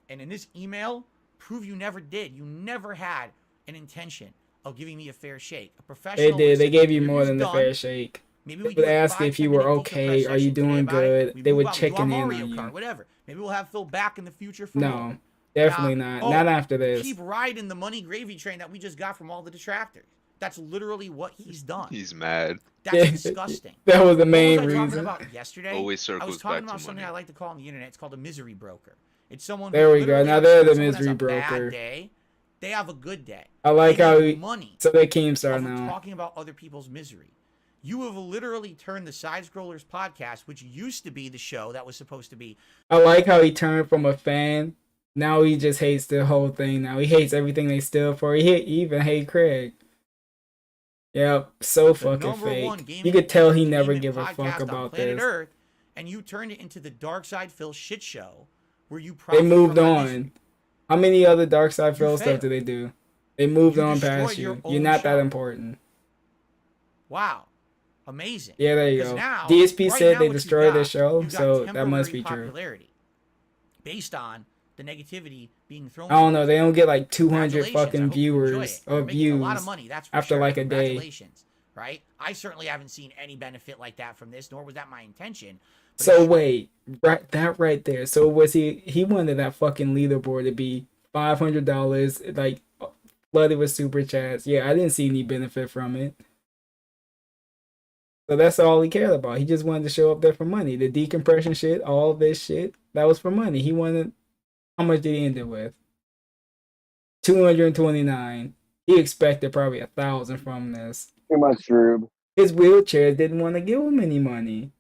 G: and in this email prove you never did. You never had an intention of giving me a fair shake. A professional.
B: They
G: would
B: did.
G: have
B: They
G: said,
B: gave you
G: "Interview's
B: more than the
G: done.
B: fair shake.
G: Maybe
B: They
G: we
B: would
G: do a
B: ask if you were
G: 5-10 minute
B: okay.
G: decompress
B: Are you
G: session today
B: doing
G: about it.
B: good?
G: We
B: They
G: move
B: would
G: on, we
B: check
G: do
B: in
G: Mario
B: on you.
G: Kart, whatever. Maybe we'll have Phil back in the future for more.
B: No, definitely not. Not after this.
G: Keep riding the money gravy train that we just got from all the detractors. That's literally what he's done.
J: He's mad.
G: That's disgusting.
B: That was the main
G: What was I talking
B: reason.
G: about yesterday?
J: Always
G: I
J: circles
G: was talking
J: back
G: about
J: to
G: something
J: money.
G: I like to call on the internet. It's called a misery broker. It's someone.
B: There
G: who
B: we go.
G: literally,
B: Now
G: like,
B: they're the
G: someone has
B: misery
G: a bad
B: broker.
G: day, they have a good day.
B: I like
G: They
B: how
G: make
B: he.
G: money
B: So they Keemstar
G: off of
B: now.
G: talking about other people's misery. You have literally turned the Side Scrollers podcast, which used to be the show that was supposed to be.
B: I like how he turned from a fan. Now he just hates the whole thing. Now he hates everything they stood for. He even hate Craig. Yep, so
G: the
B: fucking
G: number one
B: fake.
G: gaming
B: You could tell he never
G: entertainment
B: give a
G: podcast
B: fuck
G: on
B: about
G: planet
B: this.
G: Earth, and you turned it into the Dark Side Phil shit show, where you
B: They
G: profit
B: moved
G: from my misery.
B: on. How many other Dark Side
G: You
B: Phil stuff
G: failed.
B: do they do? They moved
G: You
B: on
G: destroyed
B: past
G: your
B: you.
G: own
B: You're not that
G: show.
B: important.
G: Wow, amazing.
B: Yeah, there you
G: 'Cause
B: go.
G: Now,
B: DSP
G: right
B: said
G: now
B: they
G: what you
B: destroyed their
G: got,
B: show,
G: you got
B: so that must be
G: temporary
B: true.
G: popularity based on the negativity being thrown.
B: I don't know. They don't get like 200
G: Congratulations, I
B: fucking
G: hope you enjoy
B: viewers
G: it.
B: or
G: You're making a lot of
B: views
G: money, that's for
B: after
G: sure.
B: like a day.
G: Congratulations, right? I certainly haven't seen any benefit like that from this, nor was that my intention. But
B: So
G: it
B: wait, right there. So was he wanted that fucking leaderboard to be $500, like flooded with super chats. Yeah, I didn't see any benefit from it. So that's all he cared about. He just wanted to show up there for money. The decompression shit, all this shit, that was for money. He wanted. How much did he end it with? 229. He expected probably 1,000 from this.
E: Too much, Rube.
B: His wheelchair didn't want to give him any money.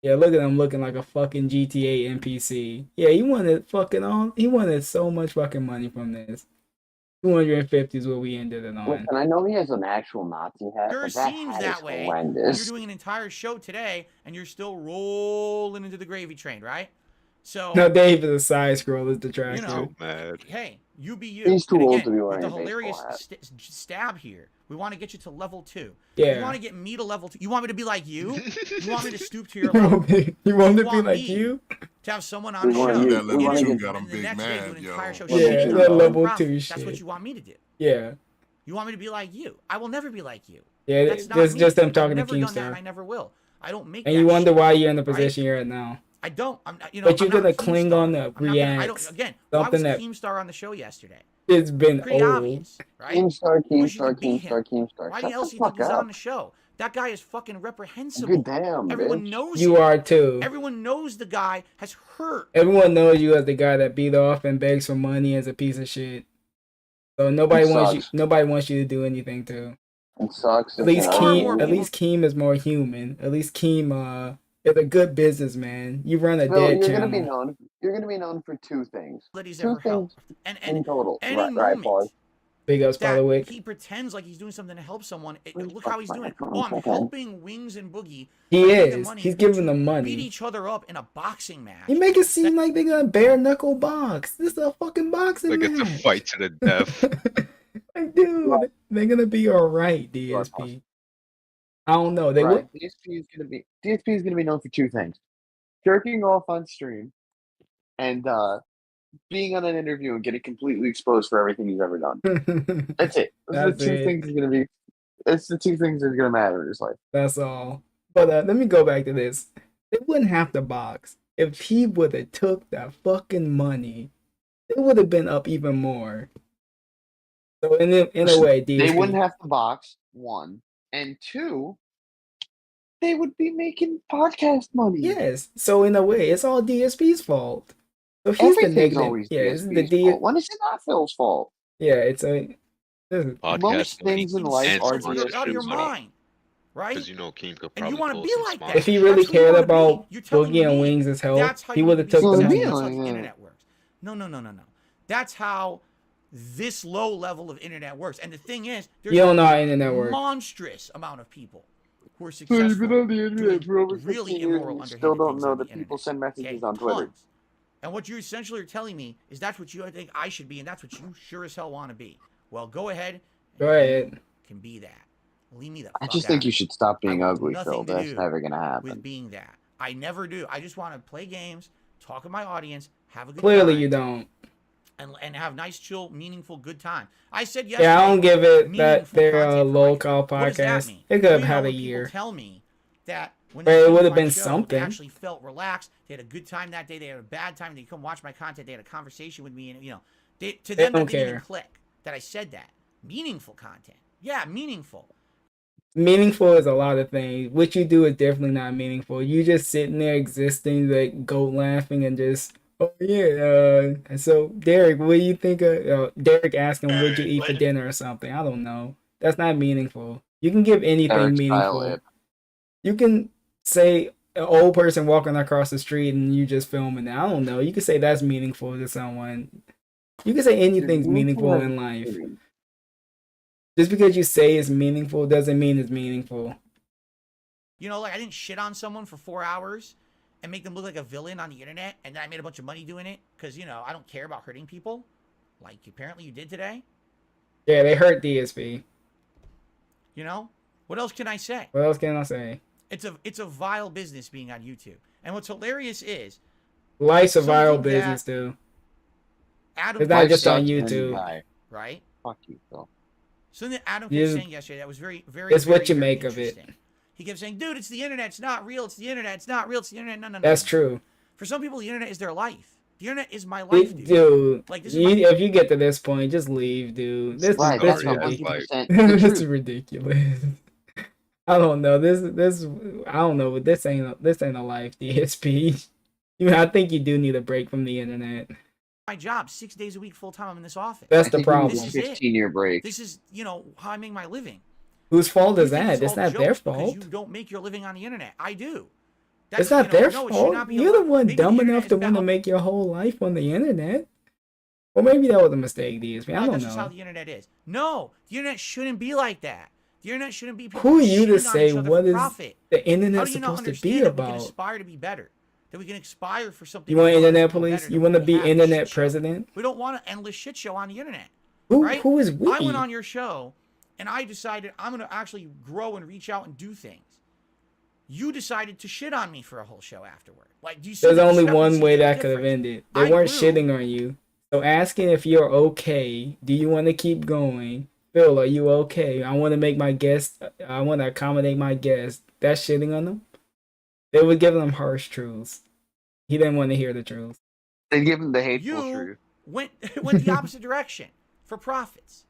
B: Yeah, look at him looking like a fucking GTA NPC. Yeah, he wanted fucking all. He wanted so much fucking money from this. 250 is what we ended it on.
E: Listen, I know he has an actual Nazi hat,
G: sure
E: but that
G: seems
E: hat
G: that
E: is
G: way.
E: horrendous.
G: You're doing an entire show today, and you're still rolling into the gravy train, right? So
B: No, Dave is a side scroller, Detractor.
G: You know,
J: Mad.
G: hey, you be you.
E: He's too
G: And
E: old
G: again,
E: to be
G: with
E: wearing
G: the
E: a baseball
G: hilarious
E: hat.
G: stab here. We want to get you to level 2.
B: Yeah.
G: You want to get me to level 2. You want me to be like you? You want me to stoop to your
B: You
G: level?
B: want me- you want to be
G: want
B: like
G: me
B: you?
G: To have someone on
E: We
G: the
E: want
G: show.
E: you-
F: That
E: we
F: level
E: wanna
F: two
E: get-
F: got him
G: and the
F: big
G: next day do
F: mad,
G: an
F: yo.
G: entire show.
B: Yeah,
G: shitting
B: that
G: on
B: level
G: profit.
B: 2
G: That's
B: shit.
G: what you want me to do.
B: Yeah.
G: You want me to be like you. I will never be like you.
B: Yeah,
G: That's not
B: it's
G: me.
B: just them
G: I've
B: talking to
G: never done that, and I
B: Keemstar.
G: never will. I don't make
B: And
G: that
B: you wonder
G: shit,
B: why you're in the
G: right?
B: position you're at now.
G: I don't. I'm not, you know,
B: But you're
G: I'm not
B: gonna cling
G: Keemstar.
B: on to
G: I'm not gonna- I don't,
B: reacts.
G: again, why was
B: Something that
G: Keemstar on the show yesterday?
B: it's been
G: Pretty
B: old.
G: obvious, right?
E: Keemstar,
G: Wish you
E: Keemstar,
G: could be him.
E: Keemstar.
G: Why
E: Shut
G: else
E: the
G: do you think
E: fuck
G: he's
E: up.
G: on the show? That guy is fucking reprehensible.
E: Good damn,
G: Everyone
E: bitch.
G: knows
B: You
G: it.
B: are too.
G: Everyone knows the guy has hurt.
B: Everyone knows you as the guy that beat off and begs for money as a piece of shit. So nobody
E: It
B: wants you.
E: sucks.
B: Nobody wants you to do anything to.
E: It sucks.
B: At least
E: It's
G: Far
B: Keem.
G: more
B: At
G: people-
B: least Keem is more human. At least Keem is a good businessman. You run a
E: Phil,
B: dead
E: you're
B: channel.
E: gonna be known. You're gonna be known for two things.
G: That he's
E: Two
G: ever helped.
E: things
G: And
E: in total.
G: any
E: Right,
G: moment
E: pause.
B: Big ups,
G: that
B: Spiderwick.
G: he pretends like he's doing something to help someone.
E: Wait,
G: Look how he's doing it.
E: fuck,
G: Oh, I'm
E: fuck,
G: helping Wings and Boogie.
B: He
G: by giving them
B: is.
G: money
B: He's giving them
G: to
B: money.
G: Beat each other up in a boxing match.
B: You make it seem like they're gonna bare knuckle box. This is a fucking boxing
J: Like
B: match.
J: it's a fight to the death.
B: Like, dude, they're gonna be all right, DSP. I don't know. They
E: Right.
B: would.
E: DSP is gonna be known for two things: jerking off on stream and being on an interview and getting completely exposed for everything he's ever done. That's it. Those are the
B: That's
E: two
B: it.
E: things he's gonna be. It's the two things that are gonna matter in his life.
B: That's all. But let me go back to this. They wouldn't have to box if he would have took that fucking money. It would have been up even more. So in a way, DSP,
E: They wouldn't have to box, one. And two, they would be making podcast money.
B: Yes. So in a way, it's all DSP's fault. So he's the
E: Everything's
B: negative.
E: always
B: Yeah, it's the
E: DSP's fault. When is it not Phil's fault?
B: Yeah, it's a.
E: Most things in life are
J: sponsorships
G: out of your
E: DSP's
J: money.
E: fault.
G: mind, right?
J: Because Kim could
G: And
J: probably
G: you want to
J: pull
G: be
J: some
G: like that.
B: If he
J: sponsorships.
B: really
G: That's who you
B: cared
G: wanna be.
B: about
G: You're telling
B: Boogie and
G: me
B: Wings' health,
G: that's how
B: he
G: you
B: would
G: need
B: have
G: to
B: took
G: be
B: the
G: successful.
B: money.
G: That's how the
E: Yeah.
G: internet works. No. That's how this low level of internet works. And the thing is, there's
B: You don't know how
G: a
B: internet works.
G: monstrous amount of people who are
E: So you've
G: successful
E: been on the internet
G: doing
E: for over 15
G: really
E: years
G: immoral,
E: and you still
G: underhanded
E: don't
G: things
E: know
G: on the
E: that people
G: internet.
E: send messages
G: Okay?
E: on Twitter.
G: Tons. And what you essentially are telling me is that's what you think I should be, and that's what you sure as hell want to be. Well, go ahead.
B: Go ahead.
G: You can be that. Leave me the
E: I
G: fuck
E: just
G: out
E: think
G: of
E: you
G: it.
E: should stop being
G: I want
E: ugly,
G: nothing
E: Phil.
G: to
E: That's
G: do
E: never gonna
G: with
E: happen.
G: being that. I never do. I just want to play games, talk with my audience, have a good
B: Clearly,
G: time,
B: you don't.
G: and have nice, chill, meaningful, good time. I said yesterday.
B: Yeah, I don't give it that
G: meaningful
B: they're a
G: content for my
B: low
G: show.
B: call
G: What does that
B: podcast.
G: mean?
B: They could
G: Well,
B: have
G: you know,
B: had a
G: when
B: year.
G: people tell me that when
B: But
G: they
B: it
G: came
B: would
G: to
B: have
G: my
B: been
G: show,
B: something.
G: they actually felt relaxed. They had a good time that day. They had a bad time. They come watch my content. They had a conversation with me, and to them
B: don't
G: that didn't even
B: care.
G: click that I said that. Meaningful content. Yeah, meaningful.
B: Meaningful is a lot of things. What you do is definitely not meaningful. You just sitting there existing, like goat laughing and just, oh yeah. So Derek, what do you think of Derek asking, "What'd you eat for dinner?" or something? I don't know. That's not meaningful. You can give anything
E: Derek's
B: meaningful.
E: style.
B: You can say an old person walking across the street and you just filming it. I don't know. You can say that's meaningful to someone. You can say anything's meaningful in life. Just because you say it's meaningful doesn't mean it's meaningful.
G: Like I didn't shit on someone for 4 hours and make them look like a villain on the internet, and then I made a bunch of money doing it because I don't care about hurting people, like apparently you did today.
B: Yeah, they hurt DSP.
G: What else can I say?
B: What else can I say?
G: It's a vile business being on YouTube, and what's hilarious is
B: Life's a viral
G: something that
B: business too.
G: Adam
B: It's not just on
E: sucks,
B: YouTube.
G: right?
E: Fuck you, Phil.
G: Something that Adam kept
B: You-
G: saying yesterday that was very, very.
B: It's what
G: very,
B: you
G: very
B: make of it.
G: interesting. He kept saying, "Dude, it's the internet. It's not real. It's the internet. It's not real. It's the internet." No.
B: That's true.
G: For some people, the internet is their life. The internet is my life, dude.
B: Dude,
G: Like, this is my-
B: if you get to this point, just leave, dude. This
E: Right,
B: this
E: that's
B: ridiculous.
E: 100%
B: This
E: the
B: is
E: truth.
B: ridiculous. I don't know. This I don't know. This ain't a life, DSP. I think you do need a break from the internet.
G: My job 6 days a week, full time. I'm in this office.
B: That's
E: I
B: the
E: think you need
B: problem.
G: This is it.
E: 15-year break.
G: This is how I make my living.
B: Whose fault
G: You
B: is
G: think
B: that? It's
G: all
B: not their
G: jokes because
B: fault.
G: You don't make your living on the internet. I do.
B: It's not their
G: no, it should
B: fault.
G: not be
B: You're the
G: allowed.
B: one
G: Maybe the
B: dumb
G: internet
B: enough
G: is
B: to want to
G: bad.
B: make your whole life on the internet. Or maybe that was a mistake, DSP. I don't
G: That's just how
B: know.
G: the internet is. No, the internet shouldn't be like that. The internet shouldn't be people
B: Who are you to
G: shitting on
B: say
G: each other
B: what
G: for
B: is
G: profit.
B: the
G: How
B: internet
G: do you not
B: supposed to
G: understand
B: be
G: that we can
B: about?
G: aspire to be better? That we can aspire for something.
B: You want
G: that
B: internet
G: people
B: police?
G: better
B: You
G: than
B: want to
G: what
B: be
G: we have, the
B: internet
G: shit show.
B: president?
G: We don't want an endless shit show on the internet.
B: Who
G: Right?
B: who is we?
G: I went on your show and I decided I'm going to actually grow and reach out and do things. You decided to shit on me for a whole show afterward. Like, do you see
B: There's
G: the
B: only one
G: discrepancy
B: way
G: and the
B: that could have
G: difference?
B: ended. They
G: I
B: weren't
G: grew-
B: shitting on you. So asking if you're okay, do you want to keep going? Phil, are you okay? I want to make my guest, I want to accommodate my guest. That's shitting on them? They would give them harsh truths. He didn't want to hear the truth.
E: They give him the hateful
G: You
E: truth.
G: went the opposite direction for profits.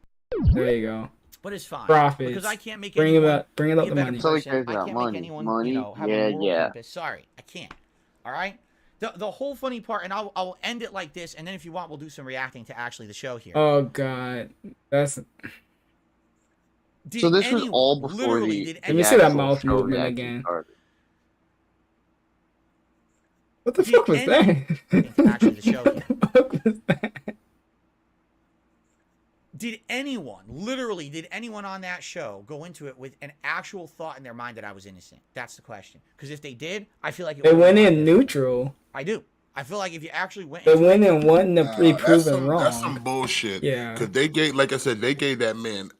B: There you go.
G: But it's fine.
B: Profits.
G: Because I can't make
B: Bring it
G: anyone
B: up. Bring it
G: be
B: up
G: a
B: the
G: better
B: money.
E: It's always
G: person.
E: crazy
G: I
E: about
G: can't
E: money.
G: make anyone,
E: Money?
G: have
E: Yeah,
G: a moral
E: yeah.
G: compass. Sorry, I can't. All right? The whole funny part, and I'll end it like this, and then if you want, we'll do some reacting to actually the show here.
B: Oh God, that's.
G: Did
E: So this was
G: anyone-
E: all before
G: literally,
E: the.
G: did
B: Let me
E: the
B: see that
E: actual
B: mouth
E: show
B: movement
E: reaction
B: again.
E: started.
B: What the
G: Did
B: fuck was that?
G: Actually, the show here.
B: What the fuck was that?
G: Did anyone on that show go into it with an actual thought in their mind that I was innocent? That's the question. Because if they did, I feel like it
B: They
G: would
B: went
G: be
B: in neutral.
G: I do. I feel like if you actually went
B: They
G: into
B: went
G: it,
B: and won to be proven wrong.
F: That's some bullshit.
B: Yeah.
F: Because they gave, like I said, they gave that man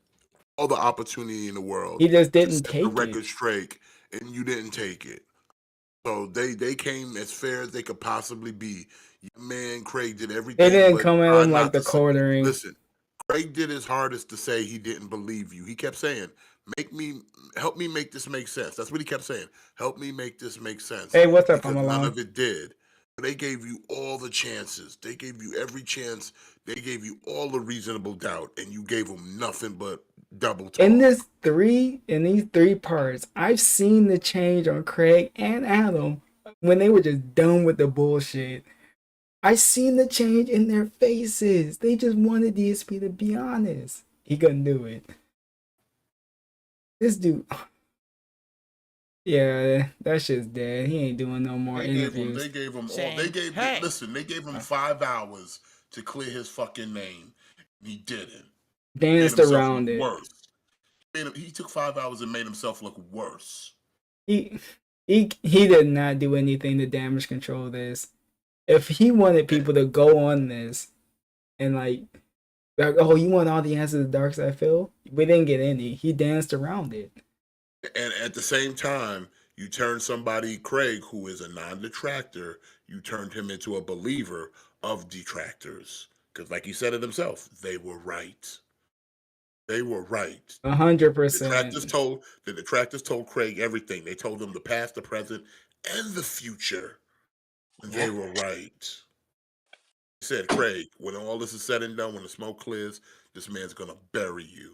F: all the opportunity in the world.
B: He just didn't
F: to set
B: take
F: the record
B: it.
F: straight, and you didn't take it. So they came as fair as they could possibly be. Your man Craig did everything.
B: They didn't
F: but
B: come at
F: tried
B: him like
F: not
B: the
F: to say-
B: quartering.
F: Listen, Craig did his hardest to say he didn't believe you. He kept saying, help me make this make sense. That's what he kept saying. Help me make this make sense.
B: Hey, what's up,
F: Because none
B: Amalon?
F: of it did. They gave you all the chances. They gave you every chance. They gave you all the reasonable doubt, and you gave them nothing but double talk.
B: In these three parts, I've seen the change on Craig and Adam when they were just done with the bullshit. I seen the change in their faces. They just wanted DSP to be honest. He couldn't do it. This dude, yeah, that shit's dead. He ain't doing no more interviews.
F: They gave him all.
G: Saying,
F: They gave.
G: "Hey."
F: Listen, they gave him 5 hours to clear his fucking name. He didn't.
B: Danced
F: Made himself
B: around
F: look
B: it.
F: Worse. He took 5 hours and made himself look worse.
B: He did not do anything to damage control this. If he wanted people to go on this and like, oh, you want all the answers to Dark Side Phil? We didn't get any. He danced around it.
F: And at the same time, you turned somebody, Craig, who is a non-detractor, you turned him into a believer of detractors. Because like he said it himself, they were right. They were right.
B: 100%.
F: The detractors told Craig everything. They told him the past, the present, and the future. And they were right. He said, Craig, when all this is said and done, when the smoke clears, this man's gonna bury you.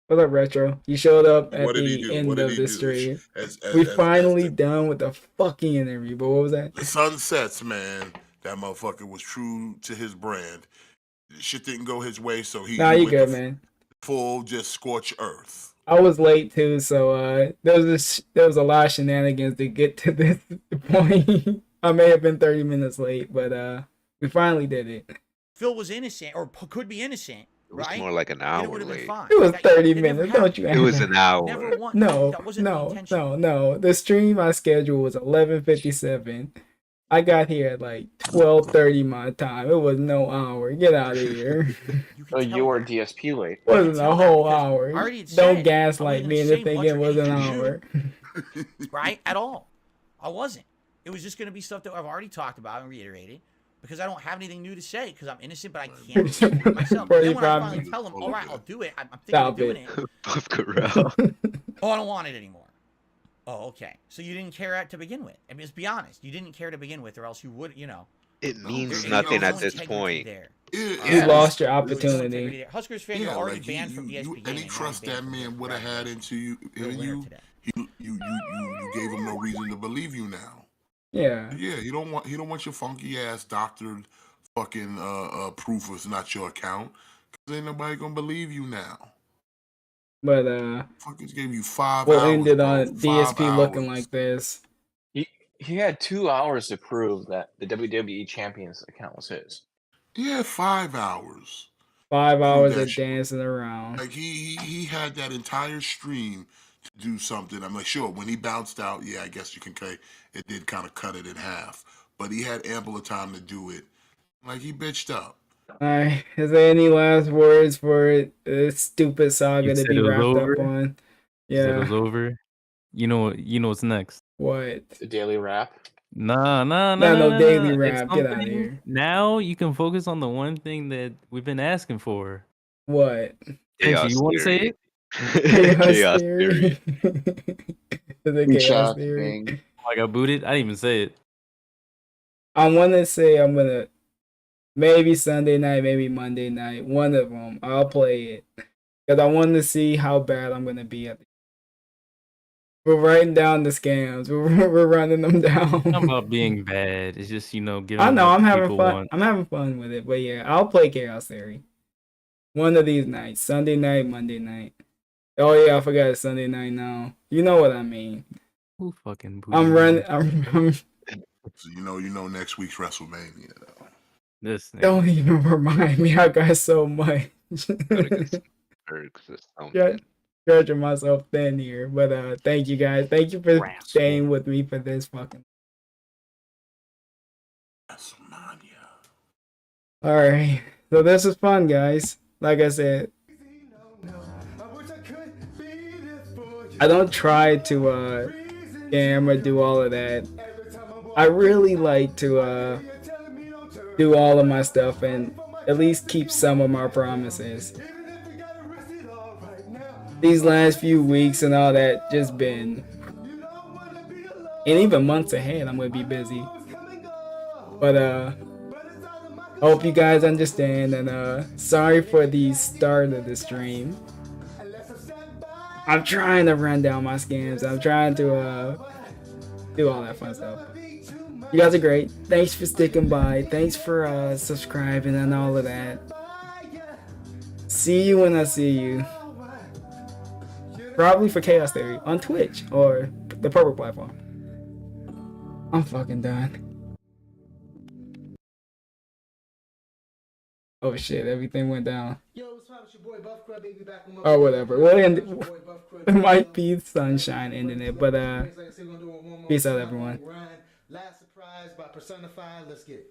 B: What up, Retro? You showed up at
F: What did he
B: the
F: do?
B: end
F: What did
B: of
F: he
B: the
F: do?
B: stream.
F: As
B: We finally done with the fucking interview. But what was that?
F: the sun sets, man, that motherfucker was true to his brand. Shit didn't go his way, so he
B: Nah,
F: he
B: you
F: went
B: good,
F: to
B: man.
F: full just scorch earth.
B: I was late too, so there was a lot of shenanigans to get to this point. I may have been 30 minutes late, but we finally did it.
G: Phil was innocent or could be innocent,
J: It was
G: right?
J: more like an
G: Then it
J: hour
G: would have been
J: late.
G: fine.
B: It was
G: That-
B: 30
G: it never
B: minutes.
G: happened.
B: Don't you?
J: It was an hour.
G: Never once.
B: No,
G: that wasn't the intention.
B: no. The stream I scheduled was 11:57. I got here at like 12:30 my time. It was no hour. Get out of here.
E: Oh, you were DSP late.
B: Wasn't a whole hour.
G: I already had
B: Don't
G: said I
B: gaslight
G: wasn't
B: me into
G: saying much
B: thinking it
G: or
B: was an
G: anything
B: hour.
G: Right? At all. I wasn't. It was just going to be stuff that I've already talked about and reiterated because I don't have anything new to say because I'm innocent, but I can't support myself. Then when I finally tell them, all right, I'll do it. I'm thinking
B: Stop
G: of doing
B: it.
G: it.
J: Buff Corral.
G: Oh, I don't want it anymore. Oh, okay. So you didn't care to begin with. I mean, let's be honest. You didn't care to begin with, or else you would,
J: It means
G: there-
J: nothing
G: there's
J: at
G: no
J: this
G: integrity
J: point.
G: there.
B: You lost your
G: There's no
B: opportunity.
G: integrity there. Huskers fan, you're already
F: like
G: banned from ESP Gaming.
F: any
G: You're
F: trust
G: already
F: that
G: banned
F: man
G: from
F: would have had into you,
G: You're a
F: in
G: winner
F: you,
G: today.
F: you gave him no reason to believe you now.
B: Yeah.
F: Yeah, he don't want your funky ass doctored fucking proof it's not your account. Cause ain't nobody gonna believe you now.
B: But
F: Fuckers gave you 5
B: we'll
F: hours.
B: end it
F: bro.
B: on
F: 5
B: DSP looking
F: hours.
B: like this.
E: He had 2 hours to prove that the WWE Champions account was his.
F: Yeah, 5 hours.
B: 5 hours
F: that
B: of
F: shit.
B: dancing around.
F: Like he had that entire stream to do something. I'm like, sure, when he bounced out, yeah, I guess you can say it did kind of cut it in half. But he had ample of time to do it. Like he bitched up.
B: Alright, is there any last words for this stupid saga
L: You
B: to
L: said
B: be
L: it was
B: wrapped
L: over?
B: up on?
L: You said it
B: Yeah.
L: was over. You know what's next.
B: What?
E: The daily wrap.
B: No daily
L: It's
B: rap. Get out of
L: something-
B: here.
L: Now you can focus on the one thing that we've been asking for.
B: What?
L: Tenchi, you want to say it?
B: Chaos theory. Is it chaos
E: Chaos
B: theory?
E: thing.
L: Oh, I got booted. I didn't even say it.
B: I want to say I'm gonna maybe Sunday night, maybe Monday night. One of them. I'll play it because I want to see how bad I'm gonna be at. We're writing down the scams. We're running them down.
L: It's not about being bad. It's just giving.
B: I know
L: what
B: I'm having
L: people
B: fun.
L: want.
B: I'm having fun with it. But yeah, I'll play Chaos Theory. One of these nights. Sunday night, Monday night. Oh yeah, I forgot it's Sunday night now. You know what I mean.
L: Who fucking booted
B: I'm
L: me?
B: running. I'm
F: So you know next week's WrestleMania. Though.
L: This nigga.
B: don't even remind me. I got so much. Stretching myself thin here. But thank you guys. Thank you for staying with me for this fucking Alright, so this is fun, guys. Like I said, I don't try to scam or do all of that. I really like to do all of my stuff and at least keep some of my promises. These last few weeks and all that just been, and even months ahead I'm gonna be busy. But I hope you guys understand, and sorry for the start of the stream. I'm trying to run down my scams. I'm trying to do all that fun stuff. You guys are great. Thanks for sticking by. Thanks for subscribing and all of that. See you when I see you. Probably for Chaos Theory on Twitch or the Purple platform. I'm fucking done. Oh shit, everything went down. Or whatever. We'll end it might be sunshine ending it, but peace out everyone.
A: Last surprise by Personified. Let's get it.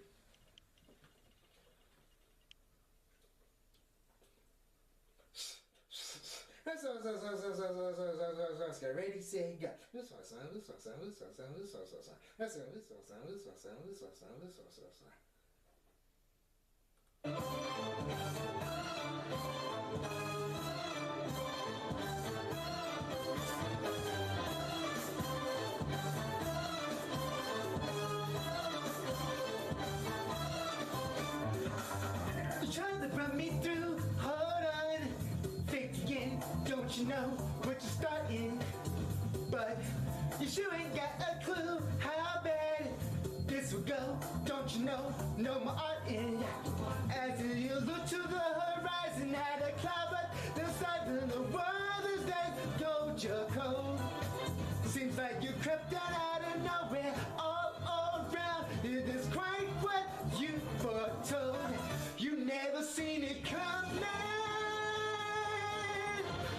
A: Ready, say, go. This one, son. This one, son. This one, son. This one, son. That's it. This one, son. This one, son. This one, son. This one, son. Trying to run me through, hold on, think again, don't you know what you're starting, but you sure ain't got a clue how bad this will go, don't you know, no more art in, as you look to the horizon at a cloud, but the side of the world is that gold your cold, seems like you crept down out of nowhere, all around, it is quite what you foretold. You never seen it coming.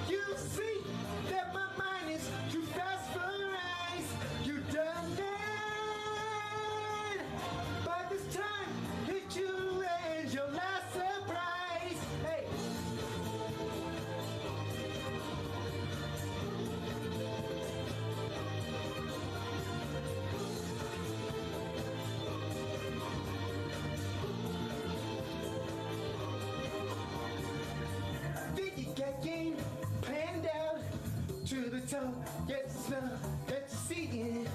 A: You see that my mind is too fast for eyes. You done it. By this time, hit you as your last surprise. Hey. Get game planned out to the toe, get to smell, get to see it.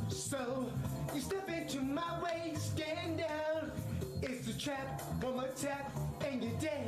A: So you step into my way, stand down. It's a trap, one more tap, and you're dead.